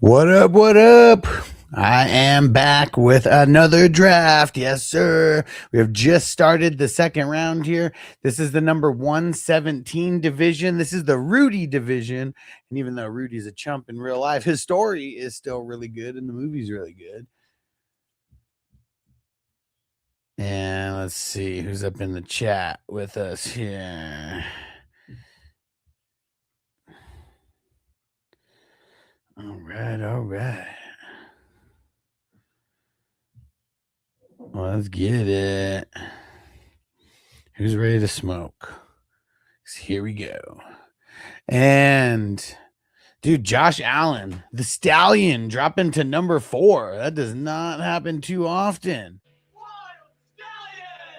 What up? What up? I am back with another draft. Yes, sir. We have just started the second round here. This is the number 117 division. This is the Rudy division. And even though Rudy's a chump in real life, his story is still really good and the movie's really good. And let's see who's up in the chat with us here. All right, all right. Let's get it. Who's ready to smoke? Here we go. And dude, Josh Allen, the Stallion, dropping to number 4. That does not happen too often.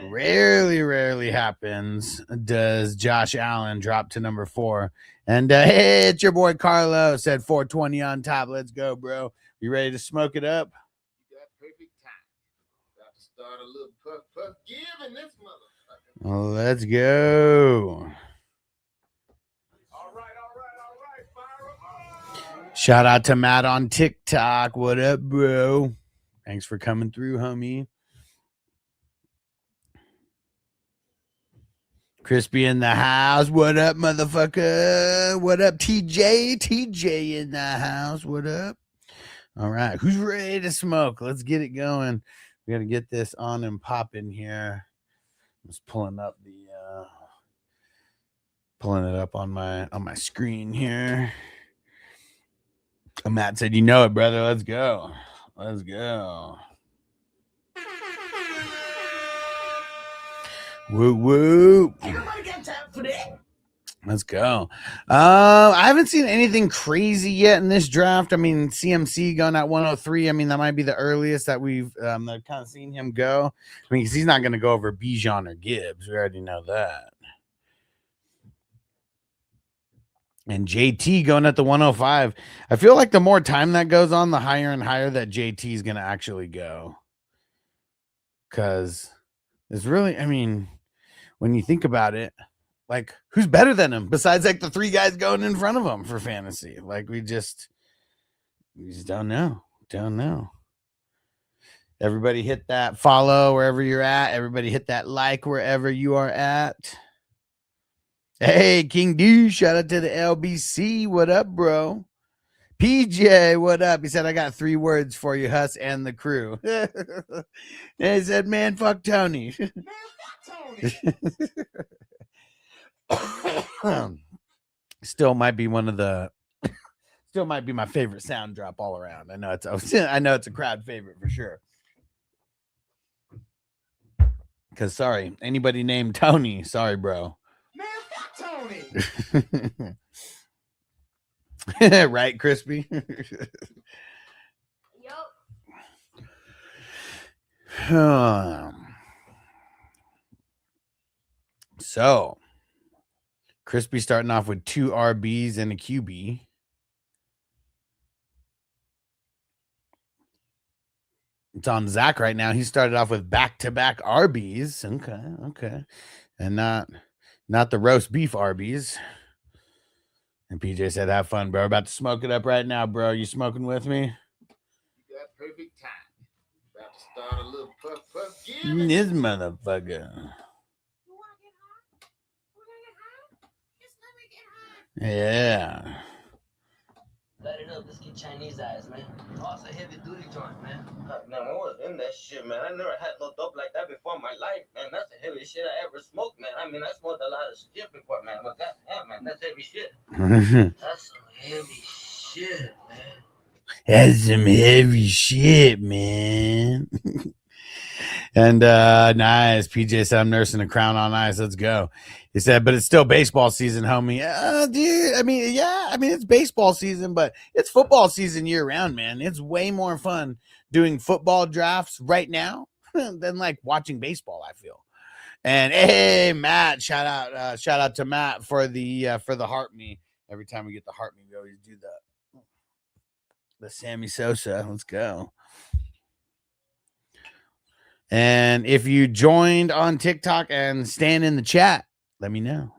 Rarely happens does Josh Allen drop to number 4. And hey, it's your boy Carlo. Said 420 on top. Let's go, bro. You ready to smoke it up? You got perfect time. About to start a little puff giving this motherfucker. Well, let's go. All right. Fire 'em up. Shout out to Matt on TikTok. What up, bro? Thanks for coming through, homie. Crispy in the house. What up, motherfucker? What up, TJ? TJ in the house. What up? All right. Who's ready to smoke? Let's get it going. We got to get this on and popping here. I'm just pulling up pulling it up on my screen here. Matt said, "You know it, brother. Let's go. Let's go." Woo woo. Everybody got time for that. Let's go. I haven't seen anything crazy yet in this draft. I mean, CMC going at 103. I mean, that might be the earliest that we've kind of seen him go. I mean, because he's not going to go over Bijan or Gibbs. We already know that. And JT going at the 105. I feel like the more time that goes on, the higher and higher that JT is going to actually go. Because it's really, I mean, when you think about it, like, who's better than him besides like the 3 guys going in front of him for fantasy? Like, we just don't know. Don't know. Everybody hit that follow wherever you're at. Everybody hit that like wherever you are at. Hey, King D, shout out to the LBC. What up, bro? PJ, what up? He said, I got 3 words for you, Huss and the crew. And he said, man, fuck Tony. Man, fuck Tony. Still might be my favorite sound drop all around. I know it's a crowd favorite for sure. Because sorry, anybody named Tony, sorry, bro. Man, fuck Tony. Right, Crispy? Yup. So, Crispy starting off with 2 RBs and a QB. It's on Zach right now. He started off with back-to-back RBs. Okay. And not the roast beef Arby's. And PJ said, have fun, bro. About to smoke it up right now, bro. You smoking with me? You got perfect time. About to start a little puff giving. This motherfucker. You want to get high? We're going to get high? Just let me get high. Yeah. Light it up, let's get Chinese eyes, man. Oh, it's a heavy duty joint, man. Man, I was in that shit, man. I never had no dope like that before in my life, man. That's the heaviest shit I ever smoked, man. I mean, I smoked a lot of shit before, man. But goddamn, man, that's heavy shit. That's some heavy shit, man. That's some heavy shit, man. And nice. PJ said, I'm nursing a crown on ice. Let's go. He said, but it's still baseball season, homie. Dude, I mean, it's baseball season, but it's football season year round, man. It's way more fun doing football drafts right now than like watching baseball, I feel. And hey, Matt, shout out to Matt for the heart me. Every time we get the heart me, we always do the Sammy Sosa. Let's go. And if you joined on TikTok and stand in the chat, let me know.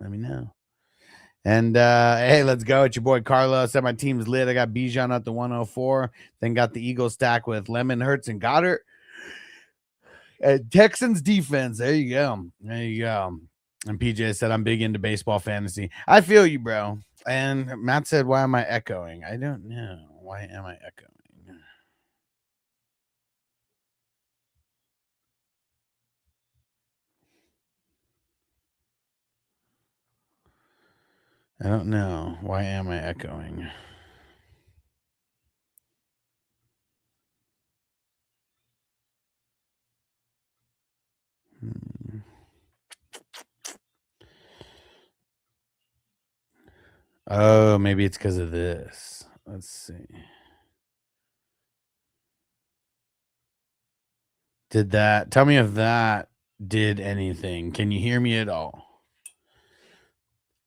And hey, let's go. It's your boy Carlos. Said my team's lit. I got Bijan at the 104. Then got the Eagles stack with Lemon, Hurts, and Goddard. Texans defense. There you go. There you go. And PJ said, I'm big into baseball fantasy. I feel you, bro. And Matt said, why am I echoing? I don't know. Why am I echoing? I don't know. Why am I echoing? Oh, maybe it's because of this. Let's see. Did that? Tell me if that did anything. Can you hear me at all?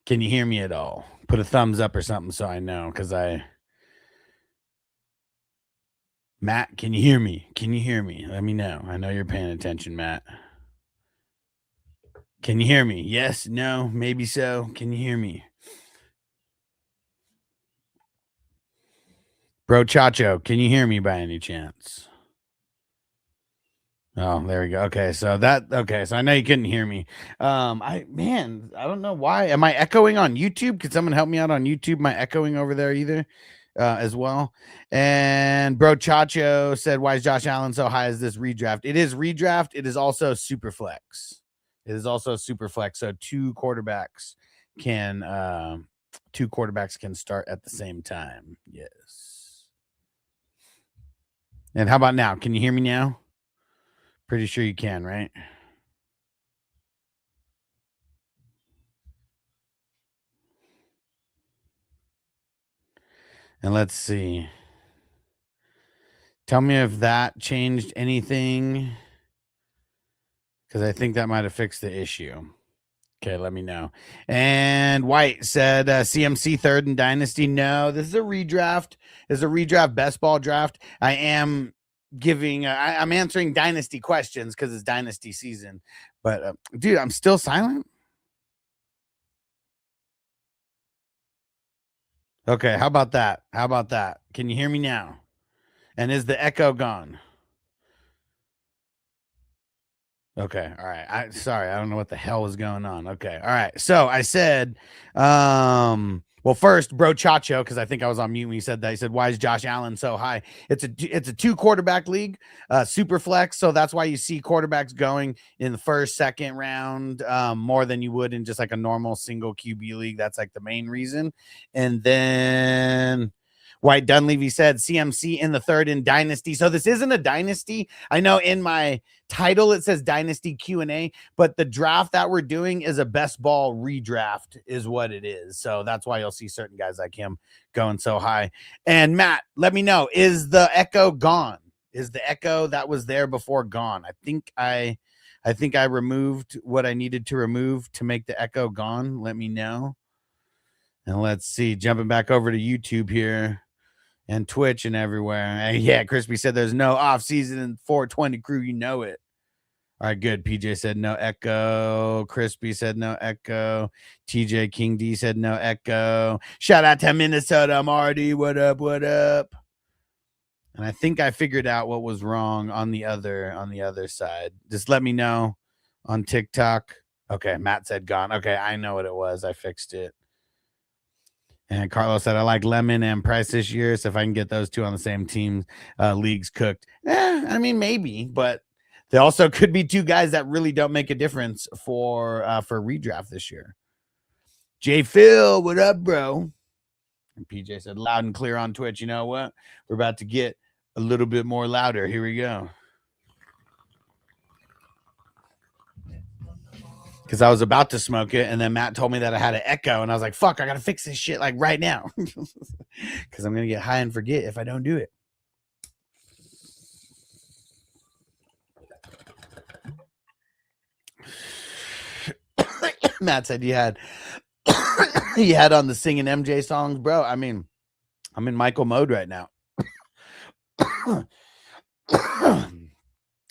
Can you hear me at all? Put a thumbs up or something so I know, because Matt, can you hear me? Can you hear me? Let me know. I know you're paying attention, Matt. Can you hear me? Yes, no, maybe so. Can you hear me? Bro Chacho, can you hear me by any chance? Oh, there we go. Okay, so I know you couldn't hear me. I don't know why. Am I echoing on YouTube? Could someone help me out on YouTube? Am I echoing over there either? As well. And Bro Chacho said, why is Josh Allen so high as this redraft? It is redraft. It is also super flex. It is also super flex. So two quarterbacks can start at the same time. Yes. And how about now? Can you hear me now? Pretty sure you can, right? And let's see. Tell me if that changed anything, because I think that might have fixed the issue. Okay, let me know. And White said CMC third in Dynasty. No, this is a redraft. This is a redraft best ball draft. I am giving I'm answering Dynasty questions because it's Dynasty season. But dude, I'm still silent. Okay, how about that? How about that? Can you hear me now? And is the echo gone? Okay. All right. Sorry. I don't know what the hell is going on. Okay. All right. So I said, well, first, Bro Chacho, because I think I was on mute when he said that. He said, why is Josh Allen so high? It's a 2 quarterback league, super flex. So that's why you see quarterbacks going in the first, second round, more than you would in just like a normal single QB league. That's like the main reason. And then White Dunleavy said CMC in the third in Dynasty. So this isn't a Dynasty. I know in my title it says Dynasty Q&A, but the draft that we're doing is a best ball redraft is what it is. So that's why you'll see certain guys like him going so high. And Matt, let me know, is the echo gone? Is the echo that was there before gone? I think I removed what I needed to remove to make the echo gone. Let me know. And let's see, jumping back over to YouTube here and Twitch and everywhere. And yeah, Crispy said there's no off season in 420 crew. You know it. All right, good. PJ said no echo. Crispy said no echo. TJ King D said no echo. Shout out to Minnesota Marty. What up? What up? And I think I figured out what was wrong on the other side. Just let me know on TikTok. Okay, Matt said gone. Okay, I know what it was. I fixed it. And Carlos said, I like Lemon and Price this year. So if I can get those two on the same team, leagues cooked. I mean, maybe, but they also could be two guys that really don't make a difference for redraft this year. J Phil, what up, bro? And PJ said, loud and clear on Twitch. You know what? We're about to get a little bit more louder. Here we go. Because I was about to smoke it, and then Matt told me that I had an echo, and I was like, fuck, I got to fix this shit like right now. Because I'm going to get high and forget if I don't do it. Matt said you had on the singing MJ songs, bro. I mean, I'm in Michael mode right now.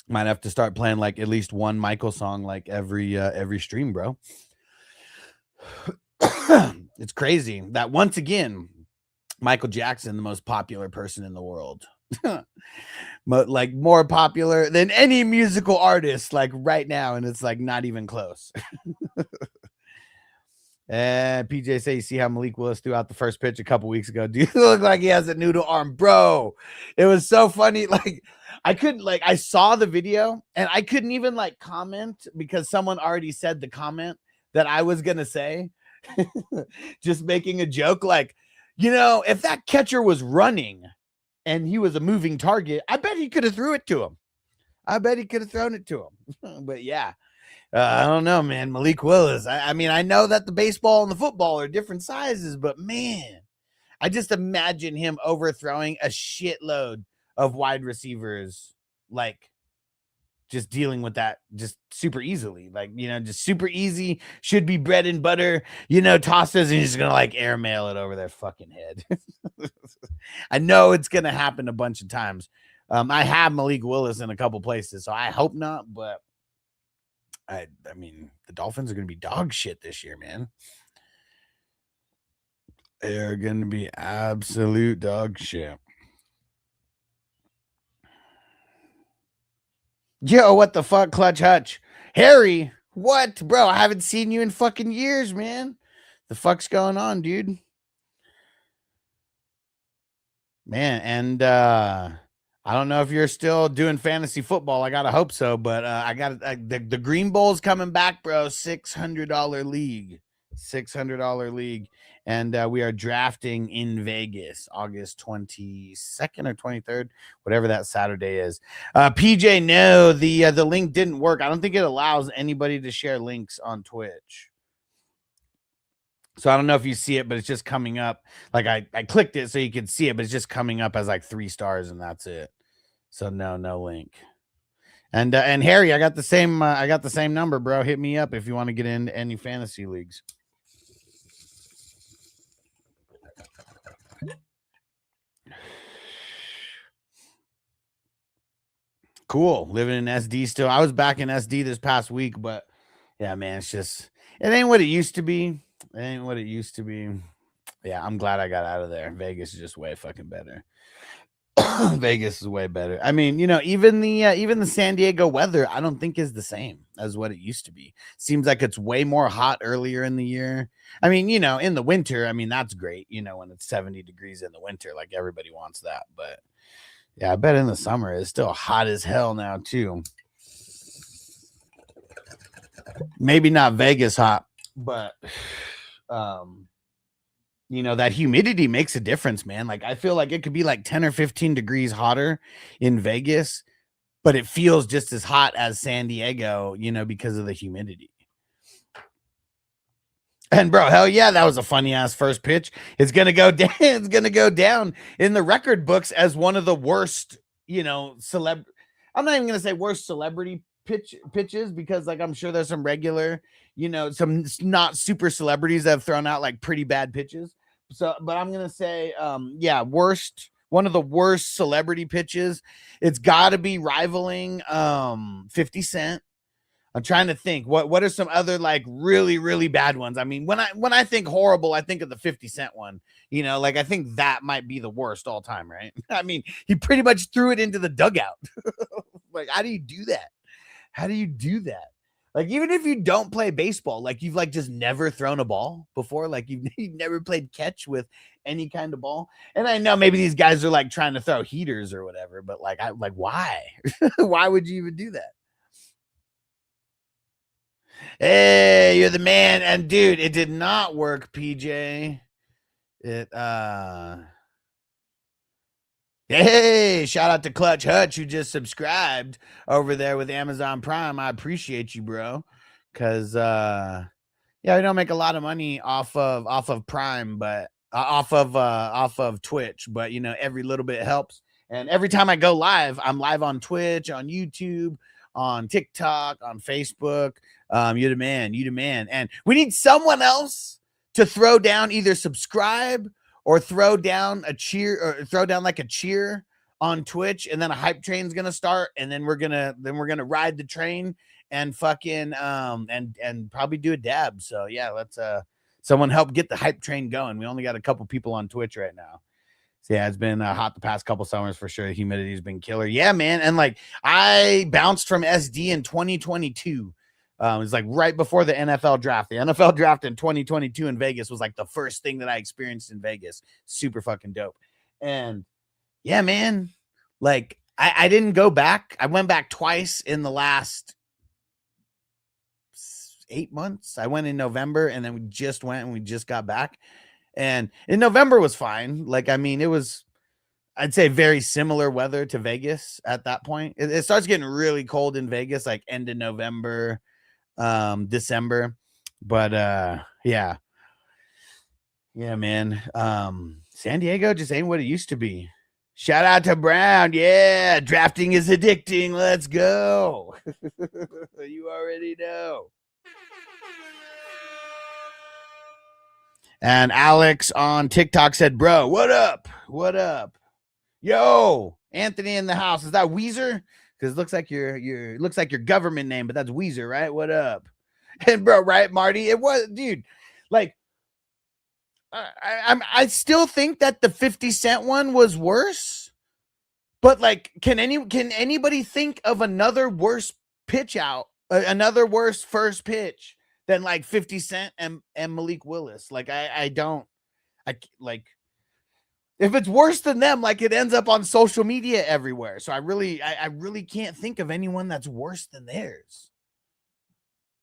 Might have to start playing like at least one Michael song like every stream, bro. It's crazy that once again, Michael Jackson, the most popular person in the world, like more popular than any musical artist, like right now, and it's like not even close. And PJ say, you see how Malik Willis threw out the first pitch a couple weeks ago? Do you look like he has a noodle arm, bro? It was so funny. Like I couldn't, like, I saw the video and I couldn't even like comment because someone already said the comment that I was gonna say. Just making a joke, like, you know, if that catcher was running and he was a moving target, I bet he could have threw it to him. I bet he could have thrown it to him. But yeah. I don't know, man. Malik Willis. I mean, I know that the baseball and the football are different sizes, but man, I just imagine him overthrowing a shitload of wide receivers, like just dealing with that just super easily. Like, you know, just super easy. Should be bread and butter, you know, tosses, and he's just gonna like airmail it over their fucking head. I know it's gonna happen a bunch of times. I have Malik Willis in a couple places, so I hope not, but I mean, the Dolphins are going to be dog shit this year, man. They're going to be absolute dog shit. Yo, what the fuck, Clutch Hutch? Harry, what? Bro, I haven't seen you in fucking years, man. The fuck's going on, dude? Man, and I don't know if you're still doing fantasy football. I gotta hope so, but I got the Green Bowl's coming back, bro. $600 league, $600 league, and we are drafting in Vegas, August 22nd or 23rd, whatever that Saturday is. PJ, no, the link didn't work. I don't think it allows anybody to share links on Twitch. So I don't know if you see it, but it's just coming up. Like I clicked it so you could see it, but it's just coming up as like 3 stars, and that's it. So no link. And Harry, I got the same number, bro. Hit me up if you want to get into any fantasy leagues. Cool. Living in SD still. I was back in SD this past week, but yeah, man, it ain't what it used to be. It ain't what it used to be. Yeah, I'm glad I got out of there. Vegas is just way fucking better. Vegas is way better. I mean, you know, even the San Diego weather, I don't think is the same as what it used to be. Seems like it's way more hot earlier in the year. I mean, you know, in the winter, I mean, that's great, you know, when it's 70 degrees in the winter, like everybody wants that. But yeah, I bet in the summer it's still hot as hell now too. Maybe not Vegas hot, but you know, that humidity makes a difference, man. Like I feel like it could be like 10 or 15 degrees hotter in Vegas, but it feels just as hot as San Diego, you know, because of the humidity. And bro, hell yeah, that was a funny ass first pitch. It's gonna go down. It's gonna go down in the record books as one of the worst, you know, I'm not even gonna say worst celebrity pitches because, like, I'm sure there's some regular, you know, some not super celebrities that have thrown out like pretty bad pitches. So, but I'm gonna say, yeah, one of the worst celebrity pitches. It's got to be rivaling 50 Cent. I'm trying to think what are some other like really, really bad ones. I mean, when I think horrible, I think of the 50 Cent one, you know, like I think that might be the worst all time, right? I mean, he pretty much threw it into the dugout. Like, how do you do that? How do you do that? Like, even if you don't play baseball, like you've like just never thrown a ball before, like you've never played catch with any kind of ball. And I know maybe these guys are like trying to throw heaters or whatever, but like, why? Why would you even do that? Hey, you're the man. And dude, it did not work, PJ. Hey, shout out to Clutch Hutch, who just subscribed over there with Amazon Prime. I appreciate you, bro. Cause yeah, we don't make a lot of money off of Prime, but off of Twitch, but you know, every little bit helps. And every time I go live, I'm live on Twitch, on YouTube, on TikTok, on Facebook. You're the man. And we need someone else to throw down, either subscribe or throw down a cheer, or throw down like a cheer on Twitch, and then a hype train's gonna start, and then we're gonna ride the train and fucking and probably do a dab. So yeah, let's Someone help get the hype train going. We only got a couple people on Twitch right now. So yeah, it's been hot the past couple summers for sure. The humidity's been killer. Yeah, man. And like I bounced from SD in 2022. It's like right before the NFL draft. The NFL draft in 2022 in Vegas was like the first thing that I experienced in Vegas. Super fucking dope. And yeah, man, like I didn't go back. I went back twice in the last 8 months. I went in November and then we just went and we just got back. And in November was fine. Like, I mean, it was, I'd say very similar weather to Vegas at that point. It starts getting really cold in Vegas, like end of November, December. But yeah, man. San Diego just ain't what it used to be. Shout out to Brown. Yeah, drafting is addicting. Let's go. You already know. And Alex on TikTok said, bro, what up? What up? Yo, Anthony in the house. Is that Weezer? Because it looks like your looks like your government name, but that's Weezer, right? What up? And bro, right, Marty? It was, dude, like I still think that the 50 Cent one was worse. But like, can anybody think of another worse pitch out, another worse first pitch than like 50 Cent and Malik Willis? Like, I like, if it's worse than them, like it ends up on social media everywhere. So I really can't think of anyone that's worse than theirs.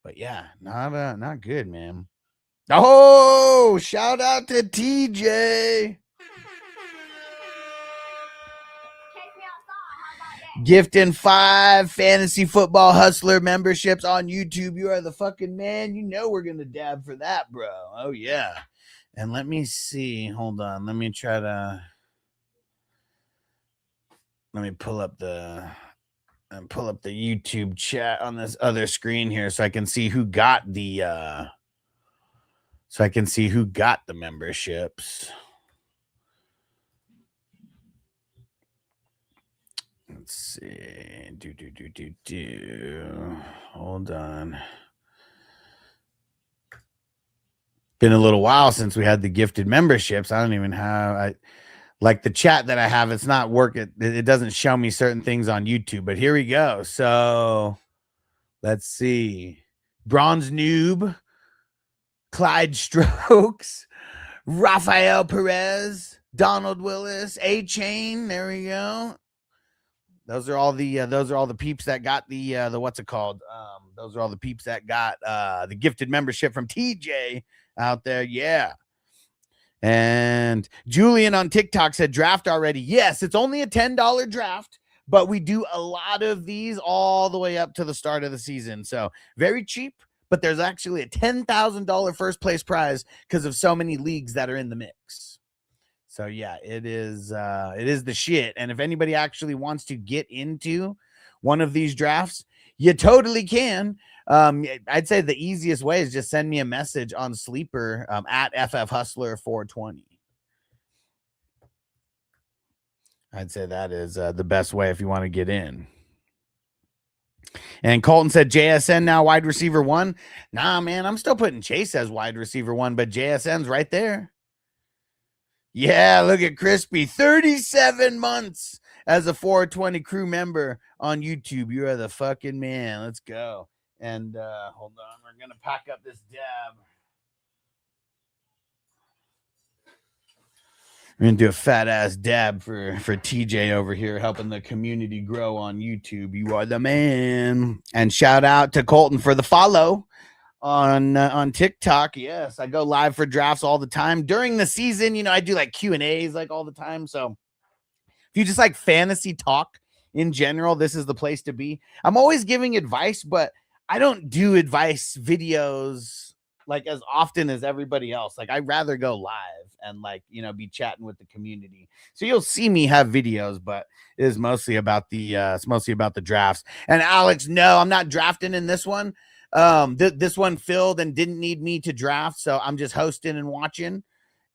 But yeah, not good, man. Oh, shout out to TJ. Gifting 5 fantasy football hustler memberships on YouTube. You are the fucking man. You know we're gonna dab for that, bro. Oh yeah. And let me see. Hold on. Let me pull up the YouTube chat on this other screen here so I can see who got the memberships. Let's see. Hold on. Been a little while since we had the gifted memberships. I don't even have like the chat that I have. It's not working. It doesn't show me certain things on YouTube, but here we go. So let's see. Bronze Noob, Clyde Strokes, Rafael Perez, Donald Willis, A-Chain. There we go. Those are all the peeps that got the what's it called? Those are all the peeps that got the gifted membership from TJ out there. Yeah. And Julian on TikTok said draft already. Yes, it's only a $10 draft, but we do a lot of these all the way up to the start of the season. So very cheap, but there's actually a $10,000 first place prize because of so many leagues that are in the mix. So yeah, it is the shit. And if anybody actually wants to get into one of these drafts, you totally can. I'd say the easiest way is just send me a message on Sleeper at FFHustler420. I'd say that is the best way if you want to get in. And Colton said JSN now wide receiver 1. Nah, man, I'm still putting Chase as wide receiver 1, but JSN's right there. Yeah, look at Crispy. 37 months as a 420 crew member on YouTube. You are the fucking man. Let's go. And hold on. We're going to pack up this dab. We're going to do a fat-ass dab for TJ over here, helping the community grow on YouTube. You are the man. And shout out to Colton for the follow on TikTok. Yes, I go live for drafts all the time during the season. You know, I do like Q&As like all the time. So if you just like fantasy talk in general, this is the place to be. I'm always giving advice, but I don't do advice videos like as often as everybody else. Like I'd rather go live and like, you know, be chatting with the community. So you'll see me have videos, but it is mostly about the drafts. And Alex, no, I'm not drafting in this one. This one filled and didn't need me to draft, so I'm just hosting and watching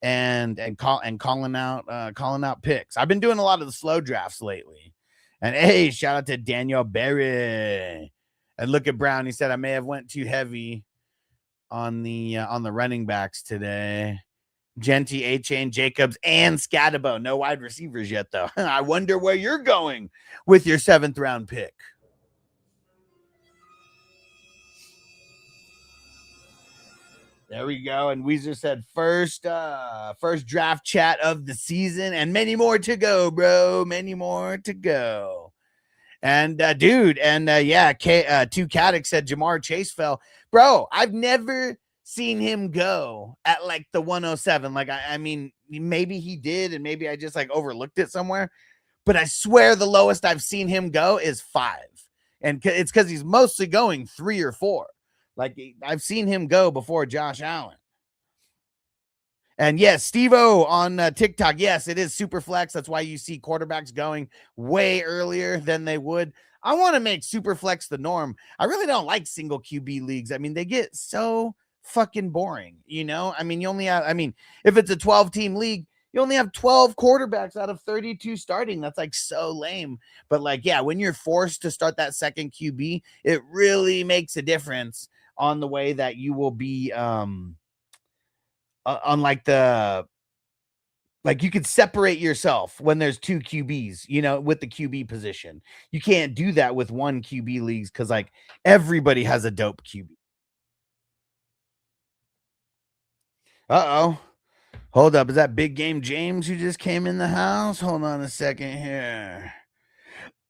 and calling out picks. I've been doing a lot of the slow drafts lately. And hey, shout out to to Daniel Berry. And look at Brown. He said I may have went too heavy on the running backs today. Genty, A-Chain, Jacobs, and Scatabo. No wide receivers yet, though. I wonder where you're going with your 7th round pick. There we go. And Weezer said first draft chat of the season, and many more to go, bro. Many more to go. And dude, and yeah, Two Caddick said Jamar Chase fell. Bro, I've never seen him go at like the 107. Like, I mean, maybe he did, and maybe I just like overlooked it somewhere. But I swear the lowest I've seen him go is 5. And it's because he's mostly going 3 or 4. Like, I've seen him go before Josh Allen. And yes, Steve-O on TikTok. Yes, it is super flex. That's why you see quarterbacks going way earlier than they would. I want to make super flex the norm. I really don't like single QB leagues. I mean, they get so fucking boring, you know? I mean, you only have, if it's a 12-team league, you only have 12 quarterbacks out of 32 starting. That's like so lame. But like, yeah, when you're forced to start that second QB, it really makes a difference on the way that you will be on like you could separate yourself when there's 2 QBs, you know, with the QB position. You can't do that with 1 QB leagues because like everybody has a dope QB. Uh-oh. Hold up. Is that Big Game James who just came in the house? Hold on a second here.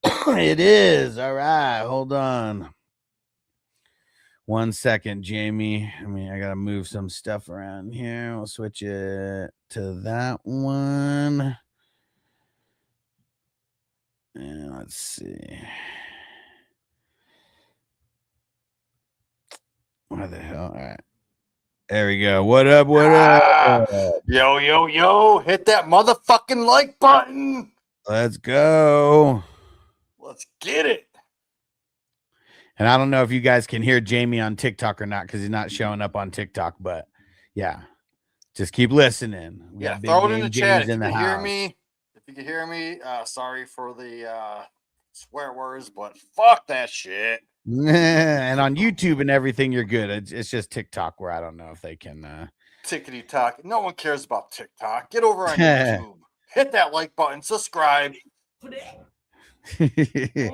It is. All right. Hold on. 1 second, Jamie. I got to move some stuff around here. We'll switch it to that one. And let's see. What the hell? All right. There we go. What up? What up? Yo. Hit that motherfucking like button. Let's go. Let's get it. And I don't know if you guys can hear Jamie on TikTok or not because he's not showing up on TikTok, but yeah, just keep listening. Yeah, throw it in the chat if you can hear me. If you can hear me, sorry for the swear words, but fuck that shit. And on YouTube and everything, you're good. It's just TikTok where I don't know if they can. Tickety talk. No one cares about TikTok. Get over on YouTube. Hit that like button. Subscribe. You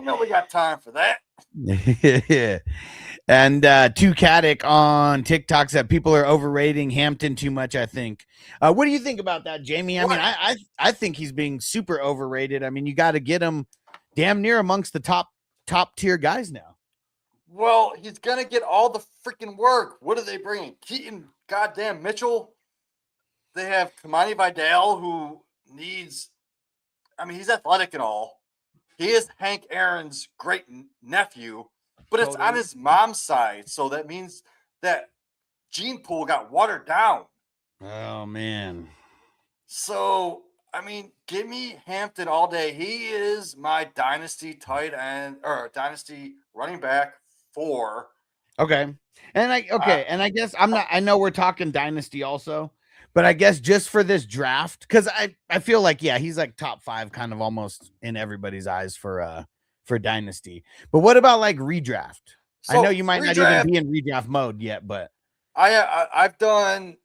know we got time for that. And Two Caddick on TikTok said people are overrating Hampton too much. I think. What do you think about that, Jamie? I think he's being super overrated. I mean, you got to get him damn near amongst the top tier guys now. Well, he's gonna get all the freaking work. What are they bringing? Keaton, goddamn Mitchell. They have Kamani Vidal, who needs. He's athletic and all. He is Hank Aaron's great nephew, but it's on his mom's side. So that means that gene pool got watered down. Oh, man. So, give me Hampton all day. He is my dynasty tight end or dynasty running back 4. Okay. And I guess I know we're talking dynasty also. But I guess just for this draft, because I feel like, yeah, he's like top 5 kind of almost in everybody's eyes for dynasty. But what about like redraft? So I know you might not even be in redraft mode yet, but I've done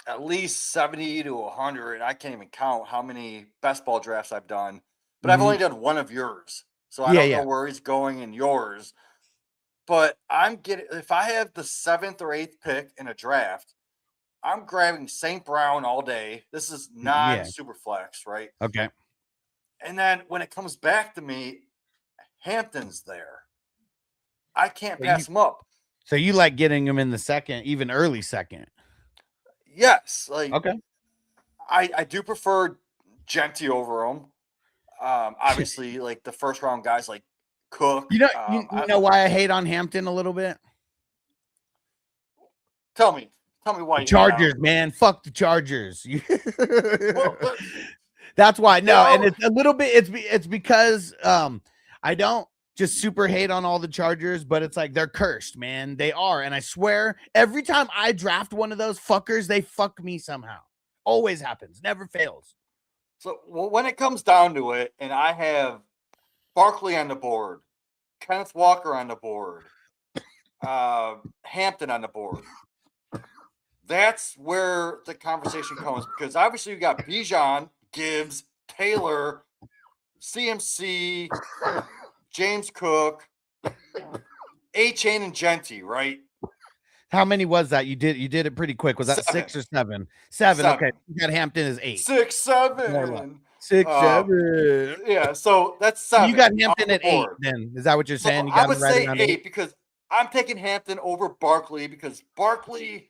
at least 70 to 100. I can't even count how many best ball drafts I've done, but I've only done one of yours. So I don't know where he's going in yours. But if I have the 7th or 8th pick in a draft, I'm grabbing St. Brown all day. This is non-super flex, right? Okay. And then when it comes back to me, Hampton's there. I can't pass him up. So you like getting him in the second, even early second? Yes. Okay. I do prefer Genty over him. Obviously, like the first round guys like Cook. You know why I hate on Hampton a little bit? Tell me why. The Chargers, man. Fuck the Chargers. That's why. No, and it's a little bit. It's because I don't just super hate on all the Chargers, but it's like they're cursed, man. They are, and I swear every time I draft one of those fuckers, they fuck me somehow. Always happens. Never fails. So when it comes down to it, and I have Barkley on the board, Kenneth Walker on the board, Hampton on the board. That's where the conversation comes because obviously you got Bijan, Gibbs, Taylor, CMC, James Cook, A-Chain, and Genty, right? How many was that? You did it pretty quick. Was that 6 or 7? 7. Okay. You got Hampton as 8. 6, 7. 6, 7. Yeah, so that's 7. You got Hampton at 8 then. Is that what you're saying? You got I would right say around 8 because I'm taking Hampton over Barkley because Barkley,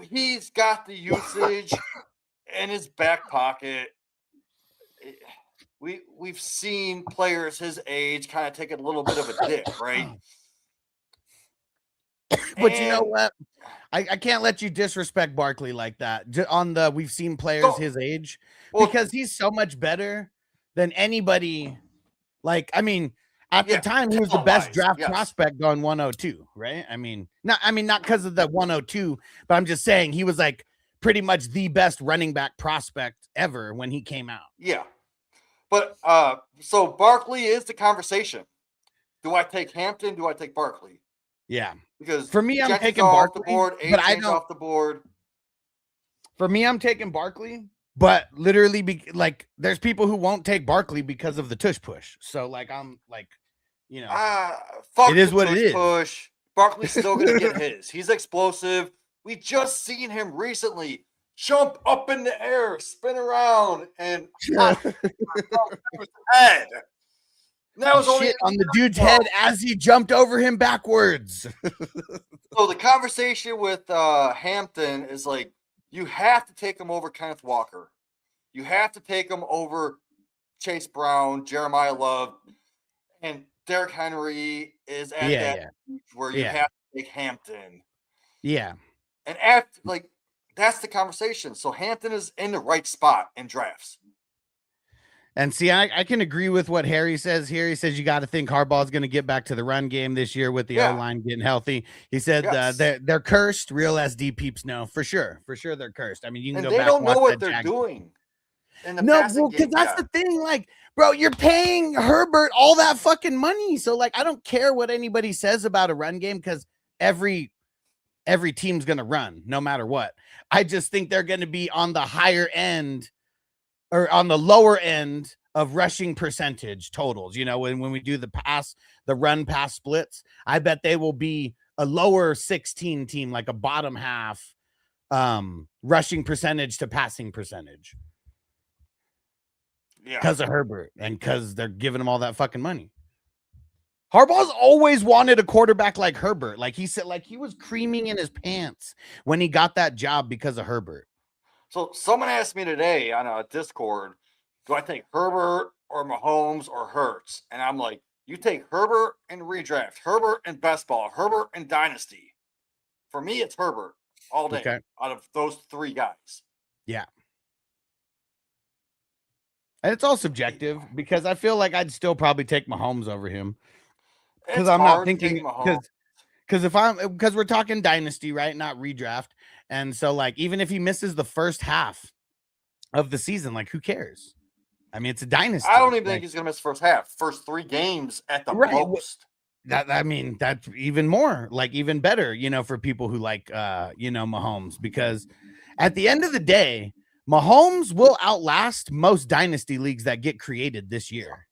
he's got the usage in his back pocket. We've seen players his age kind of take a little bit of a dip, right? But you know what? I can't let you disrespect Barkley like that. We've seen players his age because he's so much better than anybody. Like, I mean, at the time, he was the best draft prospect on 102, right? I mean, not because of the 102, but I'm just saying he was like pretty much the best running back prospect ever when he came out. Yeah. But so Barkley is the conversation. Do I take Hampton? Do I take Barkley? Yeah. Because for me, I'm Jets taking off Barkley, the board, but I don't off the board. For me, I'm taking Barkley, but literally, there's people who won't take Barkley because of the tush push. So, like, I'm like, you know, fuck it is what it is. Push. Barkley's still gonna get his. He's explosive. We just seen him recently jump up in the air, spin around, and head. That was only on the dude's head as he jumped over him backwards. So the conversation with Hampton is like, you have to take him over Kenneth Walker. You have to take him over Chase Brown, Jeremiah Love, and Derrick Henry is at that where you have to take Hampton. Yeah. And that's the conversation. So Hampton is in the right spot in drafts. And see, I can agree with what Harry says here. He says you got to think Harbaugh's going to get back to the run game this year with the O-line getting healthy. He said they're cursed. Real SD peeps know for sure. For sure they're cursed. I mean, you can go back. They don't know what they're doing. Because that's the thing. Like, bro, you're paying Herbert all that fucking money. So, like, I don't care what anybody says about a run game because every team's going to run no matter what. I just think they're going to be on the higher end or on the lower end of rushing percentage totals. You know, when we do the run pass splits, I bet they will be a lower 16 team, like a bottom half rushing percentage to passing percentage. Yeah. Because of Herbert and because they're giving him all that fucking money. Harbaugh's always wanted a quarterback like Herbert. Like he said, like he was creaming in his pants when he got that job because of Herbert. So someone asked me today on a Discord, do I take Herbert or Mahomes or Hurts? And I'm like, you take Herbert and redraft, Herbert and best ball, Herbert and dynasty. For me, it's Herbert all day out of those three guys. Yeah. And it's all subjective because I feel like I'd still probably take Mahomes over him. Because I'm not thinking because we're talking dynasty, right? Not redraft. And so, like, even if he misses the first half of the season, like, who cares? I mean, it's a dynasty. I don't even think he's gonna miss first half. First 3 games at the most. That's even more, like, even better, you know, for people who like Mahomes, because at the end of the day, Mahomes will outlast most dynasty leagues that get created this year.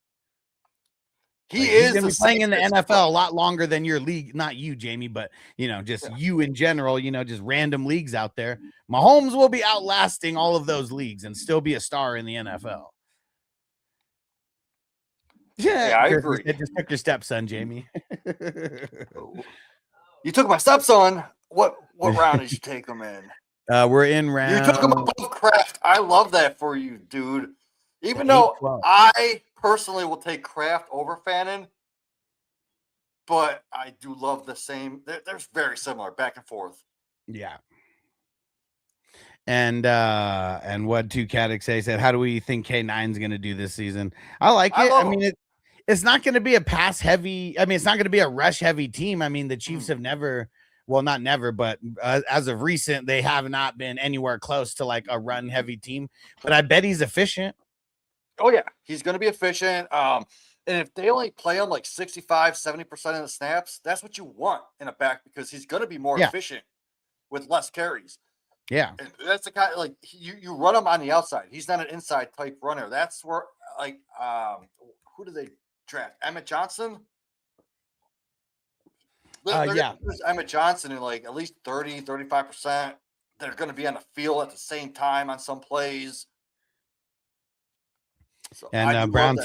He's gonna be playing in the NFL a lot longer than your league, not you, Jamie, but just you in general, just random leagues out there. Mahomes will be outlasting all of those leagues and still be a star in the NFL. Yeah, I agree. It just took your stepson, Jamie. You took my stepson. What round did you take him in? We're in round. You took him above Kraft. I love that for you, dude. Even though I personally will take Kraft over Fannin, but I do love the same. They're very similar, back and forth. Yeah. And what 2Cadix said, how do we think K9's going to do this season? I like it. I mean, it's not going to be a pass heavy. I mean, it's not going to be a rush heavy team. I mean, the Chiefs have never, well, not never, but as of recent, they have not been anywhere close to like a run heavy team. But I bet he's efficient. Oh, yeah. He's going to be efficient. And if they only play him like 65, 70% of the snaps, that's what you want in a back because he's going to be more efficient with less carries. Yeah. And that's the kind of, like, you run him on the outside. He's not an inside type runner. That's where, like, who do they draft? Emmett Johnson? Yeah. There's Emmett Johnson in like at least 30, 35%. They're going to be on the field at the same time on some plays. So And Brown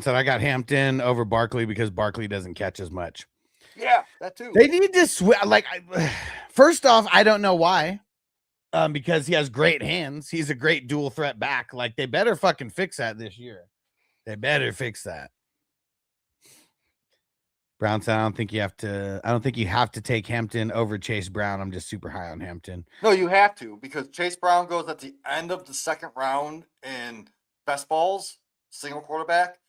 said, I got Hampton over Barkley because Barkley doesn't catch as much. Yeah, that too. They need to first off, I don't know why. Because he has great hands. He's a great dual threat back. Like, they better fucking fix that this year. They better fix that. Brown said, I don't think you have to take Hampton over Chase Brown. I'm just super high on Hampton. No, you have to, because Chase Brown goes at the end of the second round in best balls, single quarterback.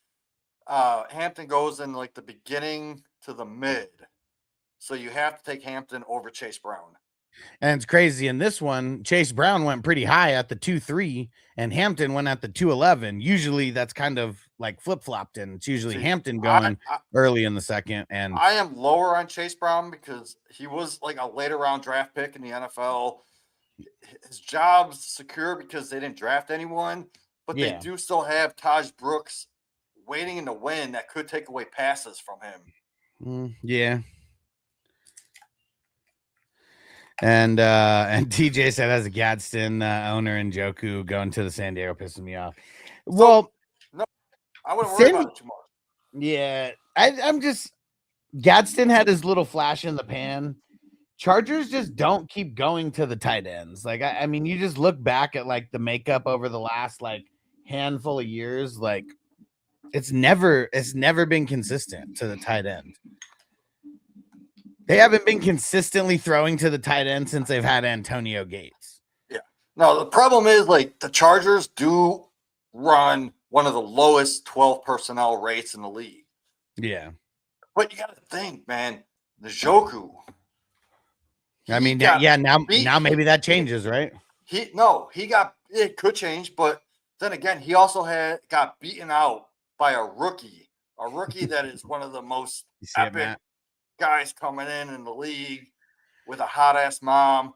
Hampton goes in like the beginning to the mid. So you have to take Hampton over Chase Brown. And it's crazy. In this one, Chase Brown went pretty high at the 2-3, and Hampton went at the 2-11. Usually that's kind of like flip-flopped, and it's usually Hampton going early in the second. And I am lower on Chase Brown because he was like a later round draft pick in the NFL. His job's secure because they didn't draft anyone, but they do still have Taj Brooks waiting in the wind that could take away passes from him. Yeah. And TJ said, as a Gadsden owner in Njoku, going to the San Diego pisses me off. Well, no, I wouldn't worry about it too much. Yeah, I'm just, Gadsden had his little flash in the pan. Chargers just don't keep going to the tight ends. Like, I mean, you just look back at like the makeup over the last like handful of years. Like, it's never been consistent to the tight end. They haven't been consistently throwing to the tight end since they've had Antonio Gates. Yeah. No, the problem is, like, the Chargers do run one of the lowest 12 personnel rates in the league. Yeah. But you got to think, man, Njoku. I mean, now maybe that changes, right? It could change, but then again, he also got beaten out by a rookie that is one of the most epic guys coming in the league with a hot ass mom.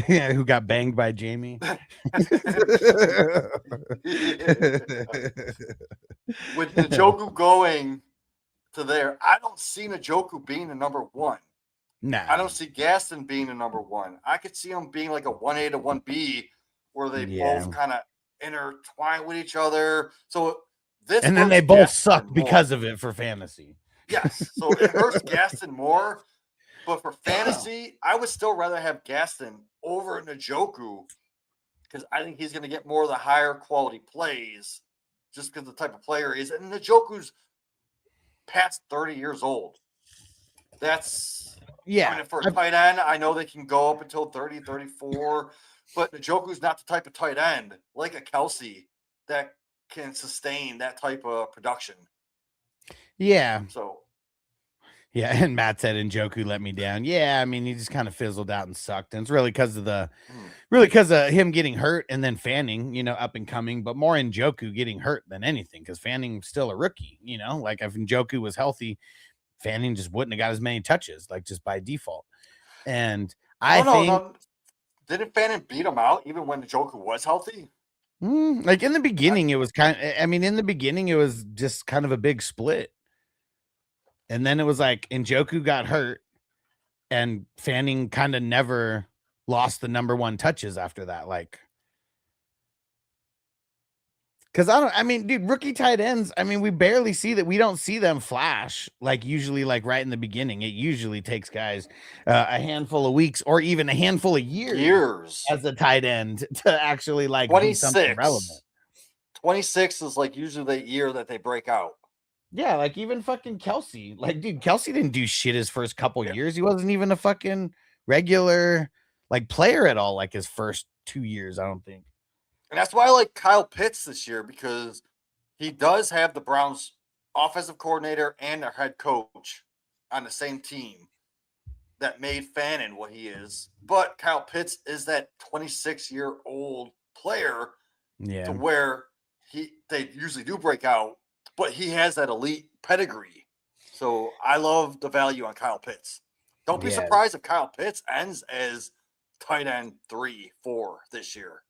Yeah, who got banged by Jamie. With Njoku going to there, I don't see Njoku being the number one. No. I don't see Gaston being the number one. I could see him being like a 1A to 1B where they both kind of intertwine with each other. So this, and then they both suck because of it for fantasy. Yes. So it hurts Gaston more. But for fantasy, I would still rather have Gaston over Njoku because I think he's going to get more of the higher quality plays just because of the type of player he is. And Njoku's past 30 years old. That's, I mean, for a tight end, I know they can go up until 30, 34, but Njoku's not the type of tight end like a Kelsey that can sustain that type of production. Yeah. So. Yeah, and Matt said Njoku let me down. Yeah, I mean, he just kind of fizzled out and sucked. And it's really because of him getting hurt and then Fanning, up and coming, but more Njoku getting hurt than anything because Fanning's still a rookie, like if Njoku was healthy, Fanning just wouldn't have got as many touches, like just by default. And didn't Fanning beat him out even when Njoku was healthy? Like in the beginning, it was it was just kind of a big split. And then it was like Njoku got hurt and Fanning kind of never lost the number one touches after that. Like, because dude, rookie tight ends, we barely see that. We don't see them flash like usually, like right in the beginning. It usually takes guys a handful of weeks or even a handful of years as a tight end to actually like do something relevant. 26 is like usually the year that they break out. Yeah, like even fucking Kelsey. Like, dude, Kelsey didn't do shit his first couple years. He wasn't even a fucking regular like player at all, like his first 2 years, I don't think. And that's why I like Kyle Pitts this year, because he does have the Browns offensive coordinator and their head coach on the same team that made Fannin what he is. But Kyle Pitts is that 26-year-old player to where they usually do break out. But he has that elite pedigree. So I love the value on Kyle Pitts. Don't be surprised if Kyle Pitts ends as tight end 3, 4 this year.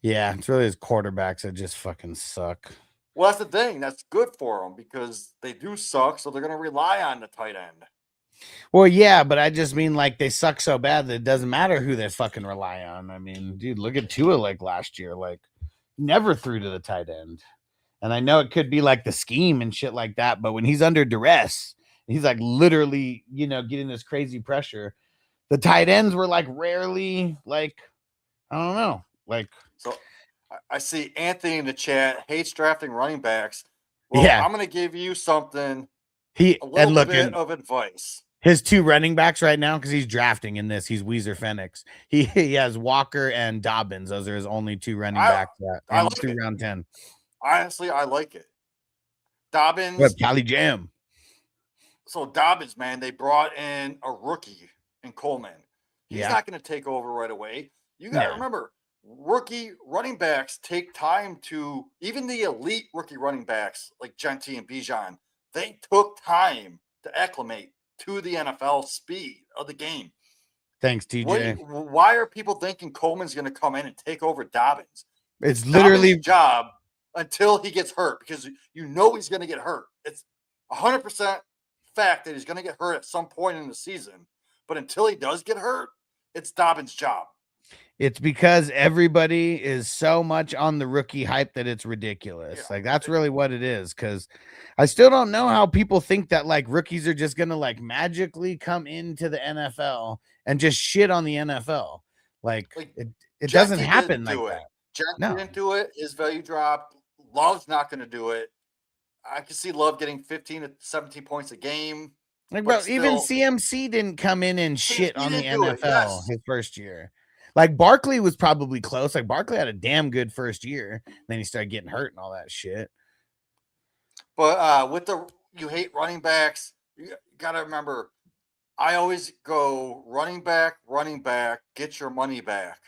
Yeah, it's really his quarterbacks that just fucking suck. Well, that's the thing. That's good for them because they do suck, so they're going to rely on the tight end. Well, yeah, but I just mean like they suck so bad that it doesn't matter who they fucking rely on. I mean, dude, look at Tua like last year. Like, never threw to the tight end. And I know it could be like the scheme and shit like that, but when he's under duress, he's like literally, getting this crazy pressure. The tight ends were like rarely like, I don't know, like. So I see Anthony in the chat hates drafting running backs. Well, yeah, I'm going to give you something. A little bit of advice. His 2 running backs right now, because he's drafting in this. He's Weezer Fenix. He has Walker and Dobbins. Those are his only 2 running backs. I like through round 10. Honestly, I like it. Dobbins. What, Cali Jam? So Dobbins, man, they brought in a rookie in Coleman. He's not going to take over right away. You got to remember, rookie running backs take time to, even the elite rookie running backs like Gentry and Bijan, they took time to acclimate to the NFL speed of the game. Thanks, TJ. Why are people thinking Coleman's going to come in and take over Dobbins? It's literally Dobbins' job until he gets hurt, because he's going to get hurt. It's 100% fact that he's going to get hurt at some point in the season. But until he does get hurt, it's Dobbins' job. It's because everybody is so much on the rookie hype that it's ridiculous. Yeah. Like, that's really what it is. Because I still don't know how people think that like rookies are just going to like magically come into the NFL and just shit on the NFL. Like it doesn't happen like that. Jackson didn't do it. His value dropped. Love's not going to do it. I can see Love getting 15 to 17 points a game. Like, bro, even CMC didn't come in and shit on the NFL his first year. Like, Barkley was probably close. Like, Barkley had a damn good first year. Then he started getting hurt and all that shit. But you hate running backs, you got to remember, I always go running back, get your money back.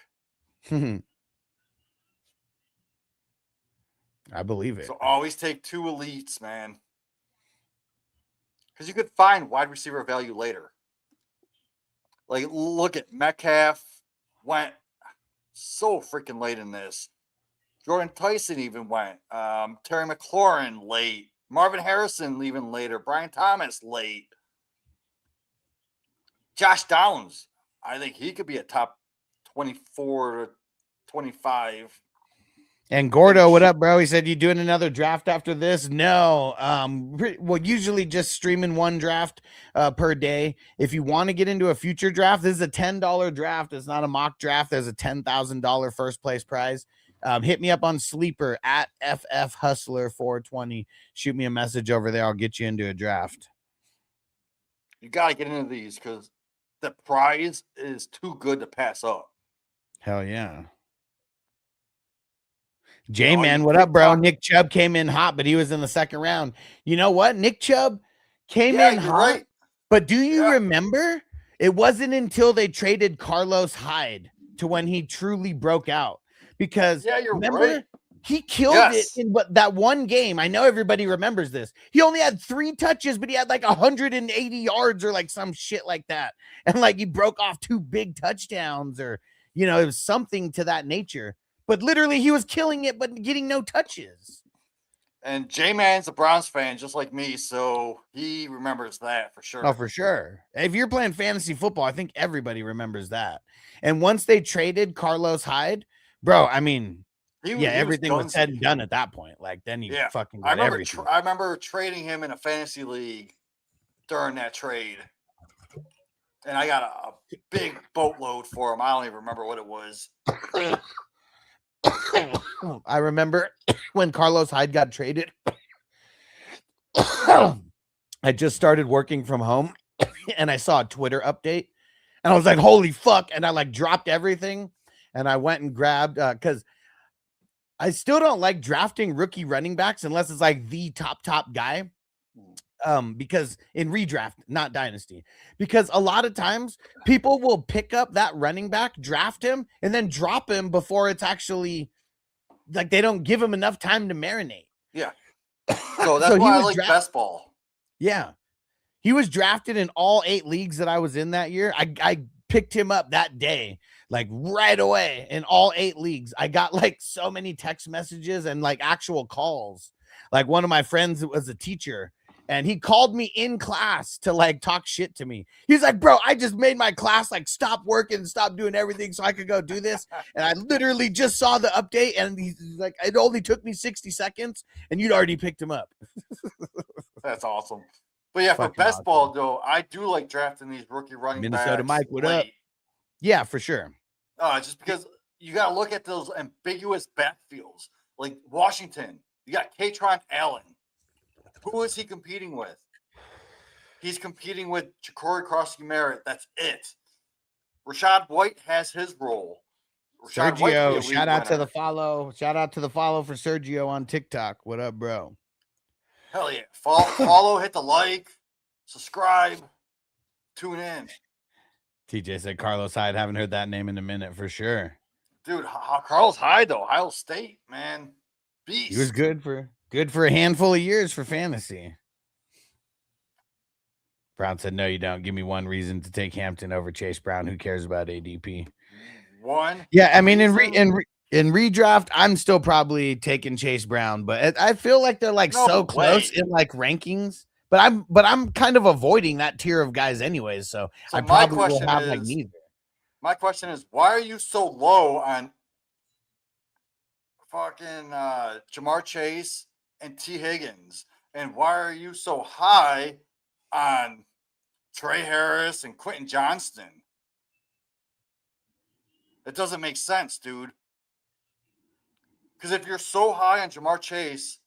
I believe it. So always take 2 elites, man. Because you could find wide receiver value later. Like, look at Metcalf. Went so freaking late in this. Jordan Tyson even went. Terry McLaurin late. Marvin Harrison even later. Brian Thomas late. Josh Downs, I think he could be a top 24 to 25. And Gordo, what up, bro? He said, you doing another draft after this? No. Well, usually just streaming 1 draft per day. If you want to get into a future draft, this is a $10 draft. It's not a mock draft. There's a $10,000 first place prize. Hit me up on Sleeper at FF Hustler 420. Shoot me a message over there. I'll get you into a draft. You got to get into these because the prize is too good to pass up. Hell yeah. J-Man, what up, bro? Nick Chubb came in hot, but he was in the second round. You know what? Nick Chubb came in hot, right. But do you remember? It wasn't until they traded Carlos Hyde to when he truly broke out. Because remember, he killed it in that one game. I know everybody remembers this. He only had 3 touches, but he had like 180 yards or like some shit like that. And like he broke off 2 big touchdowns or, it was something to that nature. But literally, he was killing it, but getting no touches. And J-Man's a Browns fan, just like me, so he remembers that for sure. Oh, for sure. If you're playing fantasy football, I think everybody remembers that. And once they traded Carlos Hyde, bro, I mean, everything was said and done at that point. Like, then you fucking got everything. I remember trading him in a fantasy league during that trade. And I got a big boatload for him. I don't even remember what it was. I remember when Carlos Hyde got traded. I just started working from home and I saw a Twitter update and I was like, holy fuck. And I like dropped everything and I went and grabbed because I still don't like drafting rookie running backs unless it's like the top guy. Because in redraft, not dynasty, because a lot of times people will pick up that running back, draft him, and then drop him before it's actually like they don't give him enough time to marinate. Yeah. So that's why I like best ball. Yeah. He was drafted in all 8 leagues that I was in that year. I picked him up that day, like right away in all 8 leagues. I got like so many text messages and like actual calls. Like one of my friends was a teacher and he called me in class to like talk shit to me. He's like, bro, I just made my class like stop working, stop doing everything so I could go do this. And I literally just saw the update and he's like, it only took me 60 seconds and you'd already picked him up. That's awesome. But yeah, for Fucking best ball awesome. though, I do like drafting these rookie running Minnesota backs. Mike, what up? late. Yeah, for sure. Just because you got to look at those ambiguous backfields. Like Washington, you got Katron Allen. Who is he competing with? He's competing with Ja'Cory Cross-Merritt. That's it. Rashad White has his role. Rashad White could be a Sergio, league shout out to winner. the follow. Shout out to the follow for Sergio on TikTok. What up, bro? Hell yeah. Follow, hit the like, subscribe, tune in. TJ said Carlos Hyde. Haven't heard that name in a minute for sure. Dude, Carlos Hyde, though, Ohio State, man. Beast. He was good for a handful of years for fantasy. Brown said, no, you don't. Give me one reason to take Hampton over Chase Brown. Who cares about ADP? One. Yeah, I mean, in redraft, I'm still probably taking Chase Brown, but I feel like they're like so close in like rankings. But I'm kind of avoiding that tier of guys anyways. So I probably will have like neither. My question is, why are you so low on fucking Jamar Chase and T. Higgins? And why are you so high on Trey Harris and Quentin Johnston? It doesn't make sense, dude. Because if you're so high on Jamar Chase,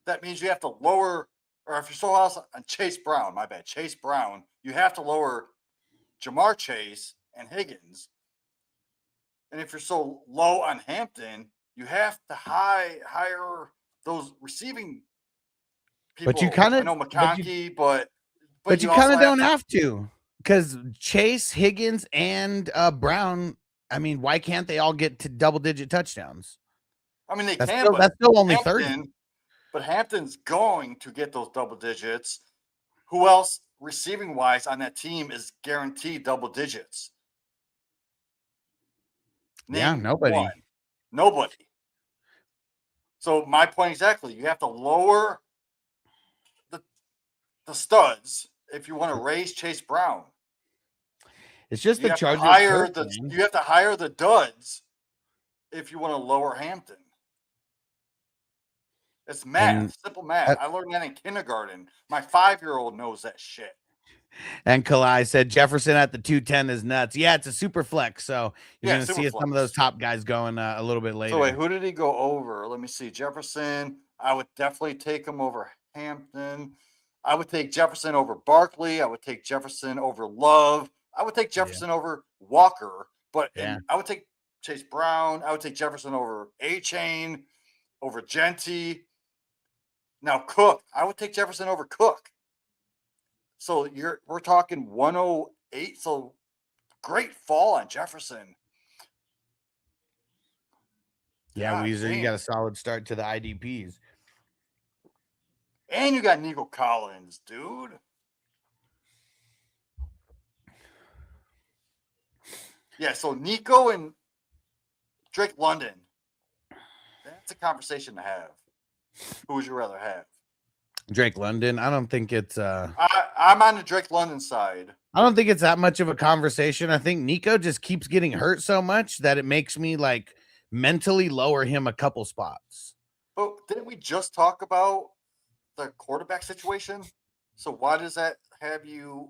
that means you have to lower, or if you're so high on Chase Brown, my bad, Chase Brown, you have to lower Jamar Chase and Higgins. And if you're so low on Hampton, you have to hire those receiving people. But you kind of know McConkey, but you kind of don't have to, because Chase, Higgins, and Brown. I mean, why can't they all get to double-digit touchdowns? I mean, that's still only 30. But Hampton's going to get those double digits. Who else, receiving-wise, on that team is guaranteed double digits? Yeah, nobody. One. Nobody. So my point exactly, you have to lower the studs if you want to raise Chase Brown. It's just the Chargers. You have to hire the duds if you want to lower Hampton. It's math, simple math. I learned that in kindergarten. My 5-year-old knows that shit. And Kalai said Jefferson at the 210 is nuts. Yeah, it's a super flex. So you're going to see some of those top guys going a little bit later. So wait, who did he go over? Let me see. Jefferson. I would definitely take him over Hampton. I would take Jefferson over Barkley. I would take Jefferson over Love. I would take Jefferson over Walker. But I would take Chase Brown. I would take Jefferson over A-Chain, over Genty. Now Cook. I would take Jefferson over Cook. So we're talking 108. So great fall on Jefferson. Yeah, Weezer, you got a solid start to the IDPs. And you got Nico Collins, dude. Yeah, so Nico and Drake London. That's a conversation to have. Who would you rather have? Drake London. I don't think it's I'm on the Drake London side. I don't think it's that much of a conversation. I think Nico just keeps getting hurt so much that it makes me like mentally lower him a couple spots. But didn't we just talk about the quarterback situation? So why does that have you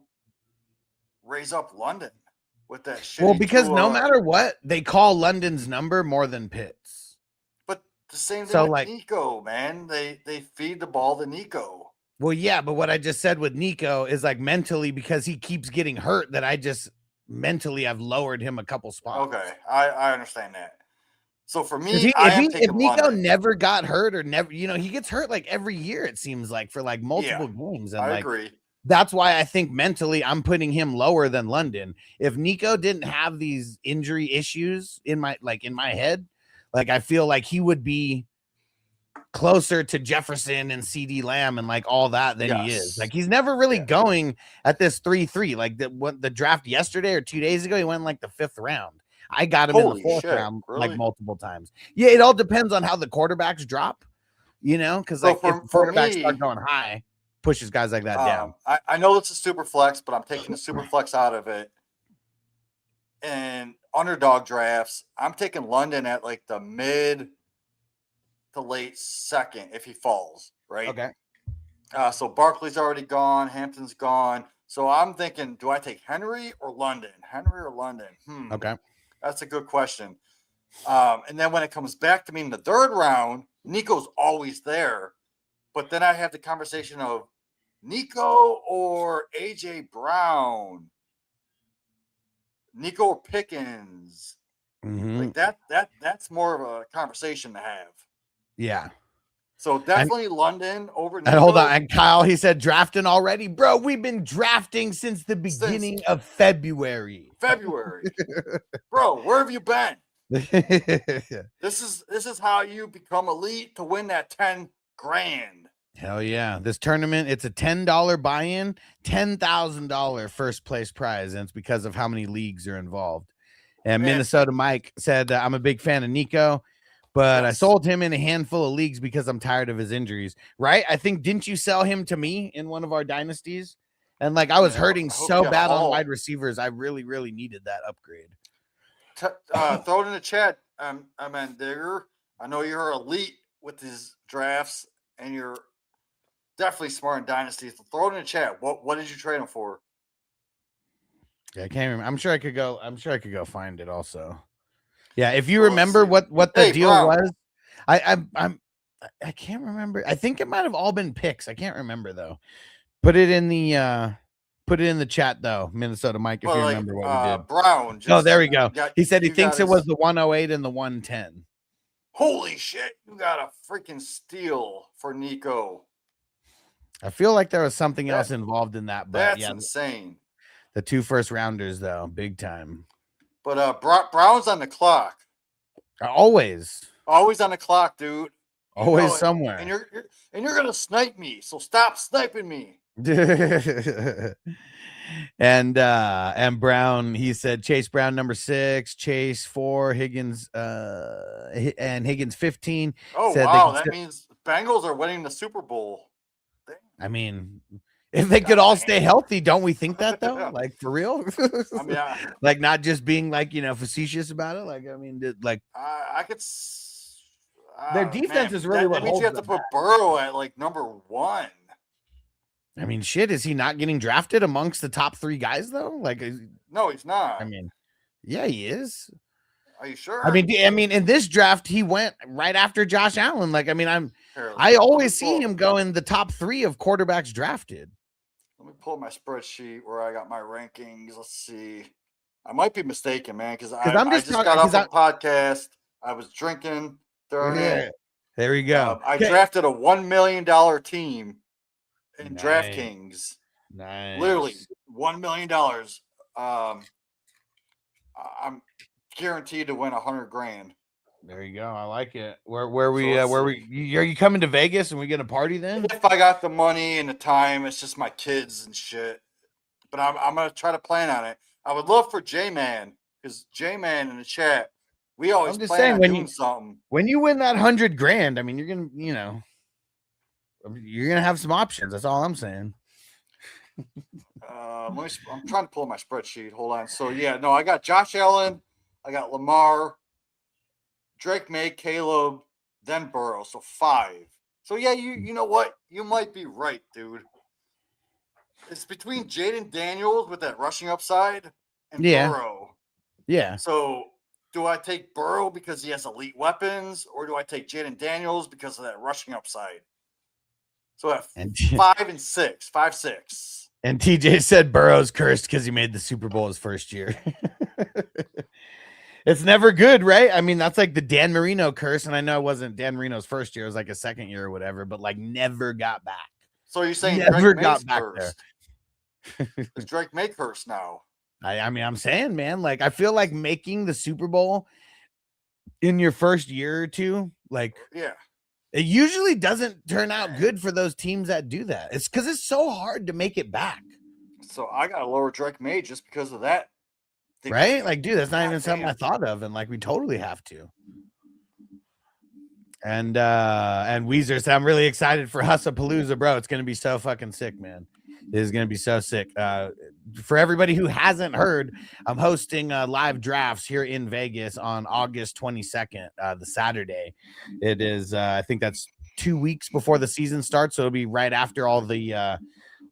raise up London with that shit? Well, because no matter what, they call London's number more than Pitts. The same thing with Nico, man. They feed the ball to Nico. Well, yeah, but what I just said with Nico is like mentally, because he keeps getting hurt, that I just mentally I've lowered him a couple spots. Okay, I understand that. So for me, if Nico never got hurt or never, he gets hurt like every year, it seems like, for like multiple games. And I agree. That's why I think mentally I'm putting him lower than London. If Nico didn't have these injury issues in my head, like I feel like he would be closer to Jefferson and CD Lamb and like all that than he is. Yes. Like he's never really Yeah. going at this 3-3. Like the draft yesterday or 2 days ago, he went in like the 5th round. I got him in Holy the 4th shit, round like really? multiple times. Yeah, it all depends on how the quarterbacks drop, you know, because So like if for quarterbacks me, start going high, pushes guys like that down. I know it's a super flex, but I'm taking the super flex out of it. And underdog drafts, I'm taking London at like the mid to late 2nd if he falls, right? Okay. So Barkley's already gone, Hampton's gone. So I'm thinking, do I take Henry or London? Henry or London? Okay. That's a good question. And then when it comes back to me in the 3rd round, Nico's always there. But then I have the conversation of Nico or AJ Brown, Nico or Pickens. Mhm. Like that's more of a conversation to have. Yeah. So definitely London over Nico. And hold on. And Kyle, he said drafting already. Bro, we've been drafting since the beginning of February. Bro, where have you been? This is how you become elite to win that 10 grand. Hell yeah. This tournament, it's a $10 buy-in, $10,000 first place prize, and it's because of how many leagues are involved. And Man. Minnesota Mike said, I'm a big fan of Nico, but I sold him in a handful of leagues because I'm tired of his injuries. Right? I think, didn't you sell him to me in one of our dynasties? And like I was hurting so bad on wide receivers. I really, really needed that upgrade. Throw it in the chat, man, Digger. I know you're elite with these drafts, and you're definitely smart in dynasties. Throw it in the chat. What did you trade him for? Yeah, I can't remember. I'm sure I could go find it also. Yeah, if you remember what the deal was, I can't remember. I think it might have all been picks. I can't remember though. Put it in the chat though, Minnesota Mike, if you remember what we did. Brown. There we go. He said he thinks it was the 108 and the 110. Holy shit! You got a freaking steal for Nico. I feel like there was something else involved in that, but that's insane. The 2 first rounders though, big time. But Brown's on the clock. Always on the clock, dude. Always somewhere. And you're gonna snipe me, so stop sniping me. And Brown, he said Chase Brown number 6, Chase 4, Higgins and Higgins 15. Oh wow, that means Bengals are winning the Super Bowl. I mean, if they could all stay healthy, don't we think that though? Like for real? I mean, like not just being like, facetious about it. Like, I mean, like I could. Their defense is really what that means you have to put Burrow at like number 1. I mean, shit, is he not getting drafted amongst the top 3 guys though? Like, no, he's not. I mean, yeah, he is. Are you sure? I mean, in this draft, he went right after Josh Allen. Like, I mean, I always see him go in the top 3 of quarterbacks drafted. Let me pull my spreadsheet where I got my rankings. Let's see. I might be mistaken, man, because I just got off a podcast. I was drinking during it. There you go. I drafted a $1 million team in DraftKings. Nice. Literally $1 million. I'm guaranteed to win 100 grand. There you go. I like it. Are you coming to Vegas and we gonna party then? If I got the money and the time, it's just my kids and shit. But I'm gonna try to plan on it. I would love for J-Man, because J-Man in the chat, we always plan on doing something. When you win that 100 grand, I mean, you're gonna, you're gonna have some options. That's all I'm saying. I'm trying to pull my spreadsheet. Hold on. So I got Josh Allen, I got Lamar, Drake May, Caleb, then Burrow. So 5. So you know what? You might be right, dude. It's between Jaden Daniels with that rushing upside and Burrow. Yeah. So do I take Burrow because he has elite weapons, or do I take Jaden Daniels because of that rushing upside? So at 5 and 6, 5, 6. And TJ said Burrow's cursed because he made the Super Bowl his first year. It's never good, right? I mean, that's like the Dan Marino curse. And I know it wasn't Dan Marino's first year. It was like a second year or whatever, but like never got back. So you're saying never got back cursed. There? Is Drake May cursed now? I mean, I'm saying, man, like, I feel like making the Super Bowl in your first year or two, like, It usually doesn't turn out good for those teams that do that. It's because it's so hard to make it back. So I got to lower Drake May just because of that. Right? Like, dude, that's not God even something I damn. thought of. And like, we totally have to. And Weezer said, I'm really excited for Hussapalooza, bro. It's going to be so fucking sick, man. It is going to be so sick. For everybody who hasn't heard, I'm hosting live drafts here in Vegas on August 22nd, the Saturday. It is, I think that's 2 weeks before the season starts. So it'll be right after all the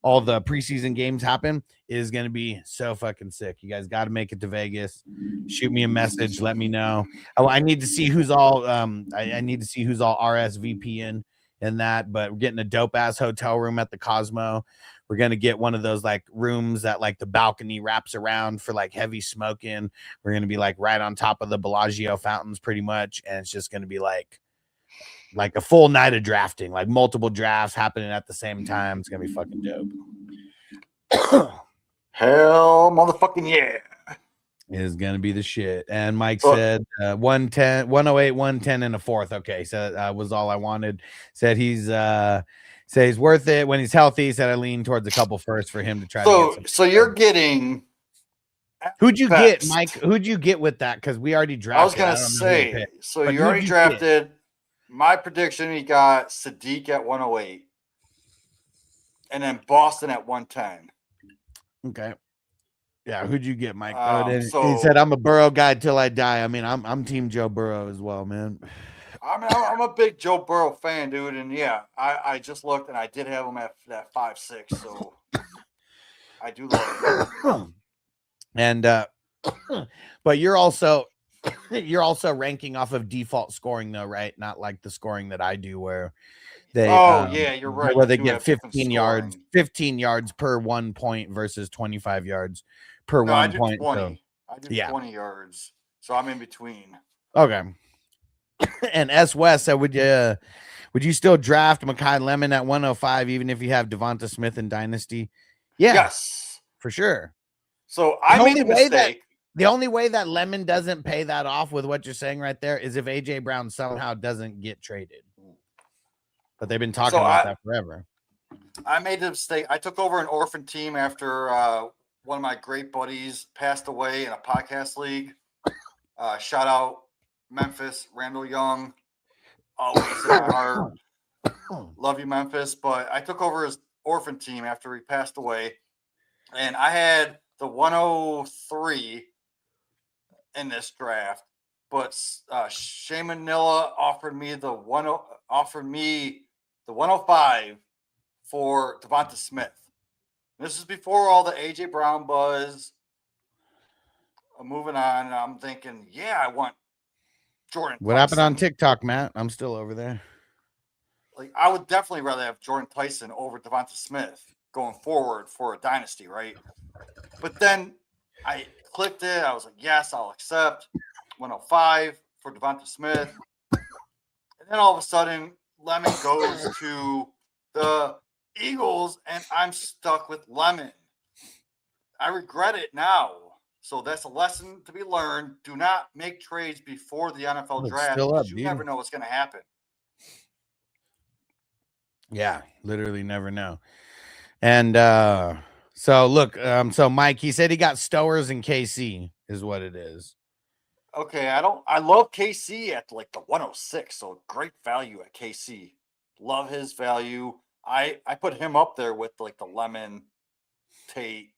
preseason games happen. It is going to be so fucking sick. You guys got to make it to Vegas. Shoot me a message. Let me know. Oh, I need to see who's all, I need to see who's all RSVPing in that, but we're getting a dope ass hotel room at the Cosmo. We're going to get one of those like rooms that like the balcony wraps around for like heavy smoking. We're going to be like right on top of the Bellagio fountains pretty much. And it's just going to be like a full night of drafting, like multiple drafts happening at the same time. It's going to be fucking dope. Hell motherfucking yeah. Is going to be the shit. And Mike said 110, 108, 110 and a fourth. Okay. So that was all I wanted. Said he's worth it when he's healthy. Said I lean towards a couple first for him to try to get so you're getting who'd you get, Mike? Who'd you get with that? Because we already drafted. I was gonna say, so you already drafted. My prediction, he got Sadiq at 108. And then Boston at 110. Okay. Yeah, who'd you get, Mike? So he said, "I'm a Burrow guy till I die." I mean, I'm Team Joe Burrow as well, man. I'm a big Joe Burrow fan, dude, and yeah, I just looked and I did have him at that 5'6", so I do love him. And but you're also ranking off of default scoring though, right? Not like the scoring that I do where they yeah, you're right. Where they get 15 yards per 1 point versus 25 yards per 1 point. 20. So, I do 20 yards. So I'm in between. Okay. And S West said, would you still draft Makai Lemon at 105 even if you have Devonta Smith in Dynasty? Yeah. Yes. For sure. So I made a mistake. The only way that Lemon doesn't pay that off with what you're saying right there is if AJ Brown somehow doesn't get traded. But they've been talking about that forever. I made a mistake. I took over an orphan team after one of my great buddies passed away in a podcast league. Shout out Memphis, Randall Young. Always in my heart. Love you, Memphis. But I took over his orphan team after he passed away. And I had the 103 in this draft. But Shea Manila offered me the 105 for Devonta Smith. This is before all the AJ Brown buzz. Moving on, I'm thinking, yeah, I want Jordan. What happened on TikTok, Matt? I'm still over there. Like, I would definitely rather have Jordan Tyson over Devonta Smith going forward for a dynasty, right? But then I clicked it. I was like, yes, I'll accept 105 for Devonta Smith. And then all of a sudden, Lemon goes to the Eagles, and I'm stuck with Lemon. I regret it now. So that's a lesson to be learned. Do not make trades before the NFL draft. You never know what's going to happen. Yeah, literally never know. And so look, so Mike, he said he got Stowers and KC is what it is. Okay, I love KC at like the 106, so great value at KC. Love his value. I put him up there with like the Lemon, Tate,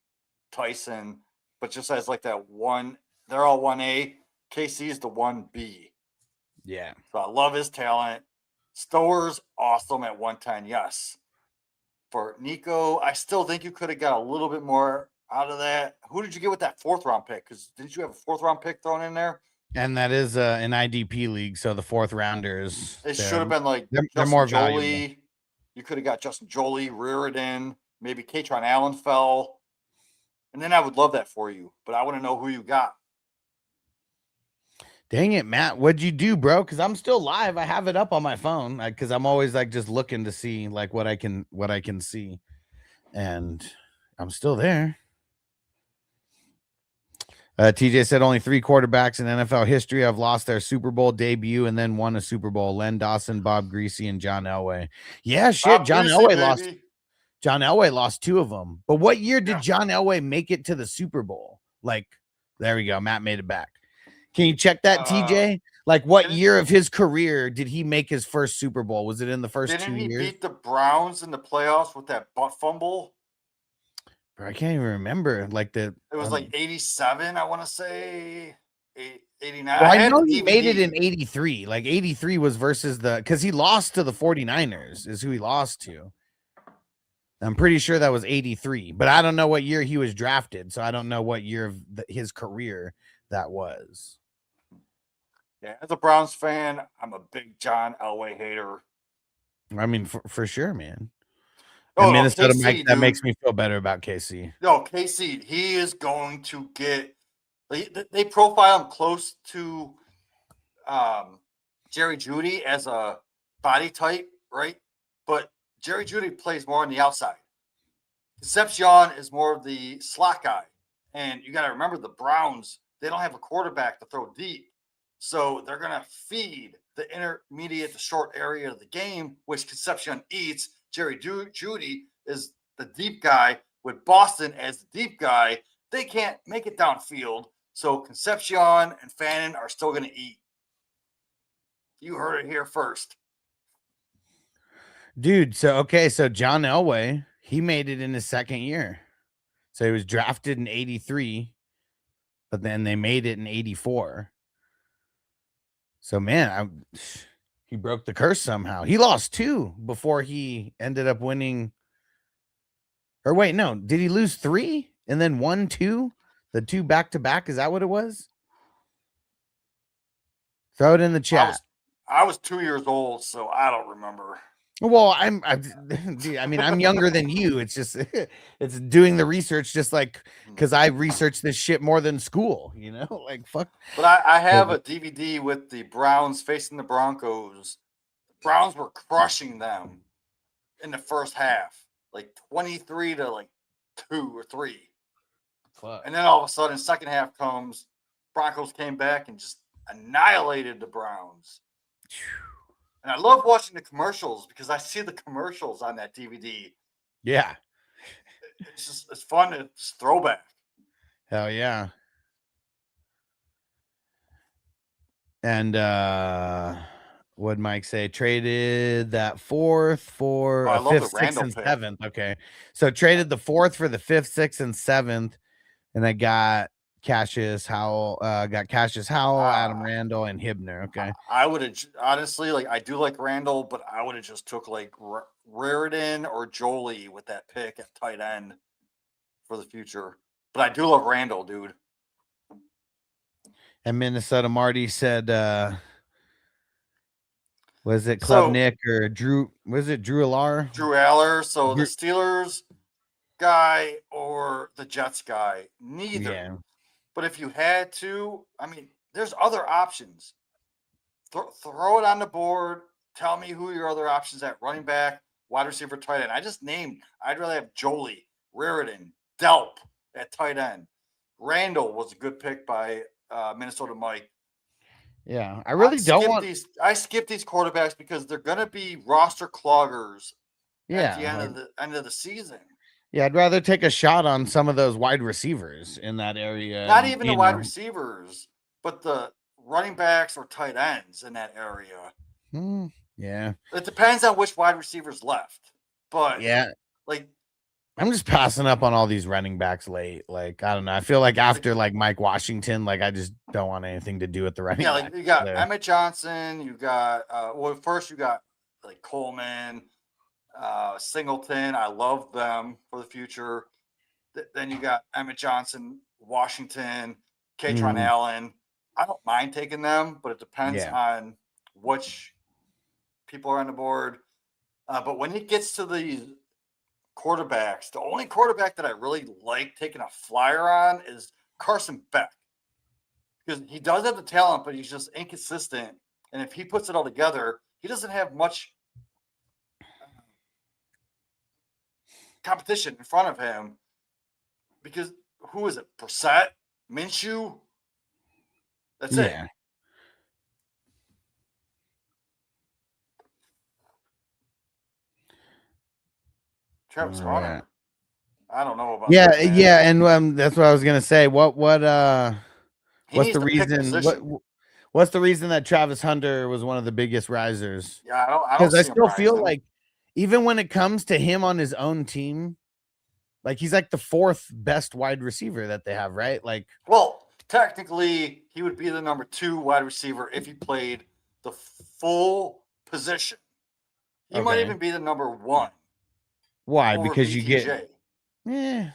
Tyson, but just as like that one, they're all 1A. KC is the 1B. Yeah. So I love his talent. Stowers, awesome at 110, yes. For Nico, I still think you could have got a little bit more out of that. Who did you get with that 4th round pick? Because didn't you have a 4th round pick thrown in there? And that is an IDP league, so the 4th rounders. It should have been like they're more Jolie. valuable. You could have got Justin Jolie, Reardon, maybe Katron Allen fell. And then I would love that for you. But I want to know who you got. Dang it, Matt. What'd you do, bro? Because I'm still live. I have it up on my phone because I'm always like just looking to see like what I can see. And I'm still there. TJ said only 3 quarterbacks in NFL history have lost their Super Bowl debut and then won a Super Bowl. Len Dawson, Bob Greasy, and John Elway. Yeah, shit. Bob John Greasy, Elway baby. lost. John Elway lost 2 of them. But what year did John Elway make it to the Super Bowl? Like, there we go. Matt made it back. Can you check that, TJ? Like, what year of his career did he make his first Super Bowl? Was it in the first 2 years? Didn't he beat the Browns in the playoffs with that butt fumble? Bro, I can't even remember. Like it was like 87, I want to say 89. Well, I know he made it in 83. Like 83 was versus because he lost to the 49ers is who he lost to. I'm pretty sure that was 83, but I don't know what year he was drafted. So I don't know what year of his career that was. Yeah, as a Browns fan, I'm a big John Elway hater. I mean, for sure, man. And Minnesota KC, Mike, that makes me feel better about KC. No, KC, he is going to get. They profile him close to Jerry Jeudy as a body type, right? But Jerry Jeudy plays more on the outside. Concepcion is more of the slot guy. And you got to remember the Browns, they don't have a quarterback to throw deep. So they're going to feed the intermediate to short area of the game, which Concepcion eats. Jerry Jeudy is the deep guy with Boston as the deep guy. They can't make it downfield. So Concepcion and Fannin are still going to eat. You heard it here first. Dude, so John Elway, he made it in his second year. So he was drafted in 83, but then they made it in 84. So, man, he broke the curse somehow. He lost 2 before he ended up winning. Or wait, no. Did he lose 3 and then 1, 2? The 2 back-to-back? Is that what it was? Throw it in the chat. I was 2 years old, so I don't remember. Well, I mean, I'm younger than you. It's just, it's doing the research just like, because I researched this shit more than school, you know, like fuck. But I have a DVD with the Browns facing the Broncos. The Browns were crushing them in the first half, like 23 to like 2 or 3. Fuck. And then all of a sudden, second half comes, Broncos came back and just annihilated the Browns. And I love watching the commercials because I see the commercials on that DVD. Yeah. It's fun. It's throwback. Hell yeah. And what'd Mike say? Traded that 4th for a 5th, 6th, and 7th. Okay. So traded the 4th for the 5th, 6th, and 7th. And I got Cassius Howell, Adam Randall, and Hibner. Okay. I would have honestly, like, I do like Randall, but I would have just took like Raritan or Jolie with that pick at tight end for the future. But I do love Randall, dude. And Minnesota Marty said, was it Klubnik or Drew? Was it Drew Aller? Drew Aller. So the Steelers guy or the Jets guy, neither. Yeah. But if you had to, I mean, there's other options. Throw it on the board. Tell me who your other options at running back, wide receiver, tight end. I just named. I'd rather have Jolie, Raritan, Delp at tight end. Randall was a good pick by Minnesota Mike. Yeah, I really don't want these. I skip these quarterbacks because they're going to be roster cloggers. Yeah, at the end of the season. Yeah, I'd rather take a shot on some of those wide receivers in that area. Not even the wide receivers, but the running backs or tight ends in that area. Yeah. It depends on which wide receivers left. But yeah, like I'm just passing up on all these running backs late. Like, I don't know. I feel like after like Mike Washington, like I just don't want anything to do with the running back. Like you got Emmett Johnson, you got first you got like Coleman, Singleton. I love them for the future. Then you got Emmett Johnson, Washington, Katron Allen. I don't mind taking them, but it depends on which people are on the board. But when it gets to these quarterbacks, the only quarterback that I really like taking a flyer on is Carson Beck. Because he does have the talent, but he's just inconsistent. And if he puts it all together, he doesn't have much competition in front of him. Because who is it? Brissett? Minshew. That's it. Yeah. Travis All Hunter. right. I don't know about Yeah, that, man. yeah, and that's what I was gonna say. What's He the needs to pick reason? position. What's the reason that Travis Hunter was one of the biggest risers? Yeah, I don't Because I see him still feel rising. like even when it comes to him on his own team, like he's like the 4th best wide receiver that they have, right? Like, well, technically, he would be the number 2 wide receiver if he played the full position. He might even be the number 1. why? over Because you BTJ. get, yeah.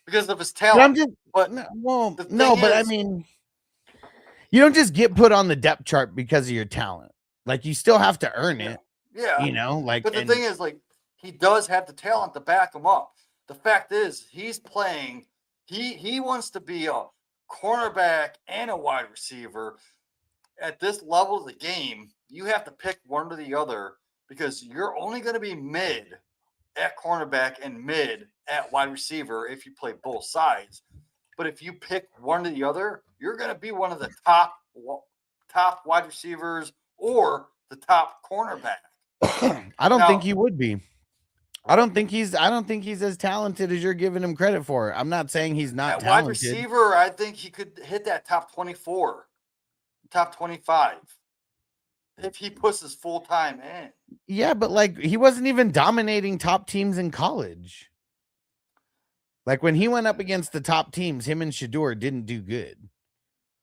Because of his But I'm talent. just, But well, the thing no, but I is- mean, you don't just get put on the depth chart because of your talent. Like you still have to earn it. Yeah. You know, like, But the thing is, like, he does have the talent to back him up. The fact is, he's playing. He wants to be a cornerback and a wide receiver. At this level of the game, you have to pick one or the other because you're only going to be mid at cornerback and mid at wide receiver if you play both sides. But if you pick one or the other, you're going to be one of the top wide receivers or the top cornerback. I don't think he would be. I don't think he's as talented as you're giving him credit for. I'm not saying he's not At talented. wide receiver, I think he could hit that top 24, top 25 if he puts his full time in. Yeah, but like he wasn't even dominating top teams in college. Like when he went up against the top teams, him and Shedeur didn't do good.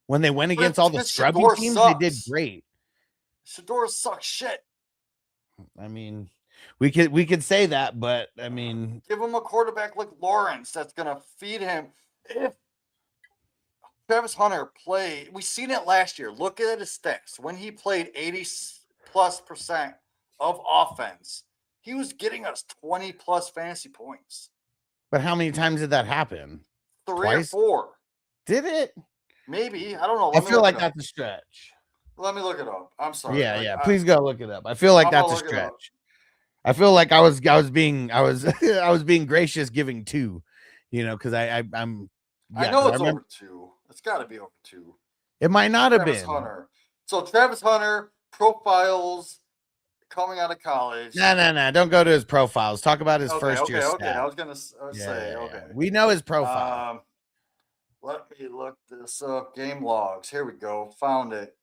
When they went against all the scrubby Shedeur teams, sucks. they did great. Shedeur sucks shit. I mean, we could say that, but I mean, give him a quarterback like Lawrence that's gonna feed him. If Travis Hunter played, we seen it last year. Look at his stats. When he played 80+% of offense, he was getting us 20+ fantasy points. but how many times did that happen? 3 Twice? or 4. Did it? Maybe. I don't know. I feel like that's a stretch. Let me look it up. I'm sorry. Yeah. Please go look it up. I feel like that's a stretch. I feel like I was being I was being gracious giving 2, you know, because I'm. Yeah, I know it's over 2. It's got to be over 2. It might not have Travis been. Hunter. So Travis Hunter profiles coming out of college. No. Don't go to his profiles. Talk about his first year. Okay. Stats. I was gonna say. Okay. We know his profile. Let me look this up. Game logs. Here we go. Found it.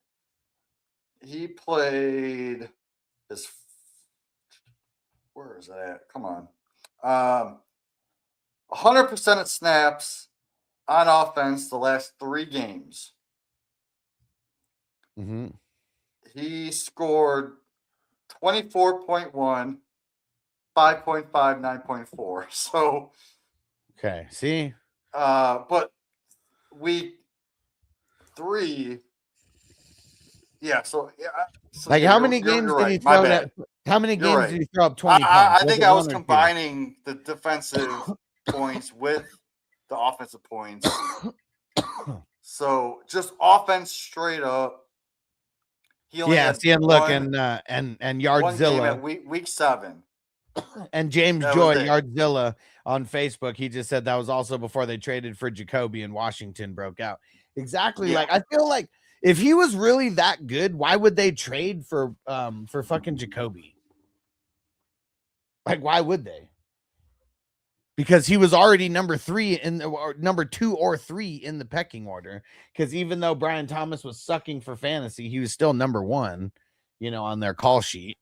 He played his. Where is that? Come on. 100% of snaps on offense the last 3 games. Mm-hmm. He scored 24.1, 5.5, 9.4. So, okay. See, but week 3, yeah. So, yeah. So like how many games did he throw? How many games did he throw up 20 points? I think I was combining the defensive points with the offensive points. So just offense straight up. He only had and look, and Yardzilla at week 7. And James Joy, Yardzilla on Facebook, he just said that was also before they traded for Jacoby and Washington broke out. Exactly. Yeah. Like I feel like if he was really that good, why would they trade for fucking Jacoby? Like, why would they? Because he was already number 3 or number 2 or 3 in the pecking order. Because even though Brian Thomas was sucking for fantasy, he was still number 1, you know, on their call sheet.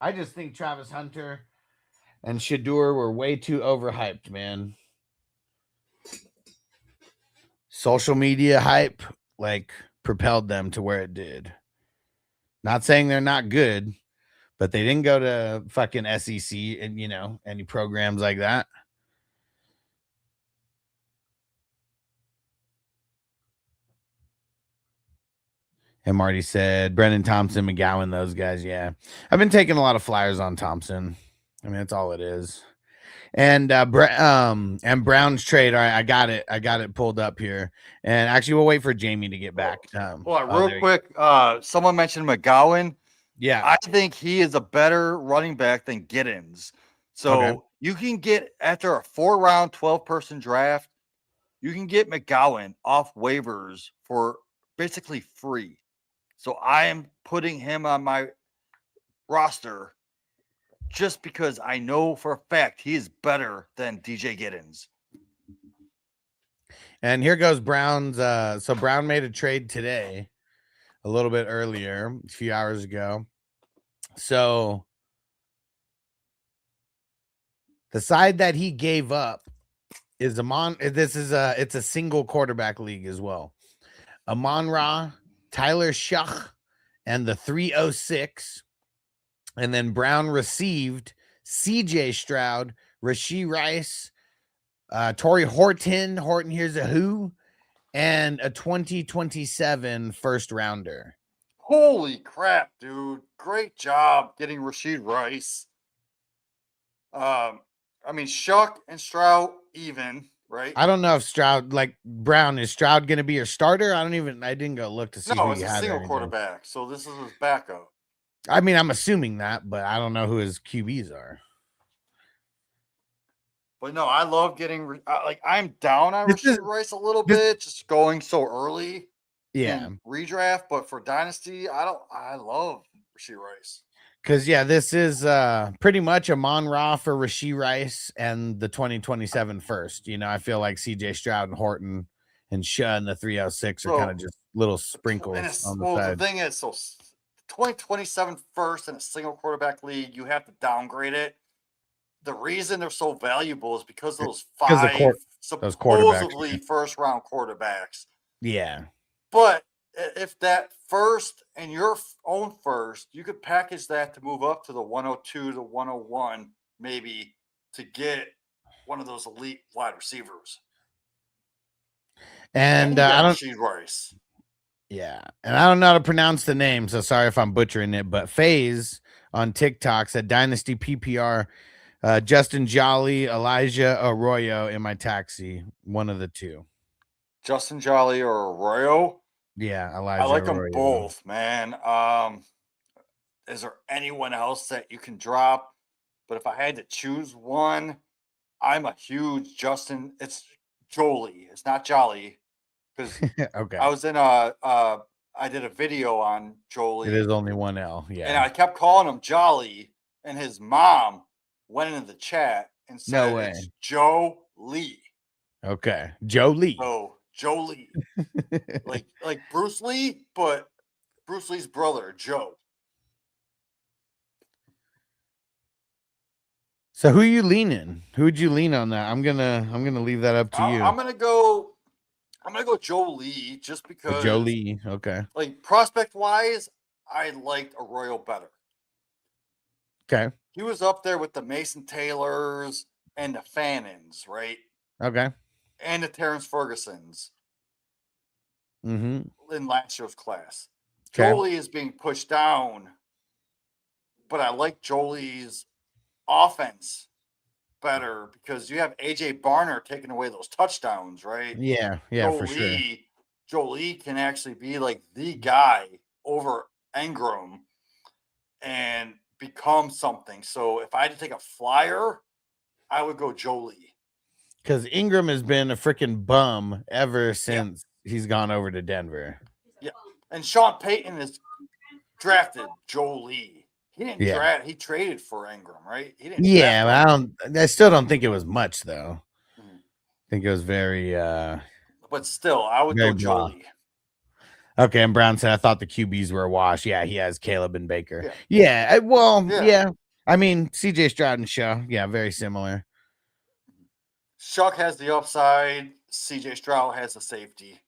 I just think Travis Hunter and Shedeur were way too overhyped, man. Social media hype like propelled them to where it did. Not saying they're not good, but they didn't go to fucking SEC and, you know, any programs like that. And Marty said, Brendan Thompson, McGowan, those guys. Yeah. I've been taking a lot of flyers on Thompson. I mean, that's all it is. And Brown's trade. All right, I got it pulled up here. And actually, we'll wait for Jamie to get back. Real quick, someone mentioned McGowan. Yeah, I think he is a better running back than Giddens. So You can get, after a 4-round, 12-person draft, you can get McGowan off waivers for basically free. So I am putting him on my roster just because I know for a fact he is better than DJ Giddens. And here goes Brown's. So Brown made a trade today, a little bit earlier, a few hours ago. So the side that he gave up is it's a single quarterback league as well. Amon-Ra, Tyler Shuck, and the 306. And then Brown received CJ Stroud, Rashee Rice, Torrey Horton. Horton, here's a who, and a 2027 first rounder. Holy crap, dude. Great job getting Rashee Rice. I mean, Shuck and Stroud even, right? I don't know if Stroud, like Brown, is Stroud going to be your starter? I didn't go look to see no, who it's he a had. single quarterback, so this is his backup. I mean, I'm assuming that, but I don't know who his QBs are. But no, I love getting I'm down on Rashee Rice a little bit, just going so early. Yeah, in redraft, but for Dynasty, I love Rashee Rice. Because this is pretty much Amon-Ra for Rashee Rice and the 2027 first. I feel like CJ Stroud and Horton and Shah and the 306 are kind of just little sprinkles on the side. The thing is, 2027 first in a single quarterback league, you have to downgrade it. The reason they're so valuable is because those five supposedly first round quarterbacks. Yeah. But if that first and your own first, you could package that to move up to the 102 to 101, maybe, to get one of those elite wide receivers. And I don't. Rashee Rice. Yeah, and I don't know how to pronounce the name, so sorry if I'm butchering it. But FaZe on TikTok said Dynasty PPR, Justin Jolly, Elijah Arroyo in my taxi, one of the two. Justin Jolly or Arroyo? Yeah, Elijah. I like Arroyo. them both, man. Is there anyone else that you can drop? But if I had to choose one, I'm a huge Justin. It's Jolie. It's not Jolly. Because okay. I was in I did a video on Jolie. It is only one L, yeah. And I kept calling him Jolly, and his mom went into the chat and said, "No way, it's Joe Lee." Okay, Joe Lee. Oh, Joe Lee, like Bruce Lee, but Bruce Lee's brother, Joe. So who are you leaning? Who would you lean on that? I'm gonna leave that up to you. I'm gonna go Joe Lee just because. Joe Lee, okay. Like prospect wise, I liked Arroyo better. Okay. He was up there with the Mason Taylors and the Fannons, right? Okay. And the Terrence Fergusons. In last year's class. Okay. Jolie is being pushed down, but I like Jolie's offense better because you have AJ Barner taking away those touchdowns, right? Yeah, for sure. Jolie can actually be like the guy over Ingram and become something. So if I had to take a flyer, I would go Jolie. Because Ingram has been a freaking bum ever since he's gone over to Denver. Yeah. And Sean Payton has drafted Jolie. He didn't draft. He traded for Ingram, right? He didn't. But I still don't think it was much though. I think it was very. But still, I would go Jolie. Okay, and Brown said I thought the QBs were a wash. Yeah, he has Caleb and Baker. Yeah. I mean, CJ Stroud and Shaw. Yeah, very similar. Shuck has the upside. CJ Stroud has the safety.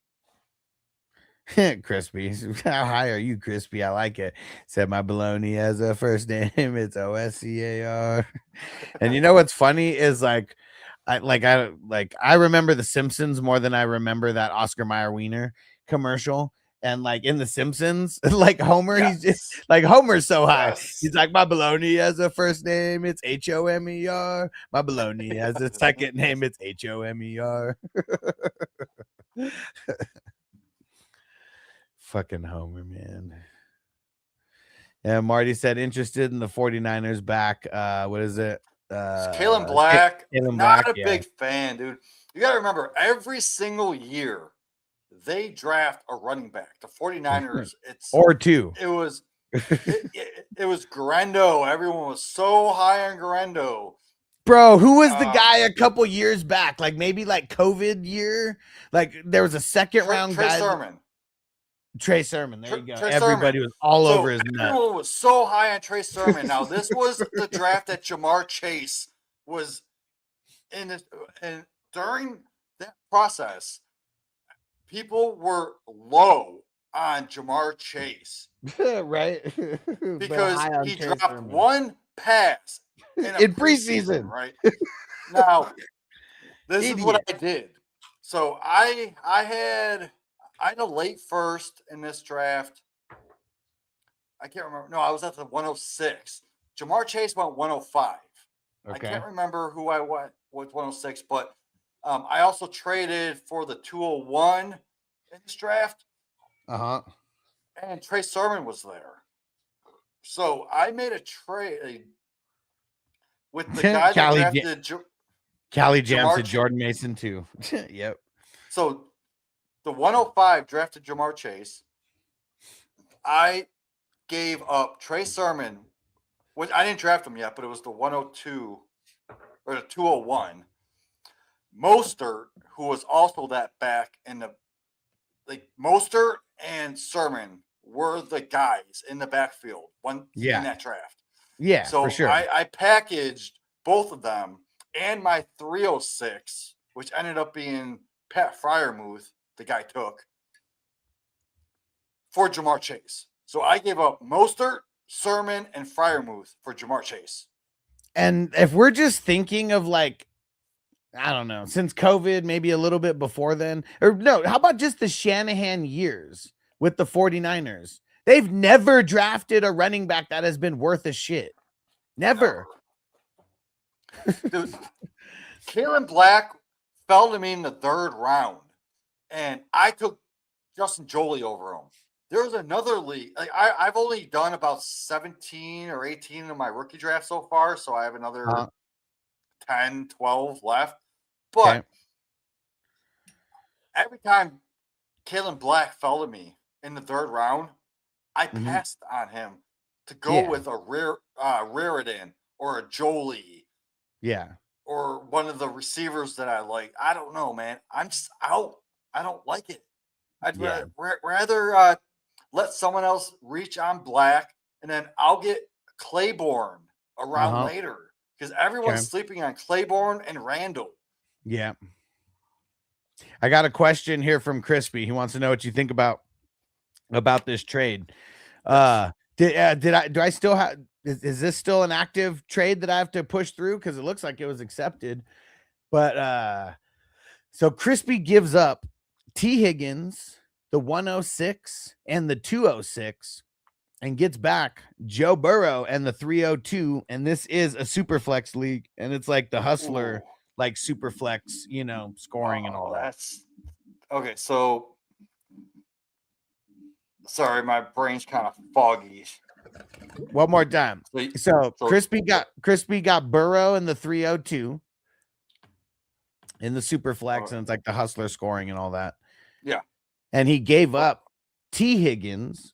Crispy. How high are you, Crispy? I like it. Said my baloney has a first name. It's OSCAR. And you know what's funny is I remember The Simpsons more than I remember that Oscar Mayer Wiener commercial. And like in The Simpsons, like Homer, he's just like Homer's so high. He's like, my baloney has a first name, it's HOMER. My baloney has a second name, it's HOMER. Fucking Homer, man. Yeah, Marty said interested in the 49ers back. What is it? Kalen Black, Kalen not Black, a big fan, dude. You got to remember, every single year they draft a running back. The 49ers, or two. It was Garendo. Everyone was so high on Garendo. Bro, who was the guy a couple years back? Like maybe like COVID year? Like there was a second round Trey guy. Sermon. Trey Sermon. There you go. Trey Everybody Sermon. was all over his nut. Everyone was so high on Trey Sermon. Now, this was the draft that Jamar Chase was in. And during that process, people were low on Jamar Chase. Right? Because he dropped one pass in preseason. Right? Now, this is what I did. So I had a late first in this draft. I can't remember. No, I was at the 106. Jamar Chase went 105. Okay. I can't remember who I went with 106, but I also traded for the 201 in this draft. And Trey Sermon was there. So I made a trade with the guy that drafted Callie Jam to Jordan Mason too. Yep. So the 105 drafted Jamar Chase. I gave up Trey Sermon, which I didn't draft him yet, but it was the 102 or the 201. Mostert, who was also that back in the Mostert and Sermon were the guys in the backfield in that draft. Yeah, so for sure. I packaged both of them and my 306, which ended up being Pat Freiermuth, the guy took, for Jamar Chase. So I gave up Mostert, Sermon, and Freiermuth for Jamar Chase. And if we're just thinking of like, I don't know, since COVID, maybe a little bit before then, or no, how about just the Shanahan years with the 49ers? They've never drafted a running back that has been worth a shit. Never. Dude, Kalen Black fell to me in the third round, and I took Justin Jolie over him. There's another league. I've only done about 17 or 18 of my rookie draft so far, so I have another 10, 12 left. But every time Kalen Black fell to me in the third round, I passed on him to go with a Raridan or a Jolie. Yeah. Or one of the receivers that I like. I don't know, man. I'm just out. I don't like it. I'd rather let someone else reach on Black, and then I'll get Claiborne around later because everyone's sleeping on Claiborne and Randall. Yeah. I got a question here from Crispy. He wants to know what you think about this trade. Do I still have? Is this still an active trade that I have to push through? Because it looks like it was accepted. But so Crispy gives up T. Higgins, the 106 and the 206, and gets back Joe Burrow and the 302. And this is a super flex league, and it's like the hustler, like super flex, scoring and all that. That's okay. So sorry, my brain's kind of foggy. One more time. So Crispy got Burrow in the 302 in the super flex, and it's like the hustler scoring and all that. Yeah. And he gave up T. Higgins,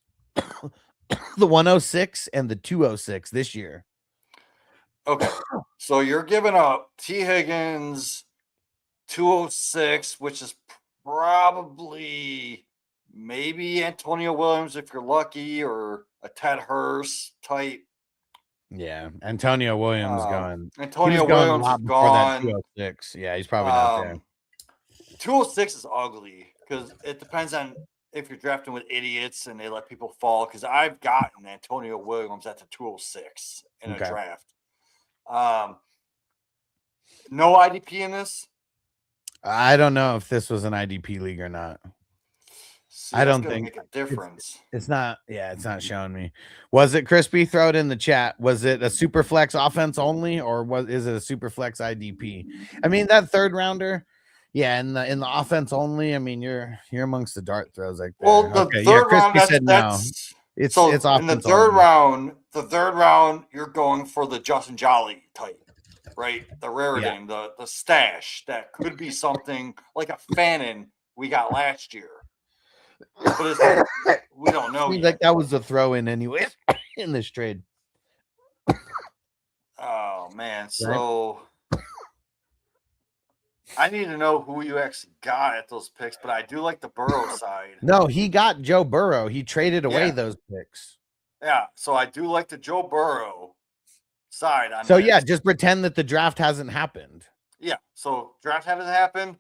the 106 and the 206 this year. Okay. So you're giving up T. Higgins, 206, which is probably maybe Antonio Williams if you're lucky, or a Ted Hurst type. Yeah, Antonio Williams gone. Antonio Williams is gone. 206. Yeah, he's probably not there. 206 is ugly because it depends on if you're drafting with idiots and they let people fall. Because I've gotten Antonio Williams at the 206 in a draft. No IDP in this. I don't know if this was an IDP league or not. See, I don't think make a difference. It's not. Yeah, it's not showing me. Was it Crispy? Throw it in the chat. Was it a super flex offense only, or is it a super flex IDP? I mean, that third rounder. Yeah, in the offense only. I mean, you're amongst the dart throws like that. Well, the third round. That's it's offense in the third round. The third round, you're going for the Justin Jolly type, right? The rare Yeah. name, the stash that could be something like a Fannin we got last year. But we don't know Seems yet. like that was a throw in anyway in this trade. Oh man, so I need to know who you actually got at those picks, but I do like the Burrow side. No, he got Joe Burrow. He traded away those picks. Yeah, so I do like the Joe Burrow side on So this. yeah, just pretend that the draft hasn't happened. Yeah, so draft hasn't happened.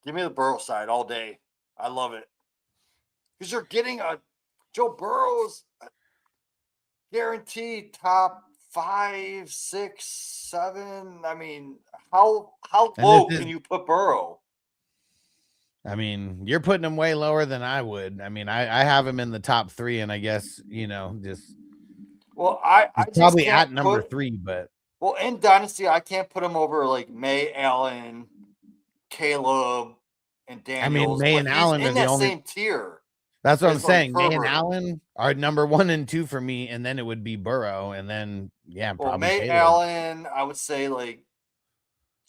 Give me the Burrow side all day. I love it. Because you're getting a Joe Burrow's guaranteed top 5, 6, 7. I mean, how low can you put Burrow? I mean, you're putting him way lower than I would. I mean, I have him in the top 3, and I guess, just well, I probably just at number 3, but well, in Dynasty, I can't put him over like May, Allen, Caleb, and Daniels. I mean, May and Allen in are that the only same tier. That's what I'm saying. May and Allen are number 1 and 2 for me, and then it would be Burrow, and then probably May Caleb. Allen, I would say like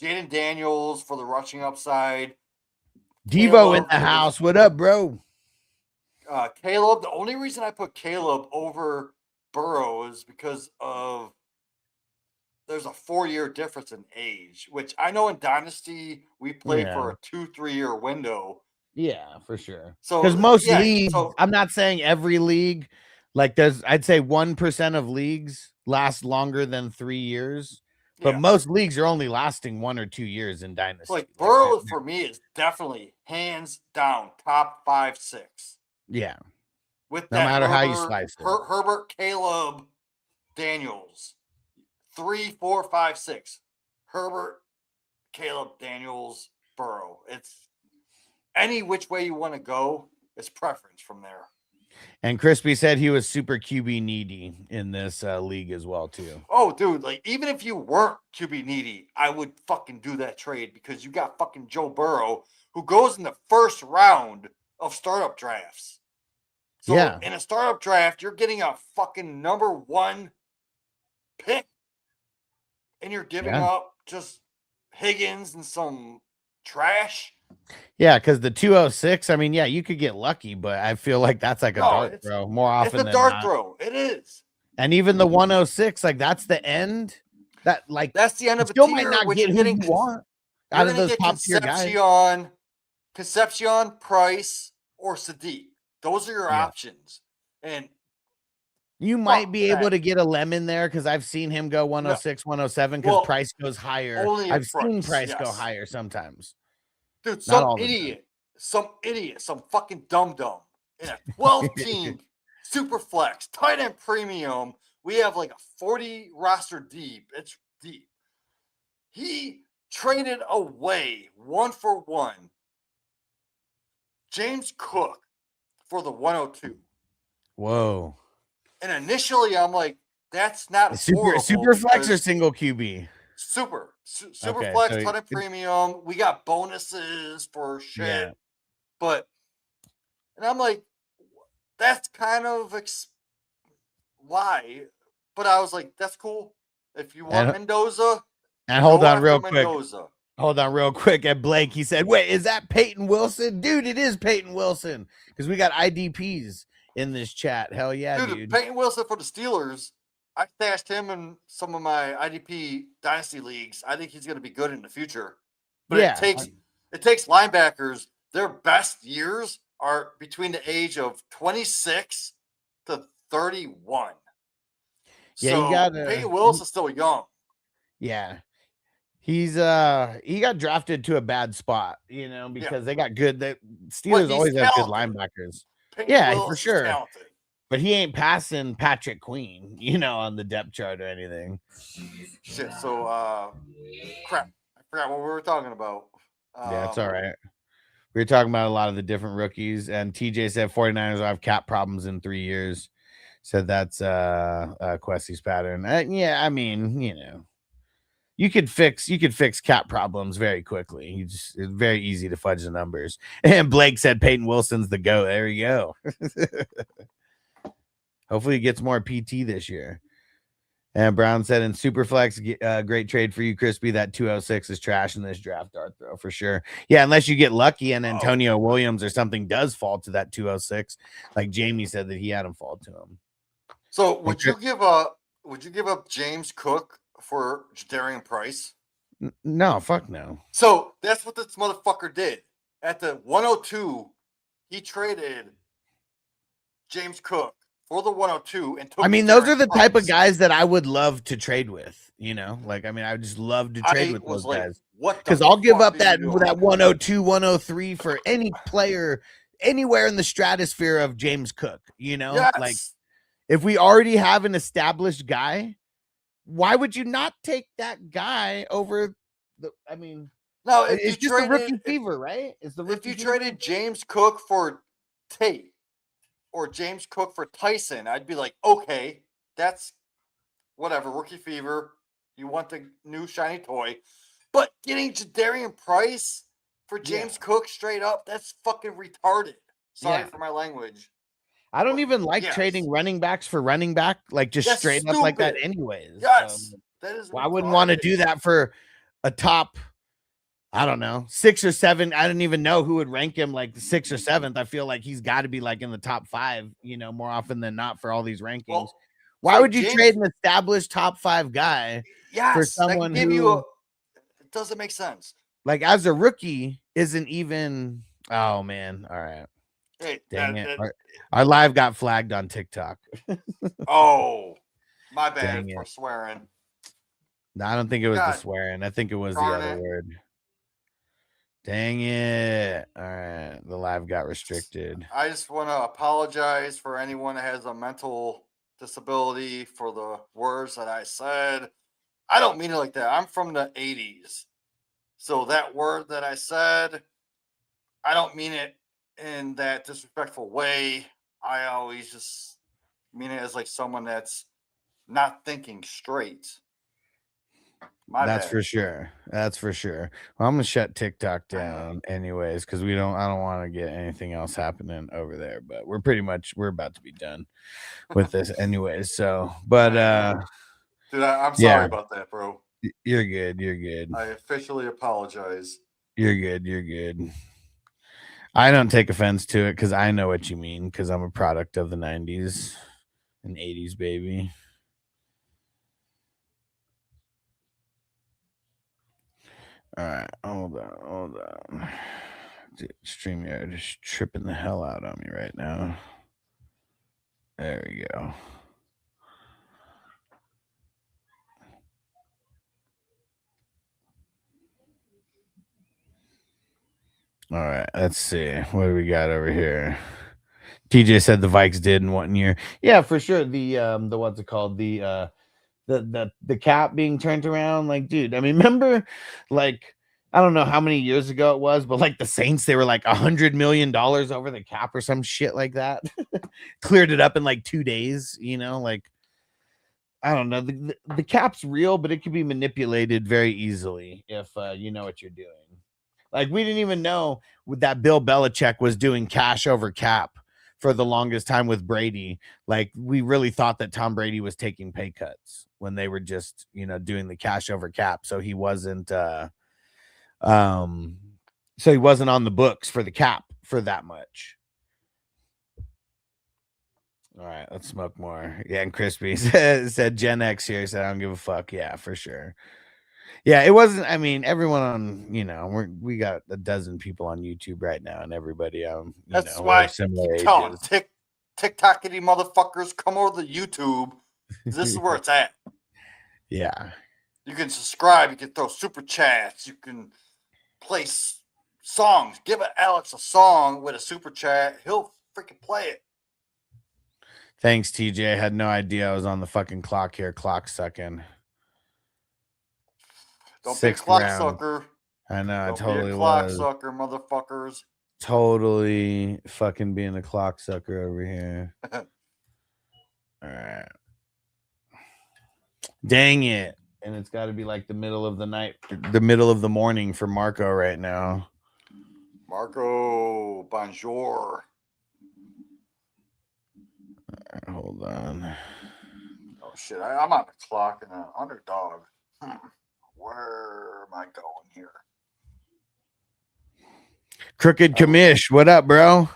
Jaden Daniels for the rushing upside. Devo Caleb in the house. What up, bro? Caleb. The only reason I put Caleb over Burrow is because of there's a 4-year difference in age, which I know in Dynasty we play for a 2-3 year window. Yeah, for sure. So because most leagues, I'm not saying every league, like I'd say 1% of leagues last longer than 3 years, but most leagues are only lasting 1 or 2 years in Dynasty. Like Burrow for me is definitely hands down top 5, 6. Yeah. With no that matter how you slice it. Herbert, Caleb, Daniels, 3, 4, 5, 6. Herbert, Caleb, Daniels, Burrow. It's any which way you want to go, it's preference from there. And Crispy said he was super QB needy in this league as well, too. Oh, dude, like even if you weren't QB needy, I would fucking do that trade because you got fucking Joe Burrow who goes in the first round of startup drafts. So in a startup draft, you're getting a fucking number 1 pick and you're giving up just Higgins and some trash. Yeah, because the 206, I mean, you could get lucky, but I feel like that's like a dart throw more often than not. It's a dart throw. It is. And even the 106, like that's the end. That's the end of a tier. Still might not get who you want out of those top tier guys. Concepcion, Price, or Sadiq. Those are your options. And you might be able to get a Lemon there because I've seen him go 106, 107 because Price goes higher. I've seen Price go higher sometimes. Dude, some idiot, some fucking dum-dum in a 12-team super flex, tight end premium. We have like a 40 roster deep. It's deep. He traded away 1-for-1 James Cook for the 102. Whoa. And initially I'm like, that's not super flex or single QB? Super flex, ton of premium. We got bonuses for shit. Yeah. And I'm like, that's kind of why. But I was like, that's cool. If you want Mendoza. And hold on real quick. At Blake, he said, wait, is that Peyton Wilson? Dude, it is Peyton Wilson. Because we got IDPs in this chat. Hell yeah, dude. Peyton Wilson for the Steelers. I stashed him in some of my IDP dynasty leagues. I think he's going to be good in the future. But it takes linebackers. Their best years are between the age of 26 to 31. Yeah, so Peyton Wilson's still young. Yeah. He got drafted to a bad spot, because they got good. The Steelers always have good linebackers. Peyton for sure. Talented. But he ain't passing Patrick Queen, on the depth chart or anything. Shit. So, crap. I forgot what we were talking about. Yeah, it's all right. We were talking about a lot of the different rookies, and TJ said 49ers will have cap problems in 3 years. Said that's Quessy's pattern. Yeah, I mean, you could fix cap problems very quickly. It's very easy to fudge the numbers. And Blake said Peyton Wilson's the GOAT. There you go. Hopefully he gets more PT this year. And Brown said in Superflex, great trade for you, Crispy. That 206 is trash in this draft, dart throw for sure. Yeah, unless you get lucky and Antonio Williams or something does fall to that 206, like Jamie said that he had him fall to him. So would you give up James Cook for Jadarian Price? No, fuck no. So that's what this motherfucker did. At the 102, he traded James Cook for the 102 and took. I mean, those are the type of guys that I would love to trade with. You know, like I mean, I would just love to trade with those guys. What? Because I'll give up that 102, 103 for any player anywhere in the stratosphere of James Cook. You know, like if we already have an established guy, why would you not take that guy over the? I mean, no, it's just the rookie fever, right? It's the if you traded James Cook for Tate or James Cook for Tyson, I'd be like, okay, that's whatever, rookie fever. You want the new shiny toy, but getting Jadarian Price for James Cook straight up, that's fucking retarded. Sorry for my language. I don't even like trading running backs for running back, like just that's straight up like that anyways. Yes, that is well, I wouldn't want to do that for a top, I don't know, 6 or 7. I don't even know who would rank him like the 6th or 7th. I feel like he's got to be like in the top 5, you know, more often than not for all these rankings. Well, why would you trade an established top 5 guy for someone who it doesn't make sense? Like as a rookie isn't even. Oh man! All right. Hey, dang it! Our live got flagged on TikTok. Oh, my bad for swearing. No, I don't think it was the swearing. I think it was the other word. Dang it. All right. The live got restricted. I just want to apologize for anyone that has a mental disability for the words that I said. I don't mean it like that. I'm from the 80s. So that word that I said, I don't mean it in that disrespectful way. I always just mean it as like someone that's not thinking straight. That's for sure. That's for sure. Well, I'm gonna shut TikTok down anyways because I don't want to get anything else happening over there. But we're about to be done with this anyways. So, but dude, I'm sorry about that, bro. You're good. You're good. I officially apologize. You're good. You're good. I don't take offense to it because I know what you mean because I'm a product of the 90s and 80s, baby. All right, hold on. Dude, StreamYard is tripping the hell out on me right now. There we go. All right, let's see. What do we got over here? TJ said the Vikes did in 1 year. Yeah, for sure. The what's it called? The cap being turned around. Like, dude, I mean, remember, like, I don't know how many years ago it was, but like the Saints, they were like $100 million over the cap or some shit like that. Cleared it up in like 2 days, you know, like I don't know. The cap's real, but it can be manipulated very easily if you know what you're doing. Like we didn't even know that Bill Belichick was doing cash over cap for the longest time with Brady. Like we really thought that Tom Brady was taking pay cuts when they were just, you know, doing the cash over cap. So he wasn't so he wasn't on the books for the cap for that much. All right, let's smoke more. Yeah, and Crispy said Gen X here said I don't give a fuck. Yeah, for sure. Yeah, it wasn't. I mean, everyone on, you know, we got a dozen people on YouTube right now, and everybody that's why similar ages. TikTokity motherfuckers come over to YouTube. This is where it's at. Yeah, you can subscribe. You can throw super chats. You can play songs. Give Alex a song with a super chat. He'll freaking play it. Thanks, TJ. I had no idea I was on the fucking clock here. Clock sucking. Don't be a clock sucker. I know. I totally was. Clock sucker, motherfuckers. Totally fucking being a clock sucker over here. All right. Dang it. And it's got to be like the middle of the night, the middle of the morning for Marco right now. Marco, bonjour. Hold on. Oh, shit. I'm on the clock and an underdog. Where am I going here? Crooked Commish, what up, bro?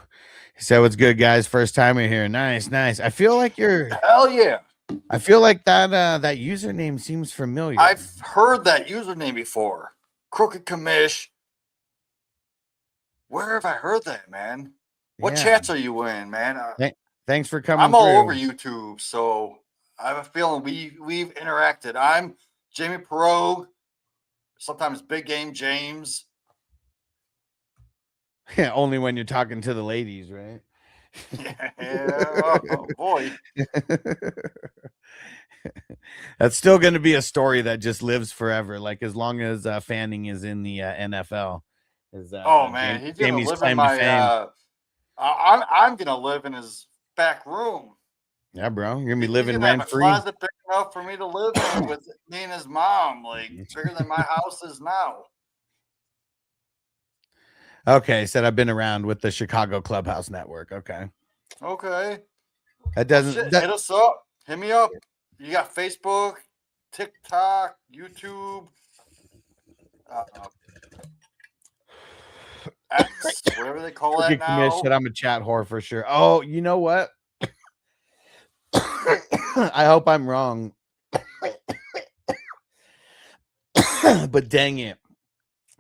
He said, "What's good, guys? First timer here. Nice. I feel like hell yeah. I feel like that that username seems familiar. I've heard that username before. Crooked Commish. Where have I heard that, man? What chats are you in, man? Thanks for coming. I'm all over YouTube, so I have a feeling we've interacted. I'm Jamie Perogue, sometimes Big Game James. Yeah, only when you're talking to the ladies, right? Yeah, oh boy. That's still going to be a story that just lives forever. Like as long as Fanning is in the NFL. Oh man, he's gonna live in my. I'm gonna live in his back room. Yeah, bro, you're gonna be living rent free. Closet big enough for me to live in with me and his mom, like bigger than my house is now. Okay, said I've been around with the Chicago Clubhouse Network. Okay. That doesn't hit us up. Hit me up. You got Facebook, TikTok, YouTube, X, whatever they call that now. Said I'm a chat whore for sure. Oh, you know what? I hope I'm wrong. But dang it.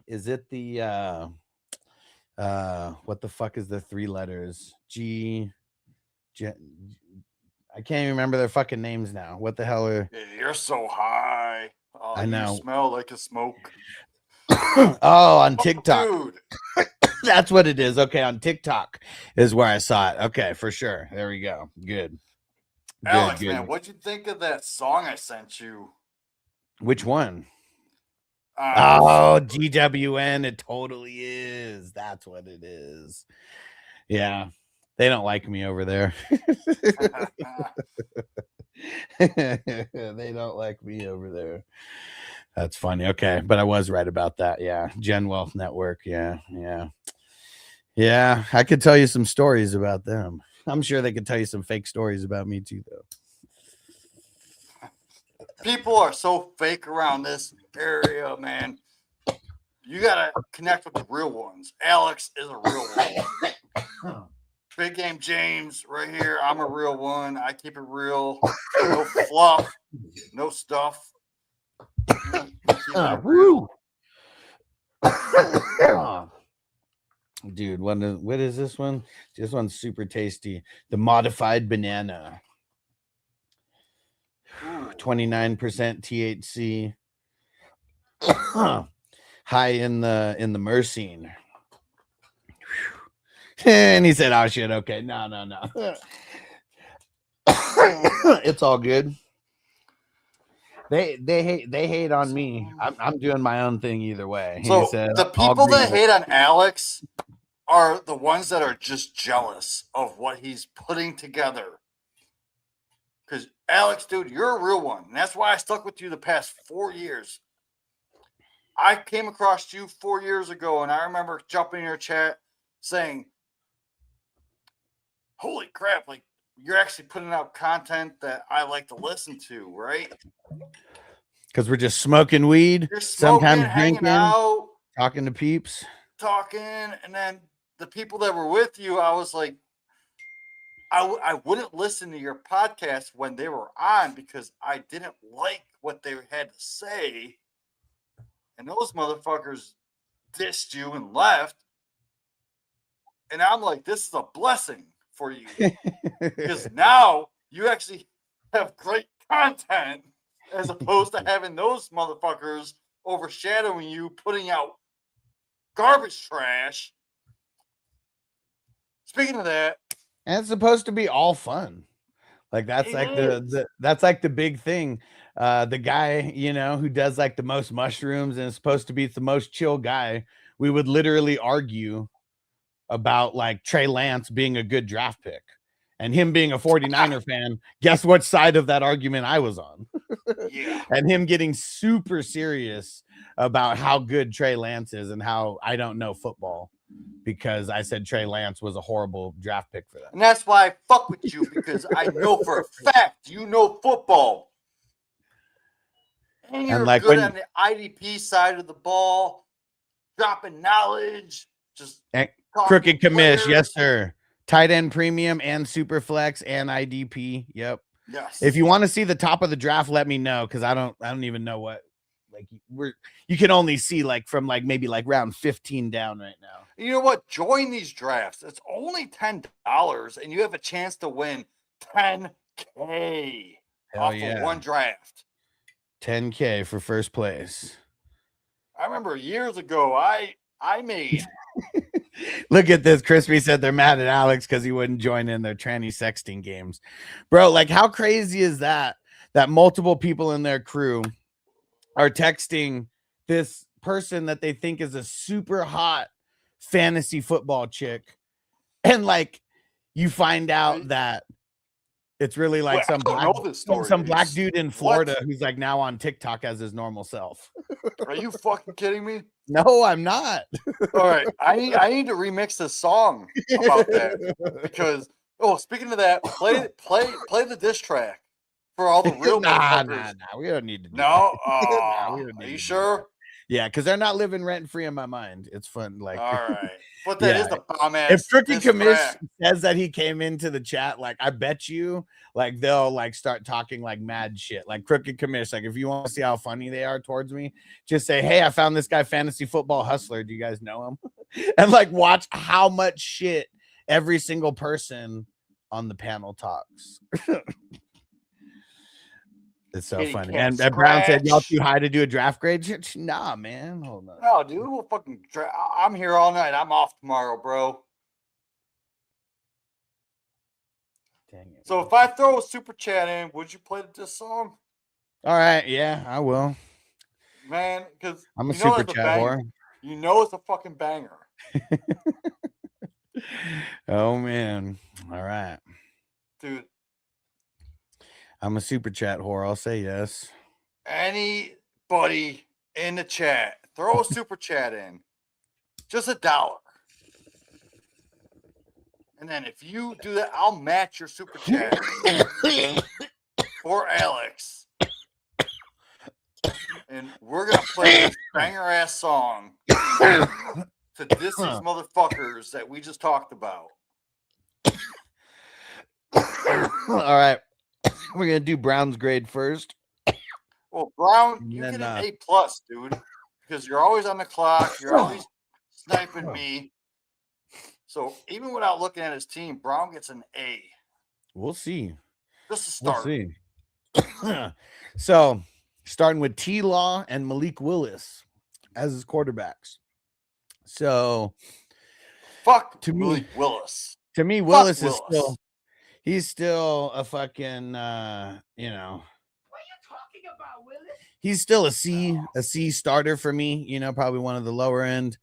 Is it the what the fuck is the 3 letters? G I can't even remember their fucking names now. What the hell are You're so high. Oh, I know. You smell like a smoke. Oh, on TikTok. Dude. That's what it is. Okay, on TikTok is where I saw it. Okay, for sure. There we go. Good. Alex, man, what'd you think of that song I sent you? Which one? Oh, GWN. It totally is. That's what it is. Yeah. They don't like me over there. They don't like me over there. That's funny. Okay. But I was right about that. Yeah. Gen Wealth Network. Yeah. I could tell you some stories about them. I'm sure they could tell you some fake stories about me too, though. People are so fake around this area, man. You got to connect with the real ones. Alex is a real one. Big Game James right here. I'm a real one. I keep it real. No fluff. No stuff. Woo. Dude, what is this one? This one's super tasty. The modified banana. 29% THC. High in the myrcene. And he said, "Oh shit, okay, no." It's all good. They hate on me. I'm doing my own thing either way." So the people that hate on Alex are the ones that are just jealous of what he's putting together. Because Alex, dude, you're a real one. And that's why I stuck with you the past 4 years. I came across you 4 years ago, and I remember jumping in your chat saying, holy crap, like you're actually putting out content that I like to listen to, right? Because we're just smoking weed, sometimes drinking, out, talking to peeps. And then the people that were with you, I was like, I wouldn't listen to your podcast when they were on because I didn't like what they had to say. And those motherfuckers dissed you and left. And I'm like, this is a blessing for you. Because now you actually have great content as opposed to having those motherfuckers overshadowing you, putting out garbage trash. Speaking of that, and it's supposed to be all fun. Like that's like that's like the big thing. The guy, who does like the most mushrooms and is supposed to be the most chill guy, we would literally argue about like Trey Lance being a good draft pick and him being a 49er fan. Guess what side of that argument I was on? Yeah. And him getting super serious about how good Trey Lance is and how I don't know football because I said Trey Lance was a horrible draft pick for them. And that's why I fuck with you, because I know for a fact you know football. And you're like good on the IDP side of the ball, dropping knowledge, just Crooked commish, players. yes, sir. Tight end premium and super flex and IDP. Yep. Yes. If you want to see the top of the draft, let me know, because I don't even know what, like, you can only see like from like maybe like round 15 down right now. You know what? Join these drafts. It's only $10, and you have a chance to win $10K off of one draft. 10K for first place. I remember years ago, I made. Look at this. Crispy said they're mad at Alex because he wouldn't join in their tranny sexting games. Bro, like, how crazy is that? That multiple people in their crew are texting this person that they think is a super hot fantasy football chick. And like, you find out that it's really like some black dude in Florida who's like now on TikTok as his normal self. Are you fucking kidding me? No, I'm not. All right. I need to remix this song about that, because speaking of that, play the diss track for all the real nah, we don't need to do that. Are you sure? Yeah, because they're not living rent free in my mind. It's fun. Like, all right. But that is the bomb ass. If Tricky Commish says that he came into the chat, like, I bet you, like, they'll like start talking like mad shit. Like Crooked Commish, like, if you want to see how funny they are towards me, just say, hey, I found this guy, Fantasy Football Hustler. Do you guys know him? And like, watch how much shit every single person on the panel talks. It's so funny. And Brown said, y'all too high to do a draft grade? Nah, man. Hold on. No, dude. We'll fucking I'm here all night. I'm off tomorrow, bro. Dang it. So if I throw a super chat in, would you play this song? All right. Yeah, I will. Man, because I'm a super chat whore. You know it's a fucking banger. Oh, man. All right. Dude. I'm a super chat whore. I'll say yes. Anybody in the chat, throw a super chat in. Just $1. And then if you do that, I'll match your super chat for Alex. And we're going to play this banger ass song to diss these motherfuckers that we just talked about. All right. We're going to do Brown's grade first. Well, Brown, you get an A+, dude, because you're always on the clock. You're always sniping me. So even without looking at his team, Brown gets an A. We'll see. Just a start. We'll see. So, starting with T-Law and Malik Willis as his quarterbacks. So, to Malik Willis. To me, Willis is still... He's still a fucking, What are you talking about, Willis? He's still a C starter for me, probably one of the lower end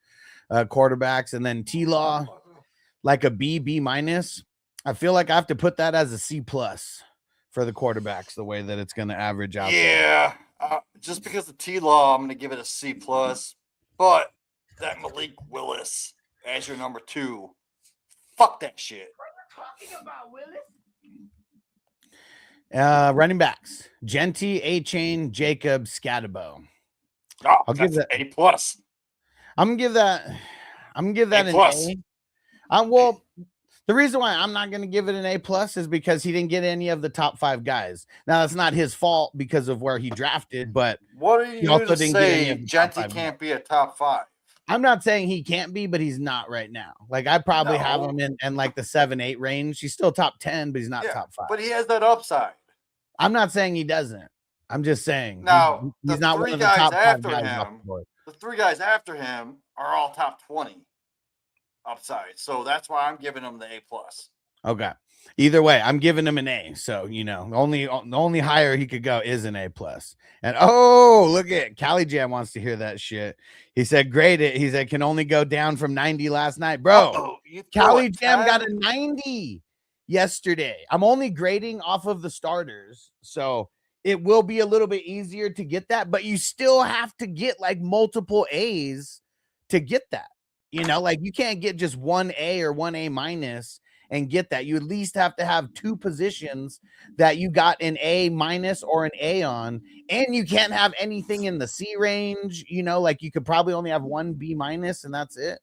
quarterbacks. And then T-Law, like a B minus. I feel like I have to put that as a C+ for the quarterbacks, the way that it's going to average out. Yeah. Just because of T-Law, I'm going to give it a C+. But that Malik Willis as your number 2, fuck that shit. Talking about, Willis? Running backs: Genty, A-Chain, Jacob, Scatabo. I'll give that A+. I'm gonna give that an A. Well, the reason why I'm not gonna give it an A+ is because he didn't get any of the top 5 guys. Now that's not his fault because of where he drafted, but what are you going to say? Genty can't be a top 5. I'm not saying he can't be, but he's not right now. Like, I probably have him in like the 7-8 range. He's still top 10, but he's not top 5. But he has that upside. I'm not saying he doesn't. I'm just saying now he's not one of the top 5 guys him. The 3 guys after him are all top 20 upside. So that's why I'm giving him the A+. Okay. Either way, I'm giving him an A. So, the only higher he could go is an A+. And look at Cali Jam wants to hear that shit. He said, grade it. He said, can only go down from 90 last night. Bro, Cali Jam got a 90 yesterday. I'm only grading off of the starters. So it will be a little bit easier to get that, but you still have to get like multiple A's to get that. Like, you can't get just one A or one A minus and get that. You at least have to have 2 positions that you got an A- or an A on, and you can't have anything in the C range. You know, like you could probably only have 1 B-, and that's it.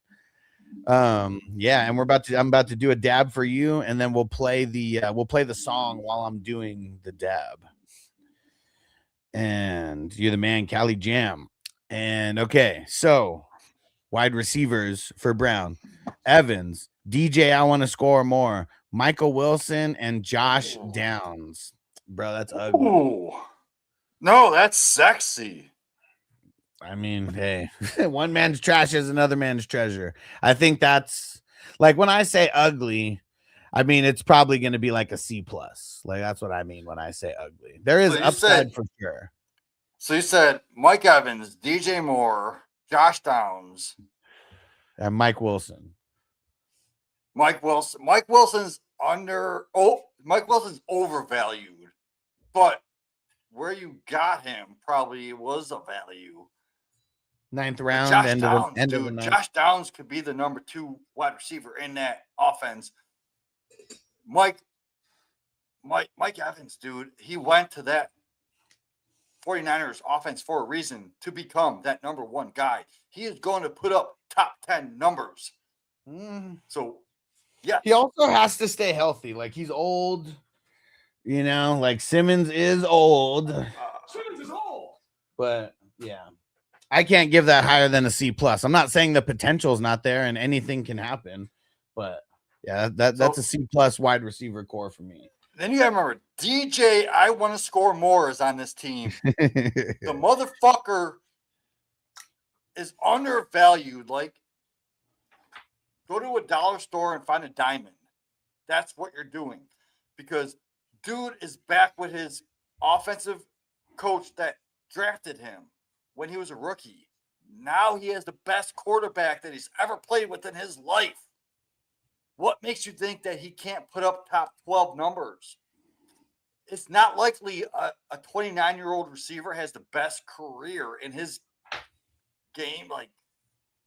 Yeah, and I'm about to do a dab for you, and then we'll play the song while I'm doing the dab. And you're the man, Cali Jam. And okay, so wide receivers for Brown: Evans, DJ, I want to score more, Michael Wilson, and Josh Downs. Bro, that's ugly. Ooh. No, that's sexy. I mean, hey, one man's trash is another man's treasure. I think that's like when I say ugly, I mean it's probably going to be like a C+. Like that's what I mean when I say ugly. There is upside for sure. So you said Mike Evans, DJ Moore, Josh Downs, and Mike Wilson. Mike Wilson's overvalued, but where you got him probably was a value. 9th round, end of the ninth. Josh Downs could be the number 2 wide receiver in that offense. Mike Evans, dude, he went to that 49ers offense for a reason, to become that number 1 guy. He is going to put up top 10 numbers. So, yeah. He also has to stay healthy. Like he's old, you know, like Simmons is old. But yeah, I can't give that higher than a C+. I'm not saying the potential is not there and anything can happen, but yeah, that's a C+ wide receiver core for me. Then you gotta remember, DJ, I want to score more, is on this team. The motherfucker is undervalued. Like, go to a dollar store and find a diamond. That's what you're doing. Because dude is back with his offensive coach that drafted him when he was a rookie. Now he has the best quarterback that he's ever played with in his life. What makes you think that he can't put up top 12 numbers? It's not likely a 29-year-old receiver has the best career in his game. Like,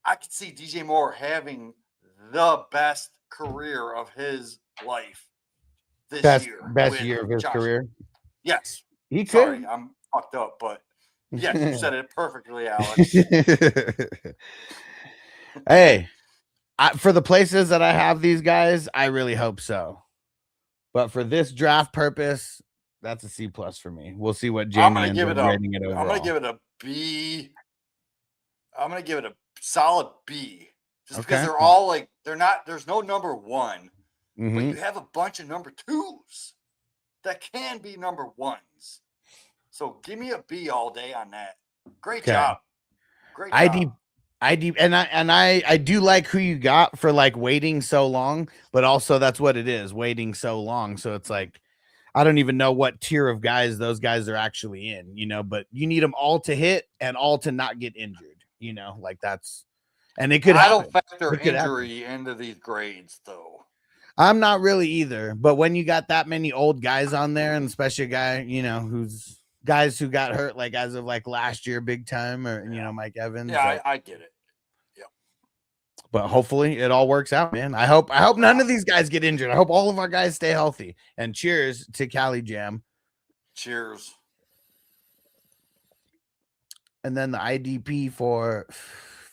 I could see DJ Moore having the best career of his life this year. Best year of his career? Yes. He could. Sorry, I'm fucked up, but yes, you said it perfectly, Alex. Hey. For the places that I have these guys, I really hope so. But for this draft purpose, that's a C+ for me. We'll see what Jamie ends up rating it overall. I'm going to give it a B. I'm going to give it a solid B. Just because they're all like, there's no number 1. But you have a bunch of number 2s that can be number 1s. So give me a B all day on that. Great job. Great job. I do like who you got for like waiting so long, but also that's what it is, waiting so long. So it's like, I don't even know what tier of guys those guys are actually in, you know, but you need them all to hit and all to not get injured, you know, like that's, and it could happen. I don't factor injury into these grades though. I'm not really either, but when you got that many old guys on there, and especially a guy, you know, who's guys who got hurt like as of like last year big time, or you know, Mike Evans. Yeah, like, I get it. Yeah. But hopefully it all works out, man. I hope none of these guys get injured. I hope all of our guys stay healthy. And cheers to Cali Jam. Cheers. And then the IDP for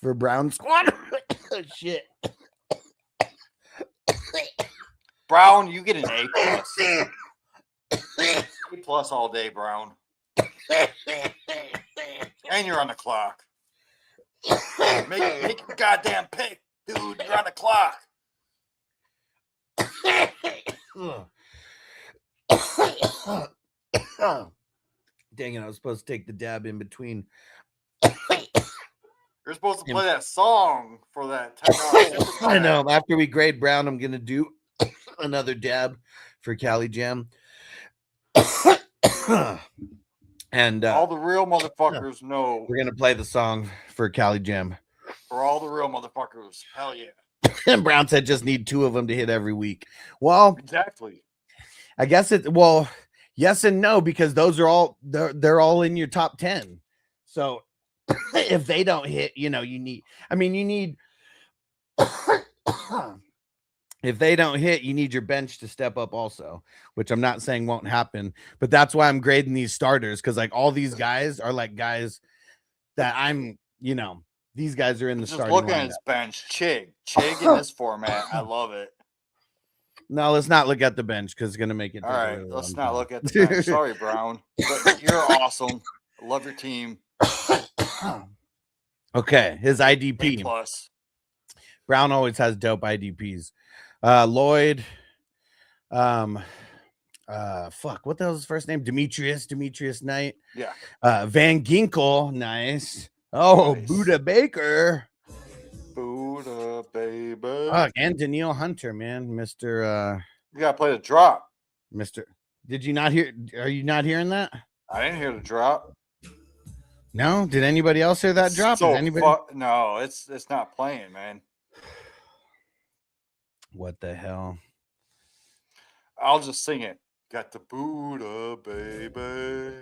Brown squad. Shit. Brown, you get an A+. A+ all day, Brown. And you're on the clock. Make your goddamn pick, dude. You're on the clock. Dang it, I was supposed to take the dab in between. You're supposed to play that song for that $10. I know. After we grade Brown, I'm going to do another dab for Cali Jam. And all the real motherfuckers know we're gonna play the song for Cali Jam. For all the real motherfuckers, hell yeah. And Brown said just need 2 of them to hit every week. Well, exactly. I guess yes and no, because those are all they're all in your top 10. So if they don't hit, you know, you need If they don't hit, you need your bench to step up also, which I'm not saying won't happen, but that's why I'm grading these starters, because like all these guys are like guys that I'm, these guys are in the Just starting looking at lineup. his bench. Chig in this format. I love it. No, let's not look at the bench because it's going to make it. All right, let's not look at the bench. Sorry, Brown. But you're awesome. I love your team. Okay, his IDP. A+. Brown always has dope IDPs. Lloyd, fuck, what the hell's his first name? Demetrius Knight. Yeah. Van Ginkel, nice. Oh, Nice. Buda Baker. Buddha, baby. Fuck, and Daniil Hunter, man. Mr. You gotta play the drop. Did you not hear? Are you not hearing that? I didn't hear the drop. No? Did anybody else hear that drop? So Anybody? no, it's not playing, man. What the hell? I'll just sing it. Got the Buddha, baby.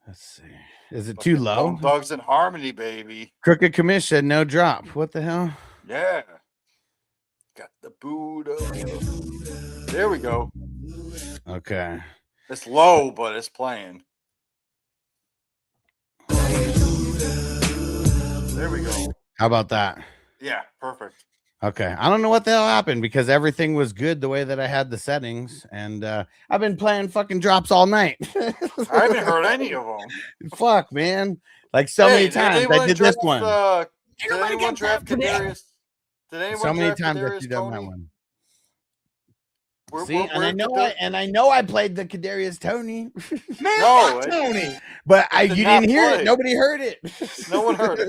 Let's see. Is it too low? Dogs in Harmony, baby. Crooked Commission, no drop. What the hell? Yeah. Got the Buddha. There we go. Okay. It's low, but it's playing. There we go. How about that? Yeah, perfect. Okay. I don't know what the hell happened because everything was good the way that I had the settings. And I've been playing fucking drops all night. I haven't heard any of them. Fuck, man. Like so many times. I did this one. Did anyone draft Kadarius? So many times I've done that one. See, and I know I played the Kadarius Toney. Man, No, Tony. But It did you not didn't hear play. it. Nobody heard it. No one heard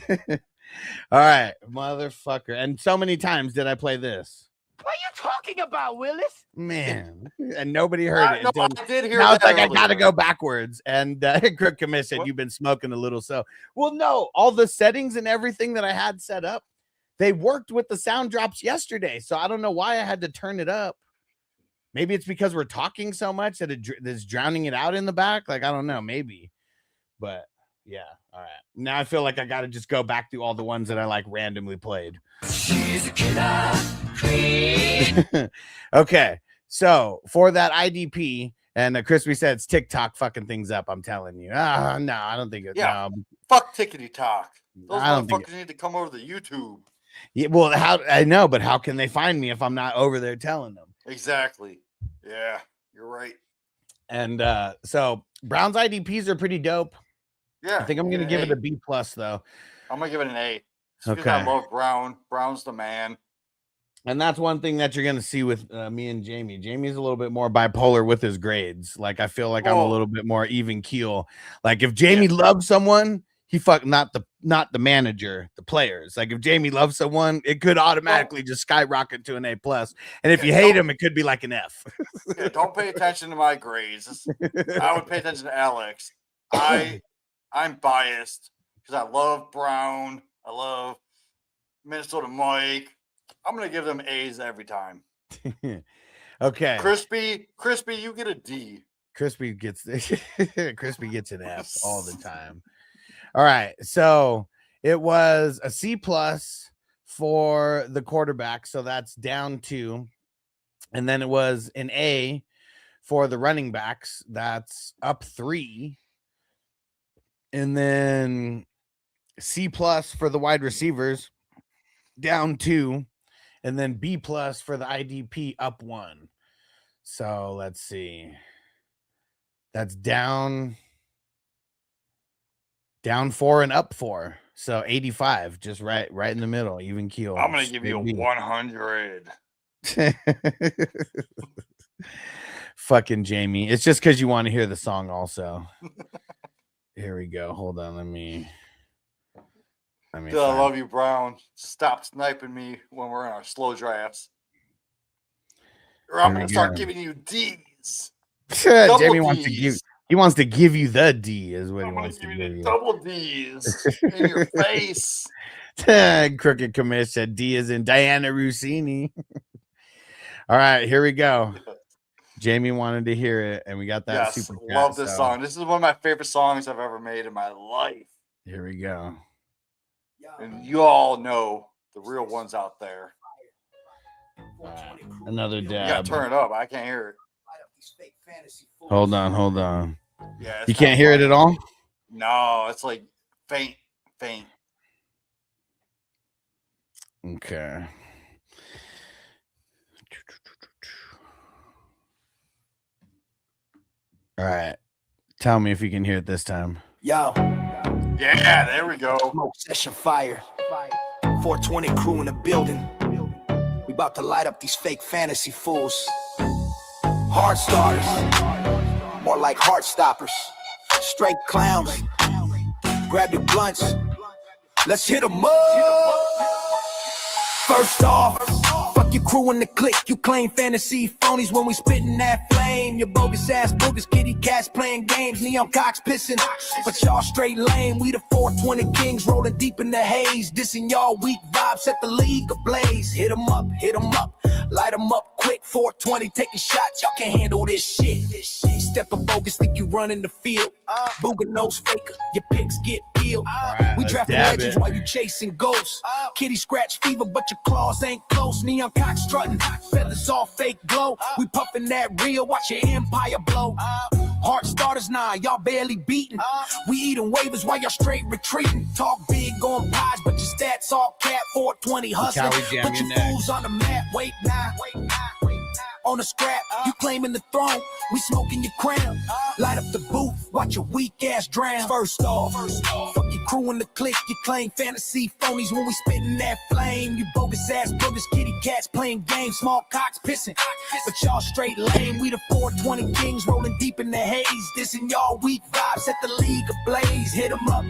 it. All right, motherfucker. And so many times did I play this. What are you talking about, Willis? Man. And nobody heard it. No, until- I did hear now that it's like I earlier. gotta go backwards. And Crook Commiss said What? you've been smoking a little. So, well, no, all the settings and everything that I had set up, they worked with the sound drops yesterday. So I don't know why I had to turn it up. Maybe it's because we're talking so much that it's drowning it out in the back. Like, I don't know, maybe. But yeah, all right. Now I feel like I got to just go back through all the ones that I like randomly played. She's a killer queen. Okay, so for that IDP, and Crispy said it's TikTok fucking things up. I'm telling you. No, I don't think it. Yeah. No. Fuck tickety talk. Those I don't think motherfuckers need to come over to YouTube. Yeah, well, how I know, but how can they find me if I'm not over there telling them? Exactly. Yeah, you're right. And so Brown's IDPs are pretty dope. Yeah. I think I'm gonna give it a B+ though. I'm gonna give it an A. Okay. I love Brown. Brown's the man. And that's one thing that you're gonna see with me and Jamie. Jamie's a little bit more bipolar with his grades. Like I feel like I'm a little bit more even keel. Like if Jamie loves someone, he not the manager, the players. Like if Jamie loves someone, it could automatically just skyrocket to an A+. And if you hate him, it could be like an F. Yeah, don't pay attention to my grades. I would pay attention to Alex. I'm biased because I love Brown. I love Minnesota Mike. I'm gonna give them A's every time. Okay. Crispy, you get a D. Crispy gets an F all the time. All right, so it was a C+ for the quarterback, so that's down 2, and then it was an A for the running backs, that's up 3, and then C+ for the wide receivers, down 2, and then B+ for the IDP, up 1. So let's see, that's down 4 and up 4, so 85, just right in the middle, even keel. I'm gonna give you a 100. Fucking Jamie, it's just because you want to hear the song also. Here we go, hold on, let me I love you, Brown. Stop sniping me when we're in our slow drafts, or I'm gonna start giving you D's. Jamie wants to give you the D, is what he wants to give you. Double D's in your face. Crooked Commish said D is in Diana Rossini. All right, here we go. Jamie wanted to hear it, and we got that. Yes, super chat, love this song. This is one of my favorite songs I've ever made in my life. Here we go. And you all know the real ones out there. Another You gotta dab. turn it up. I can't hear it. Hold on. Yeah, it's You can't not hear it funny. at all? No, it's like faint. Okay. All right. Tell me if you can hear it this time. Yo, Yeah, there we go. smoke session fire. 420 crew in the building. We about to light up these fake fantasy fools. Hard starters, more like heart stoppers. Straight clowns. Grab your blunts. Let's hit 'em up. First off, fuck your crew in the clique. You claim fantasy phonies when we spittin' that flame. Your bogus ass boogers, kitty cats playing games. Neon cocks pissing, but y'all straight lame. We the 420 kings rolling deep in the haze. Dissing y'all weak vibes, set the league ablaze. Hit 'em up, light 'em up quick. 420 taking shots, y'all can't handle this shit. Step a bogus, think you running the field. Booger nose faker, your picks get peeled. right, We let's drafting dab legends it. while you chasing ghosts. Kitty scratch fever, but your claws ain't close. Neon cock strutting, feathers all fake glow. We puffing that real, watch your empire blow. Heart starters, nah, y'all barely beating. We eating waivers while y'all straight retreating. Talk big on pies, but your stats all cap. 420 hustling, Cali jam put your your neck. fools on the map. Wait now. On the scrap, you claiming the throne, we smoking your crown. Light up the booth, watch your weak ass drown. First off, fuck your crew in the clique. You claim fantasy phonies when we spitting that flame. You bogus ass boogers, kitty cats playing games. Small cocks pissing, but y'all straight lame. We the 420 kings rolling deep in the haze. Dissing y'all weak vibes, set the league ablaze. Hit 'em up,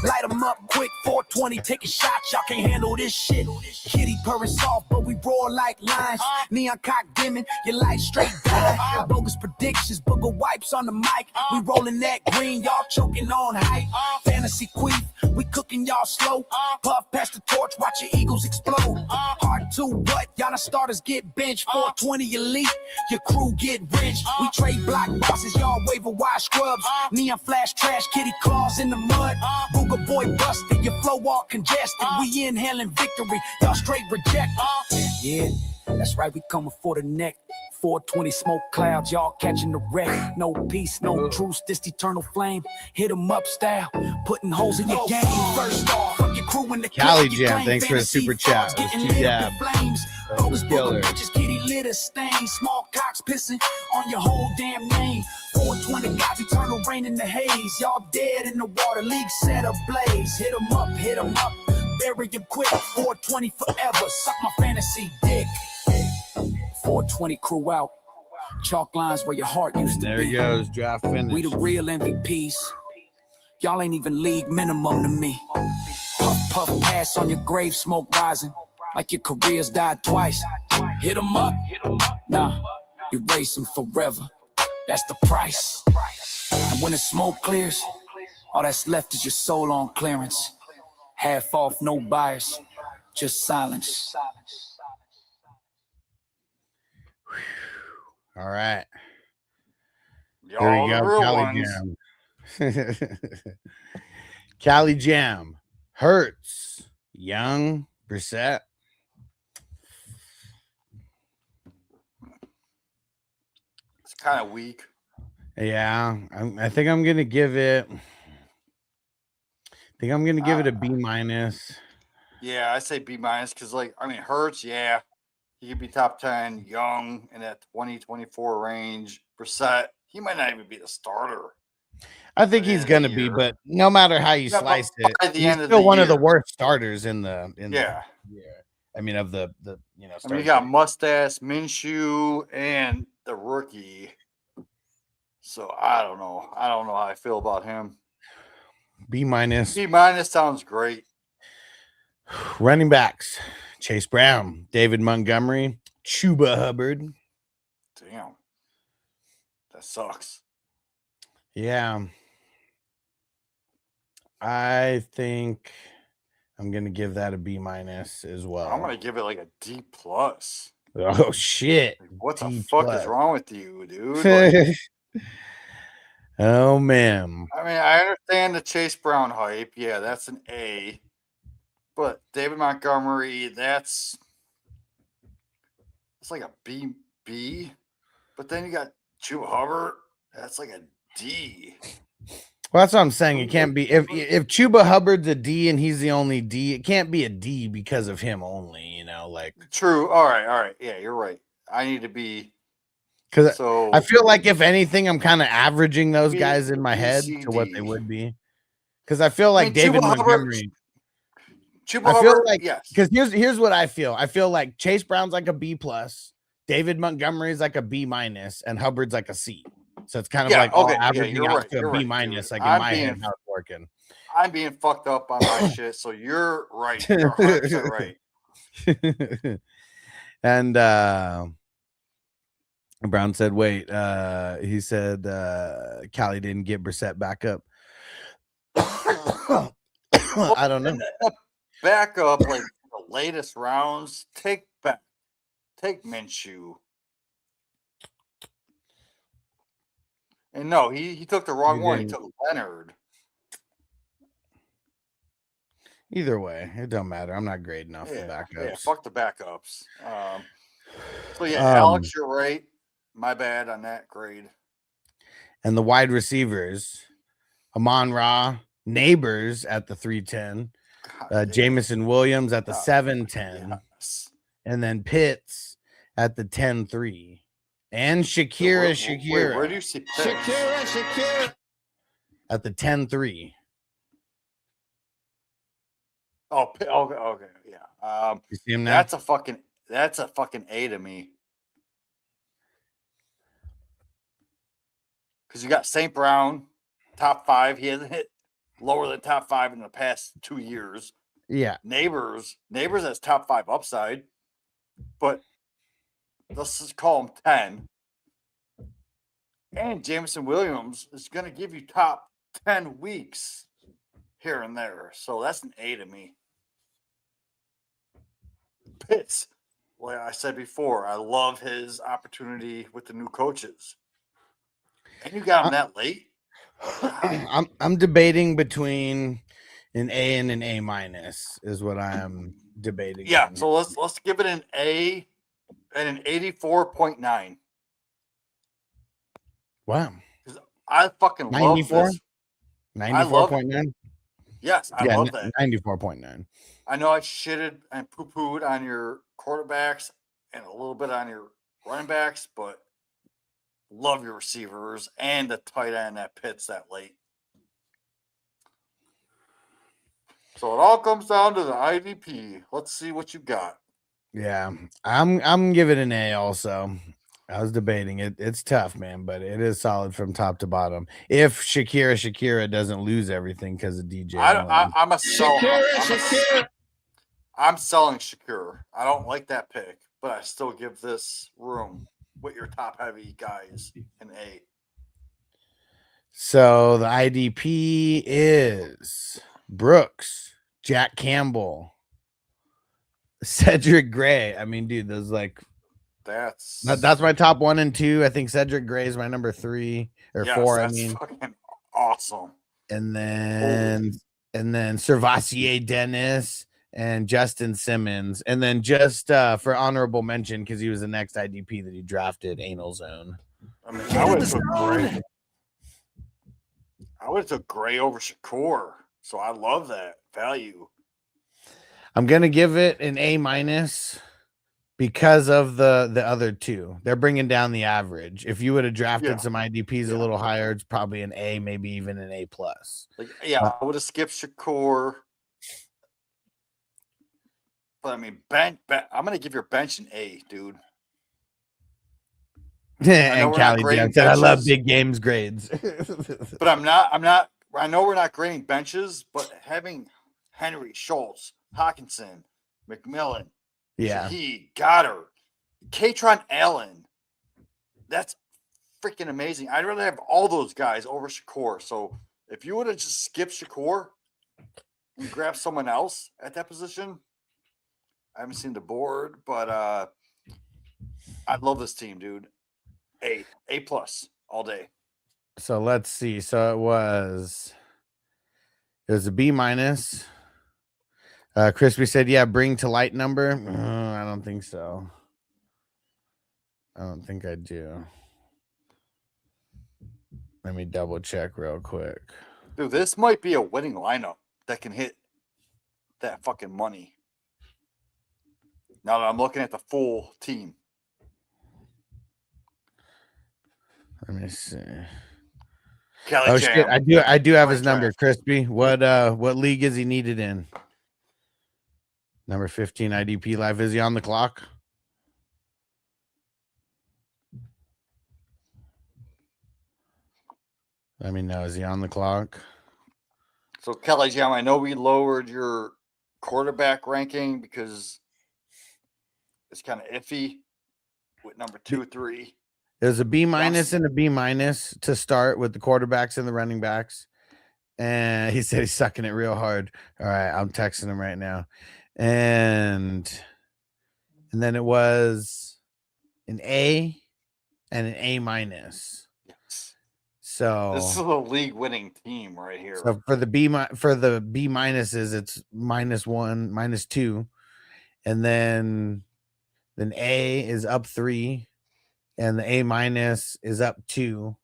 light 'em up quick. 420 taking shots, y'all can't handle this shit. Kitty purring soft, but we roar like lions. Neon cock dimming, your light straight down. Bogus predictions, booger wipes on the mic. We rolling that green, y'all choking on hype. Fantasy queen, we cooking y'all slow. Puff past the torch, watch your eagles explode. Hard to what? Y'all the starters get benched. 420 elite, your crew get rich. We trade block bosses, y'all waiver wire scrubs. Neon flash trash, kitty claws in the mud. Booger boy busted, your flow all congested. We inhaling victory, y'all straight reject. Yeah. That's right, we coming for the neck. 420 smoke clouds, y'all catching the wreck. No peace, no truce, this eternal flame. Hit 'em up style, putting holes in your game. First off, fuck your crew in the Cali clique. Jam, You thanks for the fantasy super chat. foes, It was getting two lit up in dab. flames. That was Bogus killer. booger bitches, kitty litter stain. Small cocks pissing on your whole damn name. 420 guys, eternal rain in the haze. Y'all dead in the water, league set ablaze. Hit 'em up, bury them quick. 420 forever, suck my fantasy dick. 420 crew out. Chalk lines where your heart used to There be. he goes. Draft We finish. the real MVPs. Y'all ain't even league minimum to me. Puff pass on your grave, smoke rising. Like your careers died twice. Hit 'em up. Nah, erase them forever. That's the price. And when the smoke clears, all that's left is your soul on clearance. Half off, no bias, just silence. All right. There Y'all we the go. real Cali ones. Jam. Cali Jam. Hurts. Young. Brissett. It's kind of weak. Yeah. I think I'm going to give it. I think I'm going to give it a B minus. Yeah, I say B minus because, like, I mean, Hurts, yeah, he could be top 10, young in that 2024 range. Brissett, he might not even be the starter. I think By the he's end of going the to be, year. but no matter how you Yeah, but slice it, by the he's end of still the one of the year. worst starters in the Yeah. I mean, of the I mean, you starters. got Mustache, Minshew, and the rookie. So I don't know. I don't know how I feel about him. B minus. B minus sounds great. Running backs: Chase Brown, David Montgomery, Chuba Hubbard. Damn. That sucks. Yeah. I think I'm gonna give that a B minus as well. I'm gonna give it like a D plus. Oh shit! Like, what the D fuck plus. is wrong with you, dude? Like, Oh man. I mean, I understand the Chase Brown hype. Yeah, that's an A. But David Montgomery, it's like a B. But then you got Chuba Hubbard, that's like a D. Well, that's what I'm saying. It can't be if Chuba Hubbard's a D and he's the only D. It can't be a D because of him only. You know, like true. All right. Yeah, you're right. I need to be because so. I feel like if anything, I'm kind of averaging those B, guys in my B, head C, to what D. they would be. Because I feel like David Montgomery. Chuba I feel Hubbard, like yes. Because here's what I feel. I feel like Chase Brown's like a B plus, David Montgomery's like a B minus, and Hubbard's like a C. So it's kind of like all averaging out to a B minus, like in my head how it's working. I'm being fucked up on my shit, so you're right. You're 100% right. And Brown said, wait, he said Cali didn't get Brissett back up. I don't know. Back up like the latest rounds. Take Minshew. And no, he took the wrong one. He took Leonard. Either way, it don't matter. I'm not grading off the backups. Yeah, fuck the backups. So yeah, Alex, you're right. My bad on that grade. And the wide receivers, Amon-Ra, Neighbors at the 310, Jameson Williams at the 710, yes. And then Pitts at the 10-3. And Shakira. Wait, where do you see Pitts? Shakira. At the 10-3. Oh, okay, yeah. You see him now? That's a fucking A to me. Because you got St. Brown, top 5. He hasn't hit lower than top 5 in the past 2 years. Yeah. Neighbors has top 5 upside, but let's just call him 10. And Jameson Williams is going to give you top 10 weeks here and there. So that's an A to me. Pitts, like I said before, I love his opportunity with the new coaches. And you got him that late? I'm debating between an A and an A minus is what I am debating. Yeah, so let's give it an A and an 84.9. Wow. I fucking 94? love this. 94.9? Yes, I love that. 94.9. I know I shitted and poo-pooed on your quarterbacks and a little bit on your running backs, but love your receivers and the tight end that Pitts that late. So it all comes down to the IDP. Let's see what you got. Yeah, I'm giving an A also. I was debating it. It's tough, man, but it is solid from top to bottom. If Shakira doesn't lose everything because of DJ. I'm a seller. I'm selling Shakira. I don't like that pick, but I still give this room with your top heavy guys an A. So the IDP is Brooks, Jack Campbell, Cedric Gray. I mean, dude, those like that's my top 1 and 2. I think Cedric Gray is my number 3 or 4. I mean, fucking awesome. And then Servassier Dennis and Justin Simmons, and then just for honorable mention because he was the next IDP that he drafted, Anal Zone. I mean, I would have took Gray over Shakur, so I love that value. I'm gonna give it an A minus because of the other two. They're bringing down the average. If you would have drafted some IDPs a little higher, it's probably an A, maybe even an A plus. I would have skipped Shakur. But I mean, I'm gonna give your bench an A, dude. And Callie said, "I love big games grades." But I'm not. I know we're not grading benches, but having Henry, Schultz, Hawkinson, McMillan, Shaheed, Goddard, Katron Allen, that's freaking amazing. I'd rather have all those guys over Shakur. So if you would have just skipped Shakur and grabbed someone else at that position. I haven't seen the board, but I love this team, dude. A plus all day. So let's see. So it was a B minus, Crispy said, yeah, bring to light number. I don't think so. I don't think I do. Let me double check real quick. Dude, this might be a winning lineup that can hit that fucking money. Now that I'm looking at the full team. Let me see. Kelly Oh Jam. shit! I do have his Draft. number, Crispy. What league is he needed in? Number 15 IDP live. Is he on the clock? Let me know. Is he on the clock? So Kelly Jam, I know we lowered your quarterback ranking because it's kind of iffy with number 2, 3. There's a B minus and a B minus to start with the quarterbacks and the running backs. And he said he's sucking it real hard. All right, I'm texting him right now. And then it was an A and an A minus. Yes. So this is a league winning team right here. So for the B minuses, it's -1, -2, and then A is up 3, and the A minus is up 2.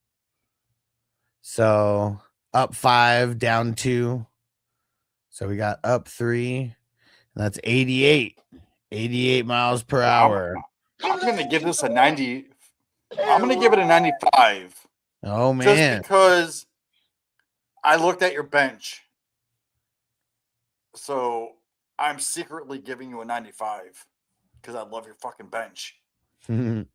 So up 5, down 2. So we got up 3, and that's 88 miles per hour. I'm gonna give this a 90. I'm gonna give it a 95. Oh man! Just because I looked at your bench, so I'm secretly giving you a 95 because I love your fucking bench. And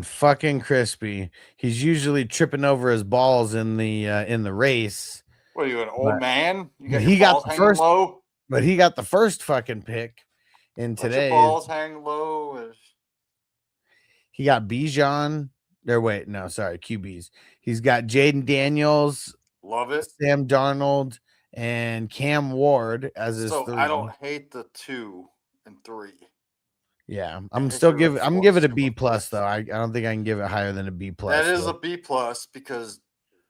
fucking Crispy, he's usually tripping over his balls in the race. What are you, an old man? You got he got the first, low? But he got the first fucking pick in today. Balls hang low. He got Bijan. QBs. He's got Jaden Daniels. Love it. Sam Darnold and Cam Ward as his 3. I don't hate the 2 and 3. Yeah, I'm giving it a B plus though. I don't think I can give it higher than a B plus. That is a B plus because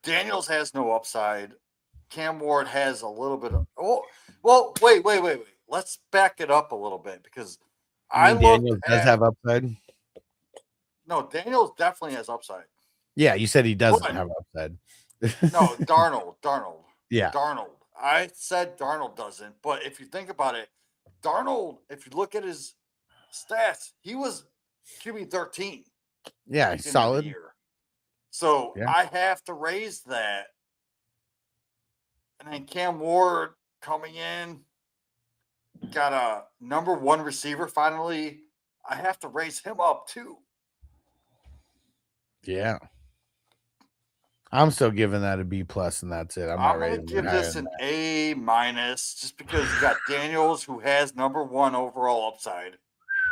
Daniels has no upside. Cam Ward has a little bit of. Oh, well, wait. Let's back it up a little bit because Daniels does have upside. No, Daniels definitely has upside. Yeah, you said he doesn't have upside. No, Darnold. Yeah, Darnold. I said Darnold doesn't, but if you think about it, Darnold, if you look at his stats, he was QB 13. Yeah, he's solid. So I have to raise that. And then Cam Ward coming in, got a number 1 receiver finally. I have to raise him up too. Yeah. I'm still giving that a B plus, and that's it. I'm going to give this an A minus just because you got Daniels, who has number 1 overall upside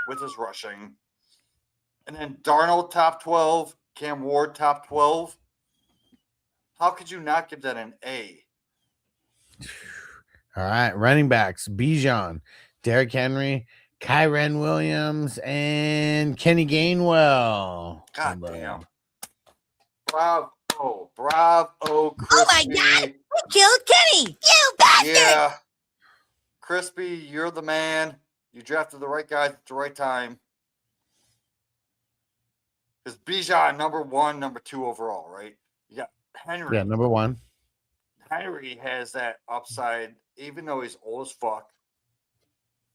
with his rushing. And then Darnold top 12, Cam Ward top 12. How could you not give that an A? All right, running backs: Bijan, Derrick Henry, Kyren Williams, and Kenny Gainwell. God damn! Bravo, Crispy. Oh my God! You killed Kenny, you bastard! Yeah, Crispy, you're the man. You drafted the right guy at the right time. Because Bijan number 1, number 2 overall, right? You got Henry. Yeah, number 1. Henry has that upside, even though he's old as fuck.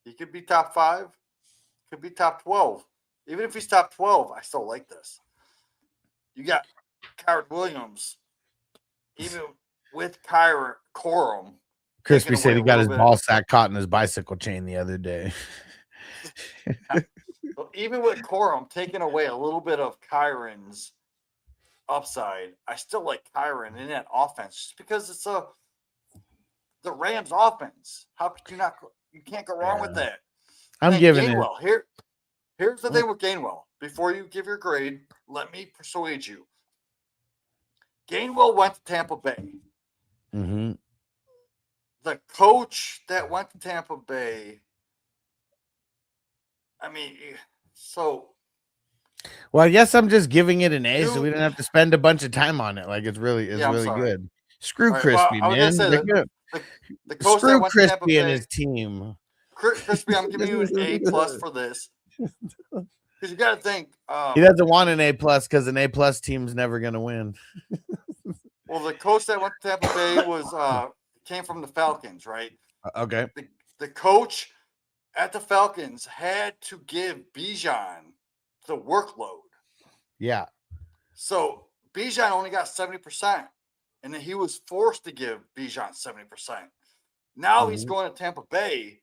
He could be top 5, could be top 12. Even if he's top 12, I still like this. You got Kyren Williams, even with Corum. Crispy said he got his ball sack caught in his bicycle chain the other day. So even with Corum taking away a little bit of Kyron's upside, I still like Kyren in that offense just because it's the Rams offense. How could you not? You can't go wrong with that. I'm giving Gainwell, Here's the thing with Gainwell. Before you give your grade, let me persuade you. Gainwell went to Tampa Bay. Mm-hmm. The coach that went to Tampa Bay. I mean, so. Well, I guess I'm just giving it an A, so we don't have to spend a bunch of time on it. Like it's really sorry. good. Screw Crispy, man. The The coach that Screw went to Tampa Crispy and Bay, his team. Crispy, I'm giving you an A+ for this. Because you got to think. He doesn't want an A+ because an A+ team's never going to win. Well, the coach that went to Tampa Bay came from the Falcons, right? Okay. The coach at the Falcons had to give Bijan the workload. Yeah. So Bijan only got 70%, and then he was forced to give Bijan 70%. Now he's going to Tampa Bay,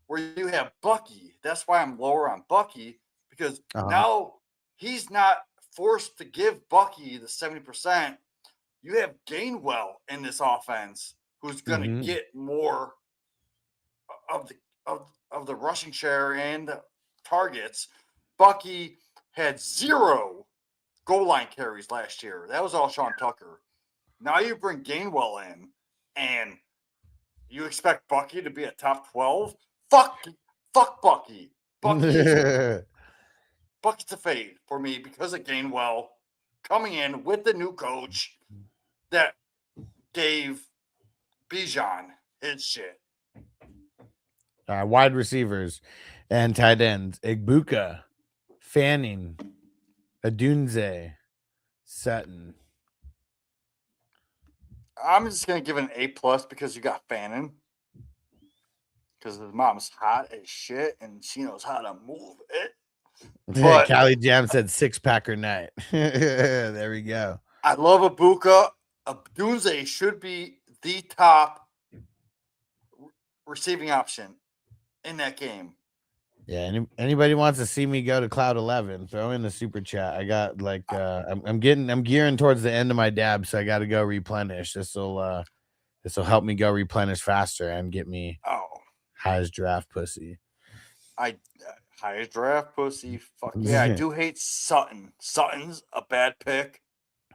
where you have Bucky. That's why I'm lower on Bucky, because now he's not forced to give Bucky the 70%. You have Gainwell in this offense, who's going to get more of the rushing share and the targets. Bucky had 0 goal line carries last year. That was all Sean Tucker. Now you bring Gainwell in, and you expect Bucky to be a top 12? Fuck Bucky. Bucky's a fade for me because of Gainwell coming in with the new coach that gave Bijan his shit. Wide receivers and tight ends: Igbuka, Fanning, Adunze, Sutton. I'm just gonna give it an A+ because you got Fannin. Because his mom's hot as shit and she knows how to move it. But Callie Jam said 6-packer night. There we go. I love Ibuka. Adunze should be the top receiving option in that game. Yeah, anybody wants to see me go to Cloud 11, throw in the super chat. I got like I'm gearing towards the end of my dab, so I got to go replenish. This will help me go replenish faster and get me highest draft pussy. Highest draft pussy. Fuck yeah, I do hate Sutton. Sutton's a bad pick.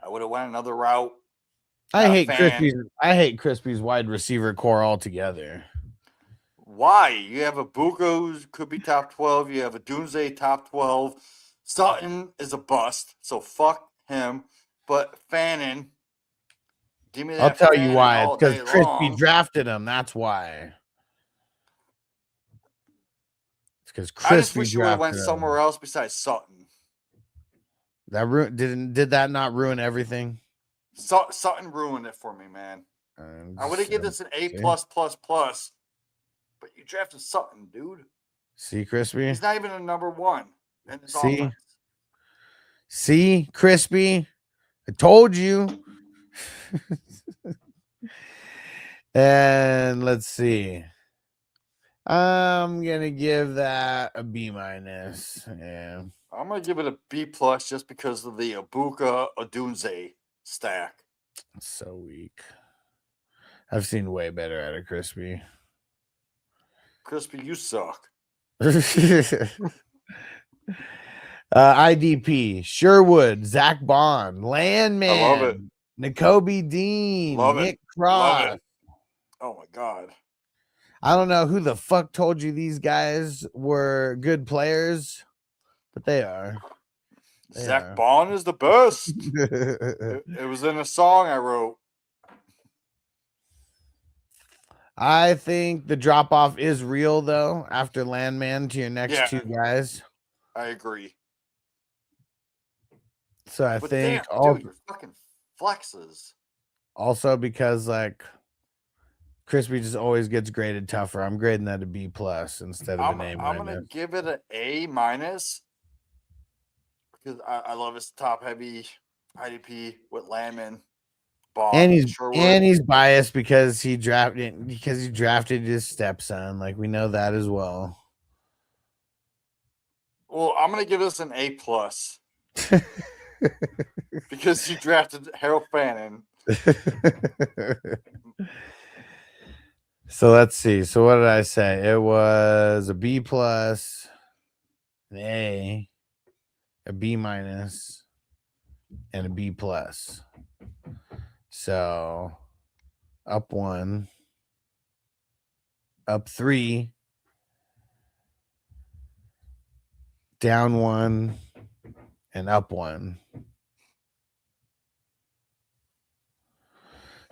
I would have went another route. I hate Crispy's wide receiver core altogether. Why? You have a Buka who could be top 12. You have a Dunze top 12. Sutton is a bust, so fuck him. But Fannin, give me that. I'll tell you why. It's because Crispy long. drafted him. That's why. It's because I just wish you would have went somewhere else besides Sutton. That did that not ruin everything? Sutton ruined it for me, man. I would have given this an A+++. But you drafted Sutton, dude. See, Crispy? He's not even a number 1 in his offense. See, Crispy? I told you. And let's see. I'm going to give that a B-. Yeah. I'm going to give it a B+ just because of the Ibuka Adunze stack. It's so weak. I've seen way better out of Crispy. Crispy, you suck. IDP, Sherwood, Zach Bond, Landman, I love it. N'Kobe Dean, Nick Cross. Oh my God. I don't know who the fuck told you these guys were good players, but they are. Zach Bond is the best. It was in a song I wrote. I think the drop off is real though after Landman to your next two guys. I agree. So I think dude, you're fucking flexes. Also because like Crispy just always gets graded tougher. I'm grading that a B+ instead of an A-. I'm gonna give it an A- because I love his top heavy IDP with Landman. Bond, and he's biased because he drafted his stepson. Like we know that as well. Well, I'm gonna give this an A+ because he drafted Harold Fannin. So let's see. So what did I say? It was a B+, an A, a B-, and a B+. So up 1, up 3, down 1, and up 1.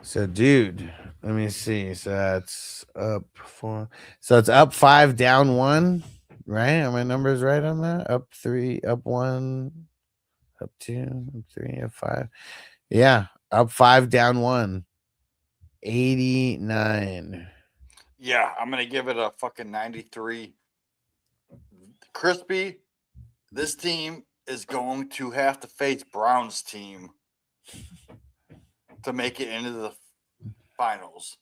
So, dude, let me see. So that's up 4. So it's up 5, down 1, right? Are my numbers right on that? Up 3, up 1, up 2, up 3, up 5. Yeah, up 5, down 1. 89. Yeah, I'm gonna give it a fucking 93. Crispy, this team is going to have to face Brown's team to make it into the finals.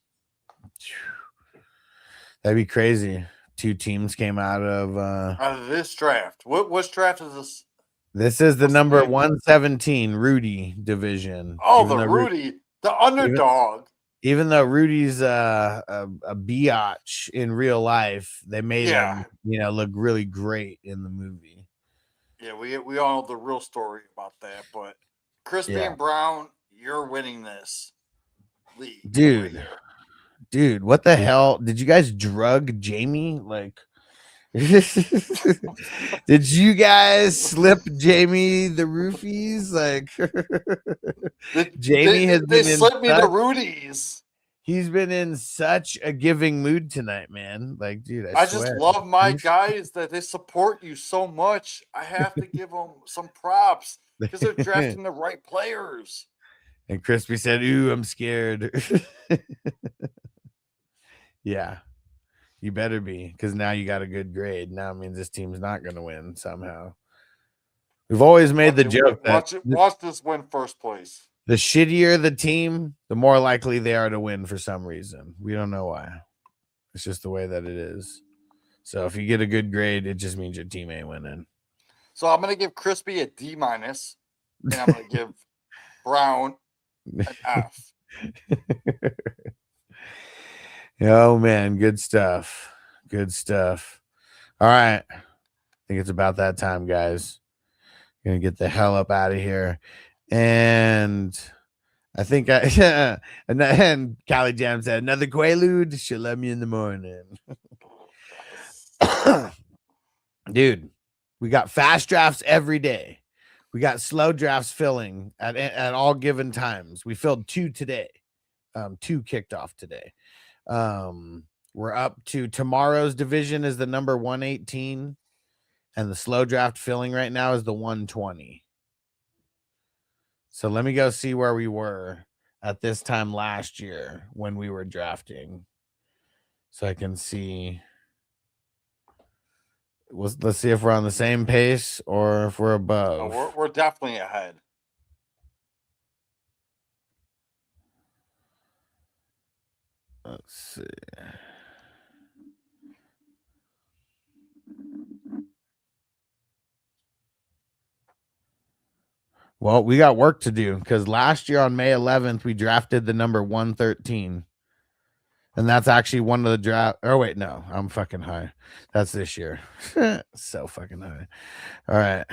That'd be crazy. 2 teams came out of this draft. Which draft is this? This is the number 117 Rudy division. Oh, the Rudy, the underdog. Even though Rudy's a biatch in real life, they made him, look really great in the movie. Yeah, we all know the real story about that, but Crispy and Brown, you're winning this league. Dude, what the hell? Did you guys drug Jamie? Like, did you guys slip Jamie the roofies? Like, Jamie has been slipped me the Rudies. He's been in such a giving mood tonight, man. Like, dude, I just love my guys that they support you so much. I have to give them some props because they're drafting the right players. And Crispy said, "Ooh, I'm scared." Yeah. You better be, because now you got a good grade. Now it means this team's not going to win somehow. We've always made the joke that watch this win first place. The shittier the team, the more likely they are to win for some reason. We don't know why. It's just the way that it is. So if you get a good grade, it just means your team ain't winning. So I'm going to give Crispy a D-, and I'm going to give Brown an F. Oh, man. Good stuff. Good stuff. All right. I think it's about that time, guys. Gonna get the hell up out of here. And I think and Cali Jam said, another Quaalude. She'll love me in the morning. Dude, we got fast drafts every day. We got slow drafts filling at all given times. We filled 2 today. 2 kicked off today. We're up to tomorrow's division is the number 118, and the slow draft filling right now is the 120. So let me go see where we were at this time last year when we were drafting, so I can see. Let's see if we're on the same pace or if we're above. No, we're definitely ahead. Let's see. Well, we got work to do because last year on May 11th, we drafted the number 113. And that's actually one of the draft. Oh, wait, no, I'm fucking high. That's this year. So fucking high. All right.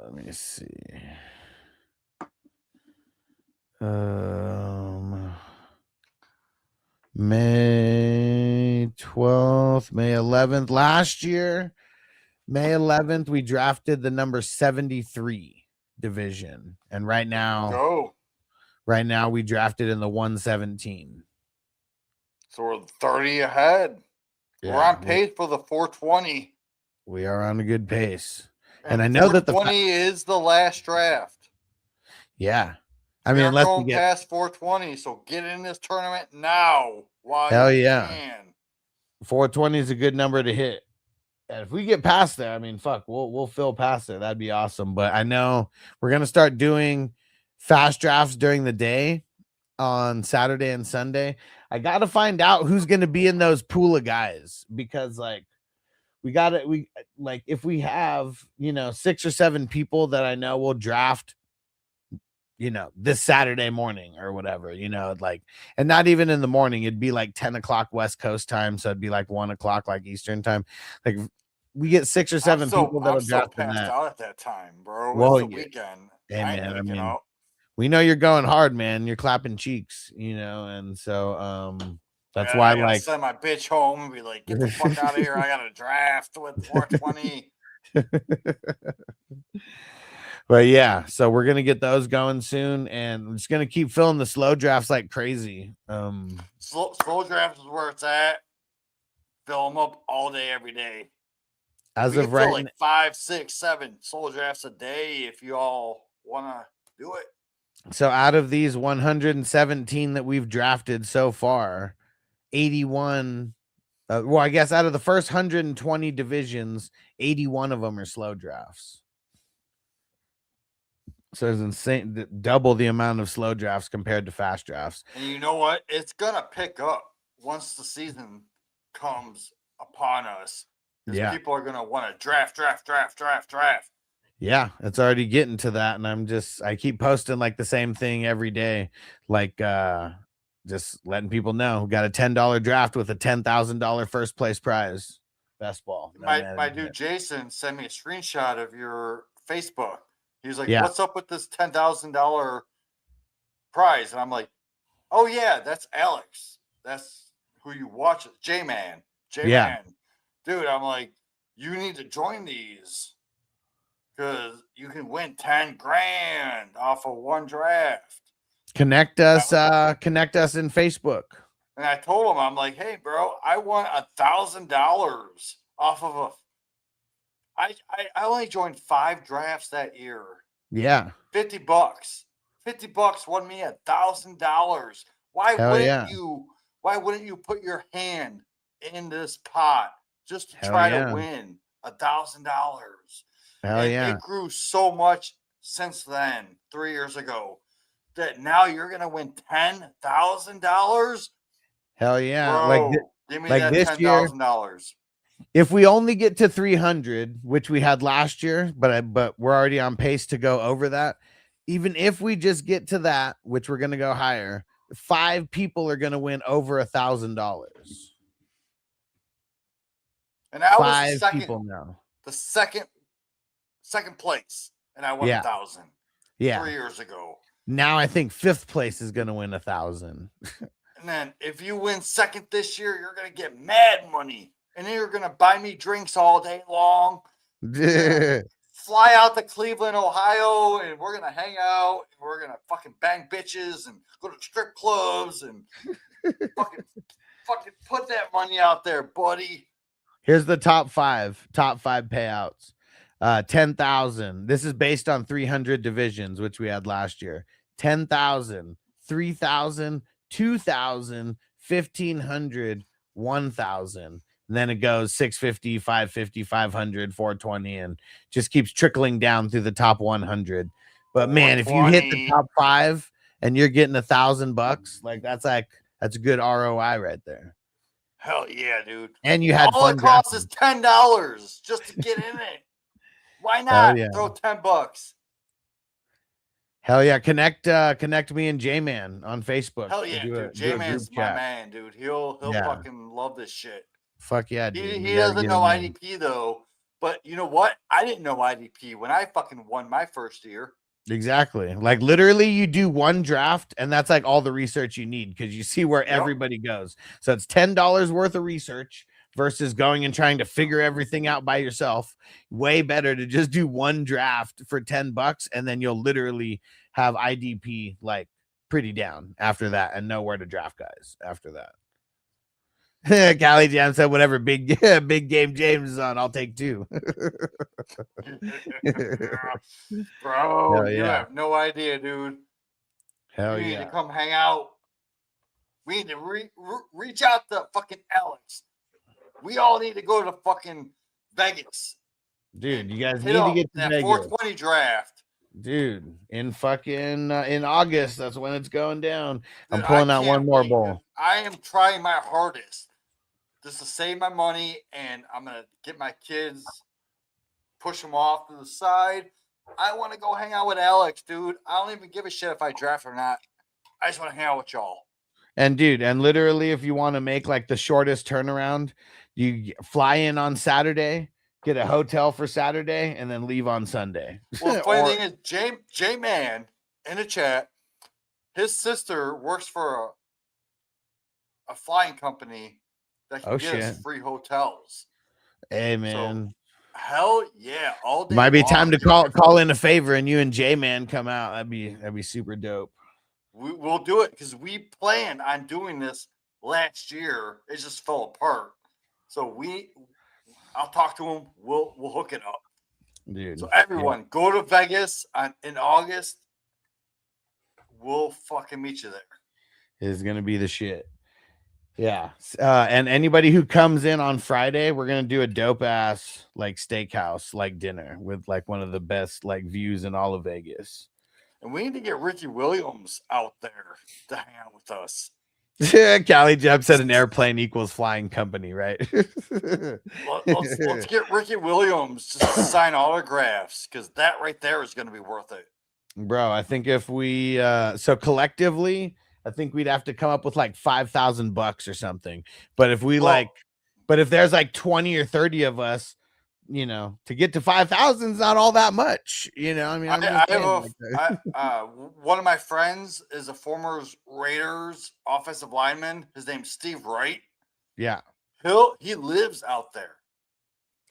Let me see. May 12th, May 11th. Last year, May 11th, we drafted the number 73 division. And right now, we drafted in the 117. So we're 30 ahead. Yeah, we're on pace for the 420. We are on a good pace. And I know that the 420 is the last draft. Yeah. I mean, unless we get past 420, so get in this tournament now. Hell yeah. 420 is a good number to hit. And if we get past there, I mean, fuck, we'll fill past there. That'd be awesome. But I know we're gonna start doing fast drafts during the day on Saturday and Sunday. I gotta find out who's gonna be in those pool of guys, because like if we have 6 or 7 people that I know will draft this Saturday morning or whatever, and not even in the morning, it'd be like 10 o'clock West Coast time. So it'd be like 1 o'clock, like Eastern time. Like we get 6 or 7 people that'll draft in that. Out at that time, bro. Well, it's the weekend. Hey, man, I mean, we know you're going hard, man. You're clapping cheeks, and so, that's why I send my bitch home and be like, get the fuck out of here. I got a draft with 420. But yeah, so we're gonna get those going soon, and I'm just gonna keep filling the slow drafts like crazy. Slow drafts is where it's at. Fill them up all day, every day. As we of can fill right, like 5, 6, 7 slow drafts a day if you all want to do it. so out of these 117 that we've drafted so far, 81. Well, I guess out of the first 120 divisions, 81 of them are slow drafts. So it's insane, double the amount of slow drafts compared to fast drafts. And you know what? It's gonna pick up once the season comes upon us. Yeah, people are gonna want to draft. Yeah, it's already getting to that, and I keep posting like the same thing every day, like just letting people know. Got a $10 draft with a $10,000 first place prize. Best ball. My dude Jason sent me a screenshot of your Facebook. He was like, Yeah. "What's up with this $10,000 prize?" And I'm like, "Oh yeah, that's Alex. That's who you watch. J-Man. Yeah. Dude." I'm like, "You need to join these because you can win 10 grand off of one draft." Connect us in Facebook. And I told him, I'm like, "Hey, bro, I won $1,000 off of I only joined 5 drafts that year. Yeah. $50. $50 won me $1,000. Why wouldn't you put your hand in this pot just to try to win $1,000? Hell yeah. It grew so much since then, 3 years ago, that now you're gonna win $10,000. Hell yeah. Bro, give me that $10,000. If we only get to 300, which we had last year, but we're already on pace to go over that. Even if we just get to that, which we're going to go higher, 5 people are going to win over $1,000. And I 5 was people now. The second place, and I won 1,000. Yeah. 3 years ago. Now I think 5th place is going to win 1,000. And then if you win second this year, you're going to get mad money. And then you're going to buy me drinks all day long. Fly out to Cleveland, Ohio, and we're going to hang out. And we're going to fucking bang bitches and go to strip clubs and fucking put that money out there, buddy. Here's the top five payouts. 10,000. This is based on 300 divisions, which we had last year. 10,000, 3,000, 2,000, 1,500, 1,000. And then it goes 650, 550, 500, 420, and just keeps trickling down through the top 100. But man, if you hit the top 5 and you're getting $1,000, like that's a good ROI right there. Hell yeah, dude. And you had all it costs is $10 just to get in it. Why not throw $10? Hell yeah. Connect me and J-Man on Facebook. Hell yeah, dude. J-Man's my man, dude. He'll fucking love this shit. Fuck yeah, dude. He doesn't know IDP though, but you know what? I didn't know IDP when I fucking won my first year. Exactly. Like literally you do one draft and that's like all the research you need because you see where everybody goes. So it's $10 worth of research versus going and trying to figure everything out by yourself. Way better to just do one draft for $10 and then you'll literally have IDP like pretty down after that and know where to draft guys after that. Callie Jam said, whatever big game James is on, I'll take 2. Bro, you have no idea, dude. Hell you need to come hang out. We need to reach out to fucking Alex. We all need to go to fucking Vegas. Dude, you guys need to get to that Vegas. 420 draft. Dude, in fucking in August, that's when it's going down. Dude, I'm pulling out one more bowl. I am trying my hardest just to save my money, and I'm gonna get my kids, push them off to the side. I want to go hang out with Alex, dude. I don't even give a shit if I draft or not. I just want to hang out with y'all. And dude, and literally, if you want to make like the shortest turnaround, you fly in on Saturday, get a hotel for Saturday, and then leave on Sunday. Well, the funny thing is, J-Man in the chat, his sister works for a flying company that can get us free hotels. Hey man, Hell yeah! All day. Might be long, time to dude. call in a favor and you and J-Man come out. That'd be super dope. We'll do it because we planned on doing this last year. It just fell apart. So I'll talk to him. We'll hook it up. Dude. So everyone, go to Vegas in August. We'll fucking meet you there. It's gonna be the shit. Yeah. And anybody who comes in on Friday, we're gonna do a dope ass like steakhouse like dinner with like one of the best like views in all of Vegas. And we need to get Ricky Williams out there to hang out with us. Callie Jeb said an airplane equals flying company, right? Let's get Ricky Williams just to sign autographs because that right there is going to be worth it. Bro, I think if we so collectively, I think we'd have to come up with like $5,000 or something. But if we but if there's like 20 or 30 of us, you know, to get to 5,000 is not all that much. You know, I mean, one of my friends is a former Raiders offensive lineman. His name's Steve Wright. Yeah. He lives out there.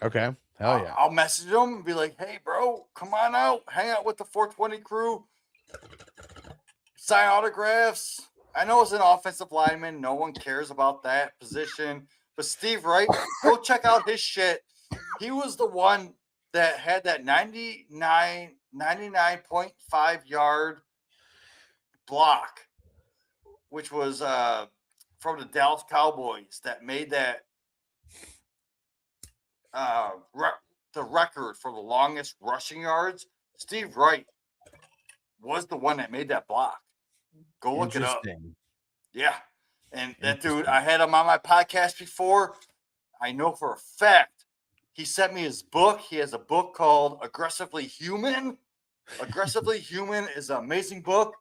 Okay. Hell yeah. I'll message him and be like, hey, bro, come on out. Hang out with the 420 crew. Sign autographs. I know it's an offensive lineman. No one cares about that position. But Steve Wright, go check out his shit. He was the one that had that 99.5 yard block, which was from the Dallas Cowboys that made that the record for the longest rushing yards. Steve Wright was the one that made that block. Go look it up. Yeah. And that dude, I had him on my podcast before. I know for a fact he sent me his book. He has a book called Aggressively Human. Aggressively Human is an amazing book.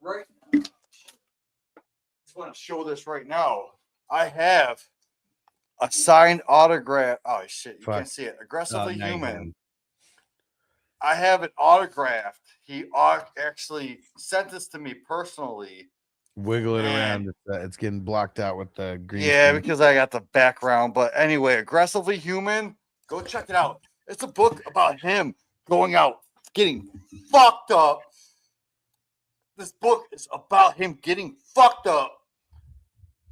Right. I just want to show this right now. I have a signed autograph. Oh, shit. You can't see it. Aggressively Human. I have it autographed. He actually sent this to me personally. Wiggle it around. It's getting blocked out with the green. Yeah, screen. because I got the background. But anyway, Aggressively Human. Go check it out. It's a book about him going out, getting fucked up. This book is about him getting fucked up.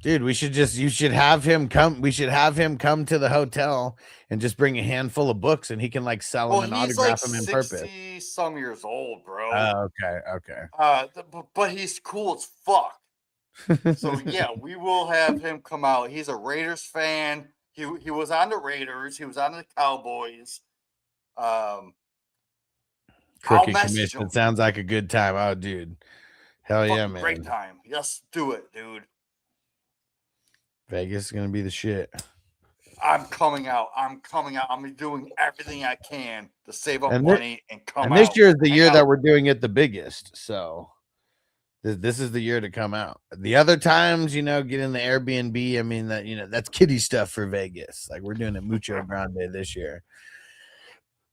Dude, you should have him come. We should have him come to the hotel and just bring a handful of books and he can like sell them and autograph them in purpose. He's some years old, bro. Okay. But he's cool as fuck. So yeah, we will have him come out. He's a Raiders fan. He was on the Raiders. He was on the Cowboys. Crooked commission. It sounds like a good time. Oh, dude. Hell yeah, man. Great time. Yes, do it, dude. Vegas is gonna be the shit. I'm coming out. I'm doing everything I can to save up money and come out. And this year is the year that we're doing it the biggest. So this is the year to come out. The other times, you know, get in the Airbnb. I mean, that, you know, that's kiddie stuff for Vegas. Like we're doing it mucho grande this year.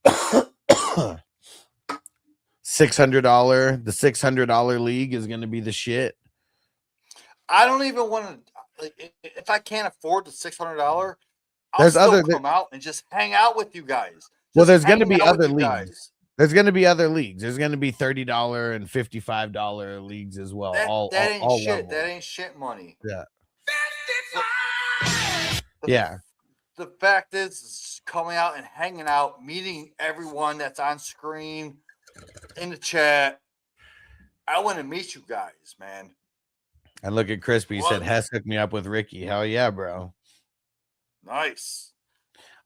$600. The $600 league is going to be the shit. I don't even want to. Like, if I can't afford the $600, I'll still come out and just hang out with you guys. Well, there's going to be other leagues. There's going to be other leagues. There's going to be $30 and $55 leagues as well. That ain't shit. That ain't shit money. Yeah. Yeah. The fact is coming out and hanging out, meeting everyone that's on screen in the chat. I want to meet you guys, man. And look at Crispy. He said, Hess hooked me up with Ricky. Hell yeah, bro. Nice.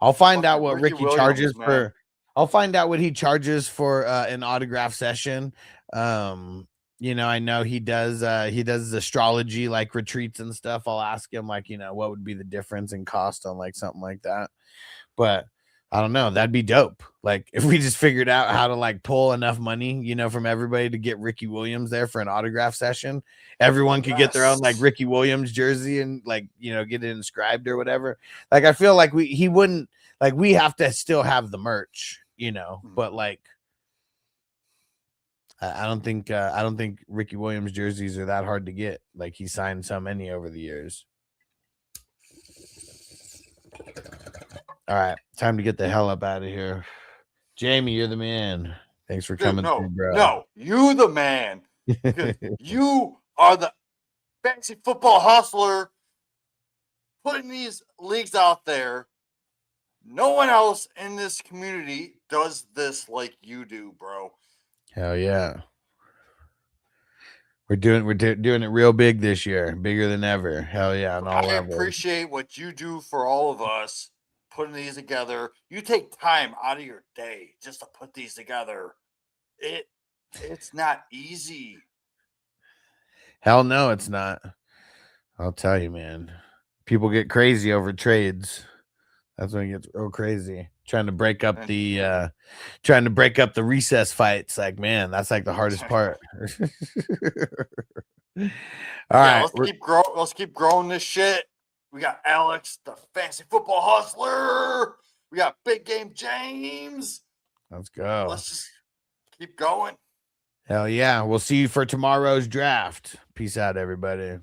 I'll find out what Ricky charges for. I'll find out what he charges for an autograph session. You know, I know he does astrology like retreats and stuff. I'll ask him like, you know, what would be the difference in cost on like something like that. But I don't know. That'd be dope. Like if we just figured out how to like pull enough money, you know, from everybody to get Ricky Williams there for an autograph session. Everyone could get their own like Ricky Williams jersey and like, you know, get it inscribed or whatever. Like I feel like we have to still have the merch, you know, but like I don't think Ricky Williams jerseys are that hard to get. Like he signed so many over the years. All right, time to get the hell up out of here. Jamie, you're the man. Thanks for coming through, bro. No, you the man. Because you are the fantasy football hustler putting these leagues out there. No one else in this community does this like you do, bro. Hell yeah. We're doing it real big this year, bigger than ever. Hell yeah, on all levels. I appreciate what you do for all of us, putting these together. You take time out of your day just to put these together. It's not easy. Hell no, it's not. I'll tell you, man. People get crazy over trades. That's when it gets real crazy. Trying to break up the recess fights. Like, man, that's like the hardest part. All right, let's keep growing this shit. We got Alex, the fantasy football hustler. We got Big Game James. Let's go. Let's just keep going. Hell yeah. We'll see you for tomorrow's draft. Peace out, everybody.